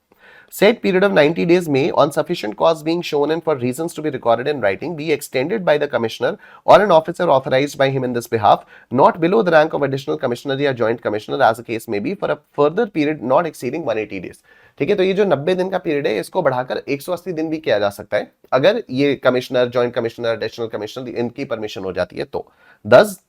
Said period of 90 days may, on sufficient cause being shown and for reasons to be recorded in writing, be extended by the commissioner or an officer authorized by him in this behalf, not below the rank of additional commissioner या joint commissioner as the case may be, for a further period not exceeding 180 days। ठीक है। तो ये जो 90 दिन का period है इसको बढ़ाकर 180 दिन भी किया जा सकता है अगर ये commissioner, joint commissioner, additional commissioner इनकी परमिशन हो जाती है तो। 10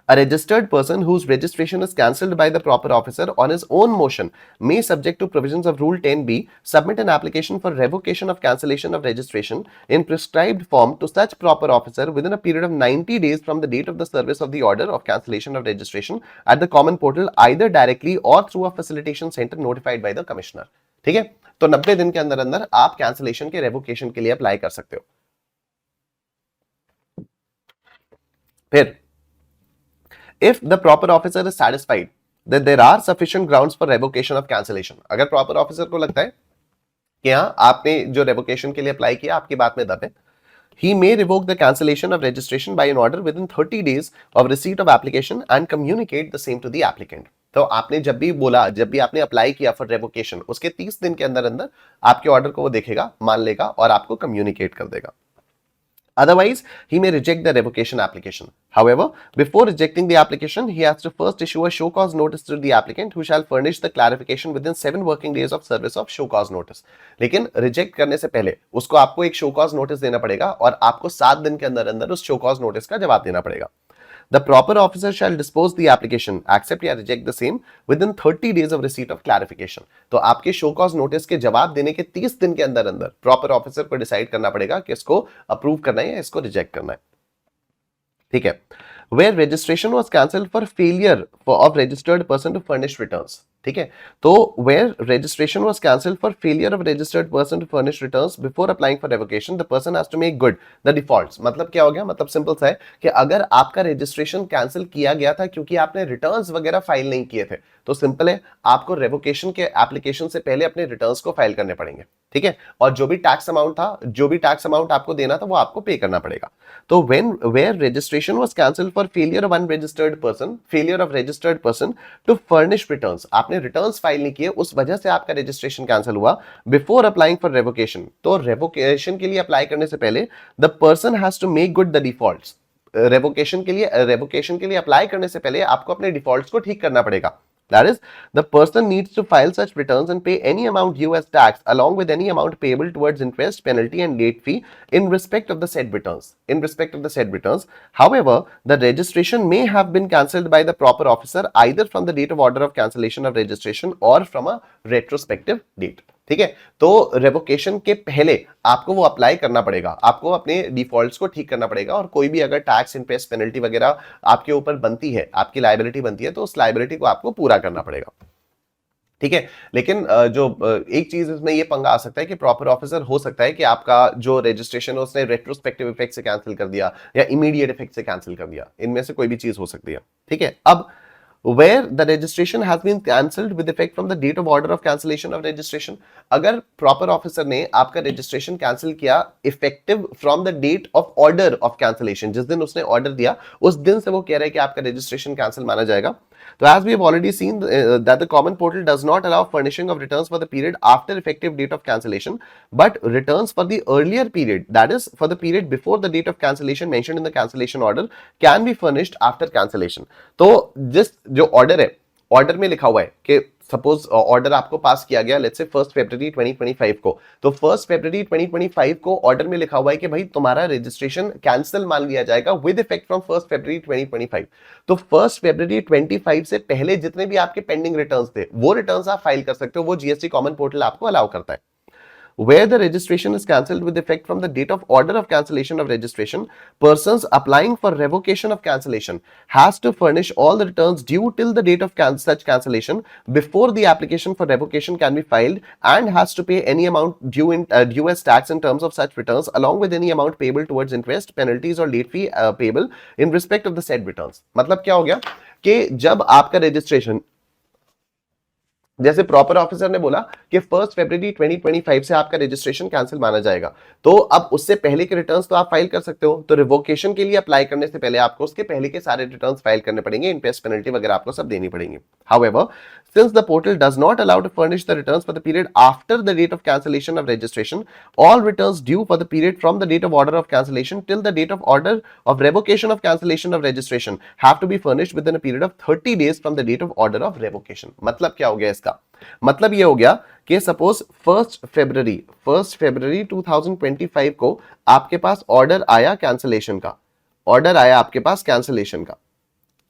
A registered person whose registration is cancelled by the proper officer on his own motion may, subject to provisions of Rule 10b, submit an application for revocation of cancellation of registration in prescribed form to such proper officer within a period of 90 days from the date of the service of the order of cancellation of registration at the common portal, either directly or through a facilitation center notified by the commissioner। ठीक है। तो 90 दिन के अंदर अंदर आप cancellation के revocation के लिए अप्लाई कर सकते हो। फिर if the proper officer is satisfied that there are sufficient grounds for revocation of cancellation, अगर proper officer को लगता है कि हाँ आपने जो revocation के लिए अप्लाई किया आपकी बात में दम है, he may revoke the cancellation of registration by an order within 30 days of receipt of application and communicate the same to the applicant। तो आपने जब भी बोला, जब भी आपने अप्लाई किया फॉर रेवोकेशन, उसके 30 दिन के अंदर अंदर आपके ऑर्डर को वो देखेगा, मान लेगा और आपको कम्युनिकेट कर देगा. Otherwise, he may reject the revocation application. However, before rejecting the application, he has to first issue a show cause notice to the applicant, who shall furnish the clarification within 7 working days of service of show cause notice. लेकिन reject करने से पहले उसको आपको एक show cause notice देना पड़ेगा और आपको 7 दिन के अंदर अंदर उस शो कॉज नोटिस का जवाब देना पड़ेगा. The proper officer shall dispose the application, accept या reject the same within 30 days of receipt of clarification. तो आपके शो कॉज नोटिस के जवाब देने के 30 दिन के अंदर अंदर प्रॉपर ऑफिसर को डिसाइड करना पड़ेगा कि इसको अप्रूव करना है या इसको रिजेक्ट करना है. ठीक है. Where registration was cancelled for failure of registered person to furnish returns. ठीक है. तो where registration was cancelled for failure of registered person to furnish returns before applying for revocation, the person has to make good the defaults. मतलब क्या हो गया? मतलब simple सा है कि अगर आपका रजिस्ट्रेशन कैंसिल किया गया था क्योंकि आपने रिटर्न्स वगैरह फाइल नहीं किए थे, तो सिंपल है, आपको रेवोकेशन के एप्लीकेशन से पहले अपने रिटर्न्स को फाइल करने पड़ेंगे. ठीक है. और जो भी टैक्स अमाउंट था, जो भी टैक्स अमाउंट आपको देना था, वो आपको पे करना पड़ेगा. तो where registration was cancelled for failure of unregistered person, failure of registered person to furnish returns, आपने रिटर्न्स फाइल नहीं किए, उस वजह से आपका रजिस्ट्रेशन कैंसिल हुआ. बिफोर अप्लाइंग फॉर रेवोकेशन, तो रेवोकेशन के लिए अप्लाई करने से पहले the person has to make good the defaults. Revocation के लिए अप्लाई करने से पहले आपको अपने डिफॉल्ट्स को ठीक करना पड़ेगा. That is, the person needs to file such returns and pay any amount due as tax along with any amount payable towards interest, penalty and late fee in respect of the said returns. In respect of the said returns. However, the registration may have been cancelled by the proper officer either from the date of order of cancellation of registration or from a retrospective date. ठीक है. तो revocation के पहले आपको वो apply करना पड़ेगा, आपको अपने डिफॉल्ट्स को ठीक करना पड़ेगा और कोई भी अगर टैक्स, इंटरेस्ट, पेनल्टी वगैरह आपके ऊपर बनती है, आपकी लायबिलिटी बनती है, तो उस लायबिलिटी को आपको पूरा करना पड़ेगा. ठीक है. लेकिन जो एक चीज इसमें ये पंगा आ सकता है कि प्रॉपर ऑफिसर हो सकता है कि आपका जो रजिस्ट्रेशन है उसने रेट्रोस्पेक्टिव इफेक्ट से कैंसिल कर दिया या इमीडिएट इफेक्ट से कैंसिल कर दिया. इनमें से कोई भी चीज हो सकती है. ठीक है. अब where the registration has been cancelled with effect from the date of order of cancellation of registration, अगर प्रॉपर ऑफिसर ने आपका रजिस्ट्रेशन कैंसिल किया effective from the date of order of cancellation, जिस दिन उसने ऑर्डर दिया उस दिन से वो कह रहा है कि आपका रजिस्ट्रेशन कैंसिल माना जाएगा. तो as we have already seen that the common portal does not allow furnishing of returns for the period after effective date of cancellation, but returns for the earlier period, that is for the period before the date of cancellation mentioned in the cancellation order, can be furnished after cancellation. तो जिस जो order है, order में लिखा हुआ है कि suppose order आपको पास किया गया लेट्स से 1 फरवरी 2025 को, तो 1 फरवरी 2025 को ऑर्डर में लिखा हुआ है कि भाई तुम्हारा रजिस्ट्रेशन कैंसिल मान लिया जाएगा विद इफेक्ट फ्रॉम 1 फरवरी 2025. तो 1 फरवरी 25 से पहले जितने भी आपके पेंडिंग रिटर्न्स थे वो रिटर्न्स आप फाइल कर सकते हो, वो जीएसटी कॉमन पोर्टल आपको अलाउ करता है. Where the registration is cancelled with effect from the date of order of cancellation of registration, persons applying for revocation of cancellation has to furnish all the returns due till the date of such cancellation before the application for revocation can be filed, and has to pay any amount due as tax in terms of such returns along with any amount payable towards interest, penalties or late fee payable in respect of the said returns. मतलब क्या हो गया कि जब आपका registration, जैसे proper officer ने बोला कि 1 फरवरी 2025 से आपका रजिस्ट्रेशन कैंसिल माना जाएगा, तो अब उससे पहले के रिटर्न्स तो आप फाइल कर सकते हो. तो रिवोकेशन के लिए अप्लाई करने से पहले आपको उसके पहले के सारे रिटर्न्स फाइल करने पड़ेंगे, इंटरेस्ट, पेनल्टी वगैरह आपको सब देनी पड़ेंगी. However, since the portal does not allow to furnish the returns for the period after the date of cancellation of registration, all returns due for the period from the date of order of cancellation till the date of order of revocation of cancellation of registration have to be furnished within a period of 30 days from the date of order of revocation. मतलब क्या हो गया इसका? मतलब ये हो गया कि सपोज 1 फरवरी 2025 को आपके पास ऑर्डर आया कैंसिलेशन का, ऑर्डर आया आपके पास कैंसिलेशन का.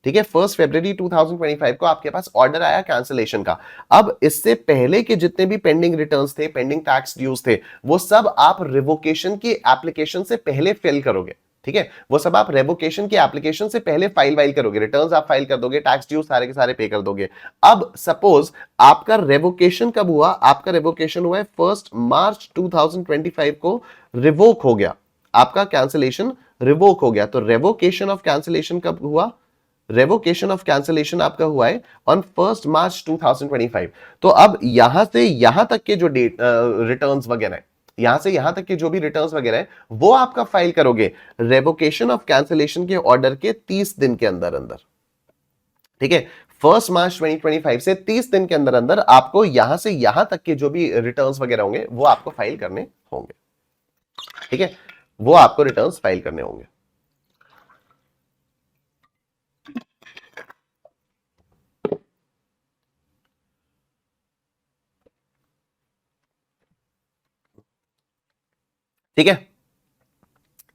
ठीक है. 1 फरवरी 2025 को आपके पास ऑर्डर आया कैंसिलेशन का. अब इससे पहले के जितने भी पेंडिंग रिटर्न्स थे, पेंडिंग टैक्स ड्यूज थे, वो सब आप रिवोकेशन की एप्लीकेशन से पहले फिल करोगे. ठीक है. वो सब आप रेवोकेशन की एप्लीकेशन से पहले फाइल करोगे, रिटर्न्स आप फाइल कर दोगे, टैक्स ड्यू सारे के सारे पे कर दोगे. अब सपोज आपका रेवोकेशन कब हुआ? आपका रेवोकेशन हुआ है 1 मार्च 2025 को रिवोक हो गया, आपका कैंसिलेशन रिवोक हो गया. तो रेवोकेशन ऑफ कैंसिलेशन कब हुआ? रेवोकेशन ऑफ कैंसिलेशन आपका हुआ है ऑन 1 मार्च 2025. तो अब यहां से यहां तक के जो डेट रिटर्न्स वगैरह है, यहां से यहां तक के जो भी रिटर्न्स वगैरह है, वो आपका फाइल करोगे रेवोकेशन ऑफ कैंसिलेशन के ऑर्डर के 30 दिन के अंदर अंदर. ठीक है. 1 मार्च 2025 से 30 दिन के अंदर अंदर आपको यहां से यहां तक के जो भी रिटर्न्स वगैरह होंगे वो आपको फाइल करने होंगे। ठीक है, वो आपको रिटर्न्स फाइल करने होंगे। ठीक है,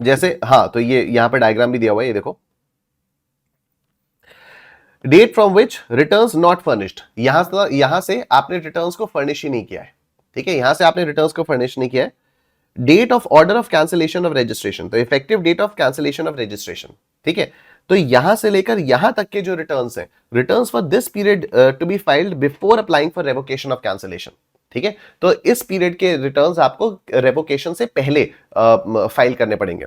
जैसे हाँ, तो ये यहां पर डायग्राम भी दिया हुआ है, ये देखो, date from which returns not furnished, यहां से आपने रिटर्न्स को फर्निश ही नहीं किया है। ठीक है, यहां से आपने रिटर्न्स को फर्निश नहीं किया है। Date of order of cancellation of registration, तो effective date of cancellation of registration. ठीक है, तो यहां से लेकर यहां तक के जो रिटर्न्स हैं, returns for this period to be filed before applying for revocation of cancellation. ठीक है, तो इस पीरियड के रिटर्न्स आपको रेवोकेशन से पहले फाइल करने पड़ेंगे।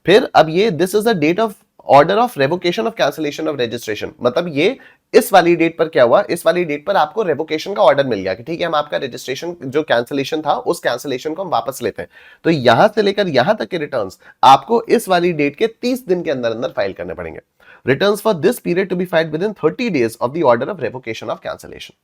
फिर अब ये this is the date of order of revocation of cancellation of registration, मतलब ये इस वाली डेट पर क्या हुआ, इस वाली डेट पर आपको रेवोकेशन का ऑर्डर मिल गया कि ठीक है, हम आपका रजिस्ट्रेशन जो कैंसिलेशन था उस कैंसिलेशन को हम वापस लेते हैं। तो यहां से लेकर यहां तक के रिटर्न्स आपको इस वाली डेट के 30 दिन के अंदर अंदर फाइल करने पड़ेंगे। Returns for this period to be filed with in 30 days of the order of revocation of cancellation.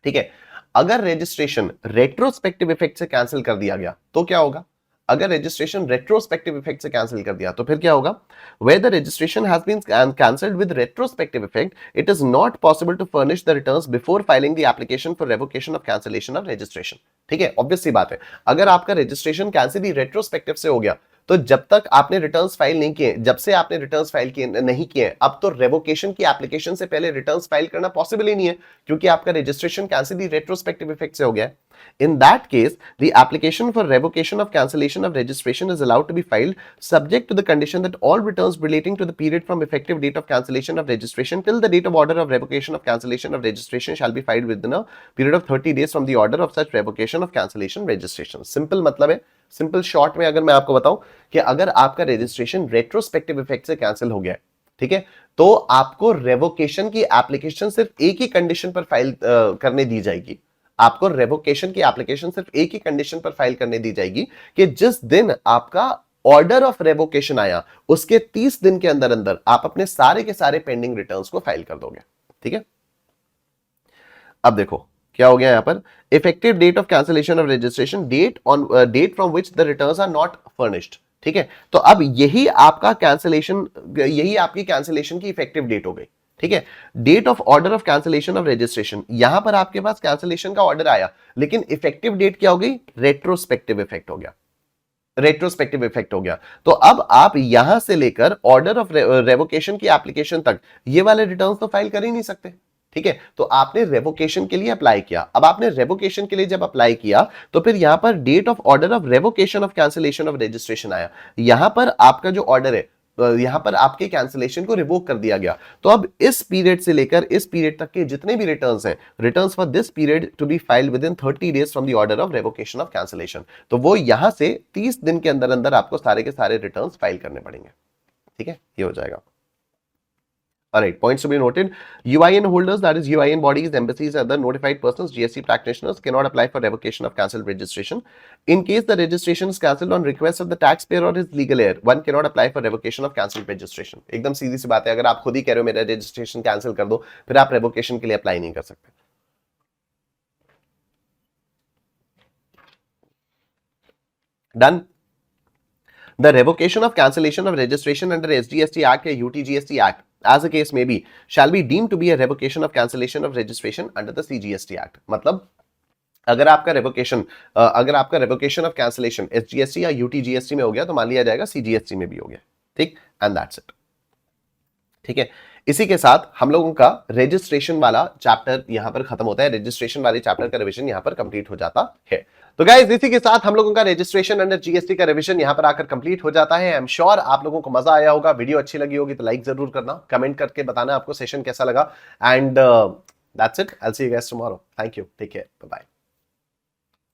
ठीक है, अगर रजिस्ट्रेशन रेट्रोस्पेक्टिव इफेक्ट से कैंसिल कर दिया गया तो क्या होगा? अगर रजिस्ट्रेशन रेट्रोस्पेक्टिव इफेक्ट से कैंसिल कर दिया तो फिर क्या होगा? Where the registration has been cancelled with retrospective effect, it is not possible to furnish the returns before filing the application for revocation of cancellation of registration. ठीक है, obvious सी बात है, अगर आपका रजिस्ट्रेशन कैंसिल ही रेट्रोस्पेक्टिव से हो गया तो जब तक आपने रिटर्न्स फाइल नहीं किए, जब से आपने रिटर्न्स फाइल किए नहीं किए, अब तो रेवोकेशन की एप्लीकेशन से पहले रिटर्न्स फाइल करना पॉसिबल ही नहीं है, क्योंकि आपका रजिस्ट्रेशन कैंसिल ही रेट्रोस्पेक्टिव इफेक्ट से हो गया है। In that case, the application for revocation of cancellation of registration is allowed to be filed subject to the condition that all returns relating to the period from effective date of cancellation of registration till the date of order of revocation of cancellation of registration shall be filed within a period of 30 days from the order of such revocation of cancellation registration. Simple मतलब है, simple short में अगर मैं आपको बताऊं कि अगर आपका रजिस्ट्रेशन रेट्रोस्पेक्टिव इफेक्ट से कैंसिल हो गया है, ठीक है, तो आपको रेवोकेशन की एप्लीकेशन सिर्फ एक ही कंडीशन पर फाइल करने दी जाएगी। आपको रेवोकेशन की एप्लीकेशन सिर्फ एक ही कंडीशन पर फाइल करने दी जाएगी कि जिस दिन आपका ऑर्डर ऑफ रेवोकेशन आया उसके 30 दिन के अंदर अंदर आप अपने सारे के सारे पेंडिंग रिटर्न्स को फाइल कर दोगे। ठीक है, अब देखो क्या हो गया यहां पर, effective date of cancellation of registration, date from which the returns are not furnished. ठीक है, तो अब यही आपका कैंसिलेशन, यही आपकी कैंसिलेशन की इफेक्टिव डेट हो गई। ठीक है, date of order of cancellation of registration, यहां पर आपके पास कैंसिलेशन का ऑर्डर आया लेकिन इफेक्टिव डेट क्या हो गई? रेट्रोस्पेक्टिव इफेक्ट हो गया, रेट्रोस्पेक्टिव इफेक्ट हो गया। तो अब आप यहां से लेकर ऑर्डर ऑफ रेवोकेशन की एप्लीकेशन तक ये वाले रिटर्न्स तो फाइल कर ही नहीं सकते। ठीक है, तो आपने रेवोकेशन के लिए अप्लाई किया, अब आपने रेवोकेशन के लिए जब अप्लाई किया तो फिर यहां पर date of order of revocation of cancellation of registration आया, यहां पर आपका जो ऑर्डर है, यहां पर आपके कैंसिलेशन को रिवोक कर दिया गया। तो अब इस पीरियड से लेकर इस पीरियड तक के जितने भी रिटर्न्स हैं, returns for this period to be filed with in 30 days from the order of revocation of cancellation, तो वो यहां से 30 दिन के अंदर अंदर आपको सारे के सारे रिटर्न्स फाइल करने पड़ेंगे। ठीक है, ये हो जाएगा। Alright, points to be noted. UIN holders, that is UIN bodies, embassies, other notified persons, GST practitioners cannot apply for revocation of cancelled registration. In case the registration is cancelled on request of the taxpayer or his legal heir, one cannot apply for revocation of cancelled registration. एकदम सीधी सी बात है, अगर आप खुद ही कह रहे हो मेरा registration cancel कर दो, फिर आप revocation के लिए apply नहीं कर सकते। Done. The revocation of cancellation of registration under SGST Act or UTGST Act, as the case may be, shall be deemed to be a revocation of cancellation of registration under the CGST Act. मतलब अगर आपका revocation of cancellation SGST या UTGST में हो गया तो मान लिया जाएगा सीजीएसटी में भी हो गया। ठीक, एंड दैट्स इट। ठीक है, इसी के साथ हम लोगों का रजिस्ट्रेशन वाला चैप्टर यहां पर खत्म होता है, रजिस्ट्रेशन वाले चैप्टर का रिवीजन यहां पर कंप्लीट हो जाता है। तो गाइस, इसी के साथ हम लोगों का रजिस्ट्रेशन अंडर जीएसटी का रिवीजन यहां पर आकर कंप्लीट हो जाता है। आई एम श्योर आप लोगों को मजा आया होगा, वीडियो अच्छी लगी होगी तो लाइक जरूर करना, कमेंट करके बताना आपको सेशन कैसा लगा, and that's it. I will see you guys tomorrow. Thank you, take care, bye bye.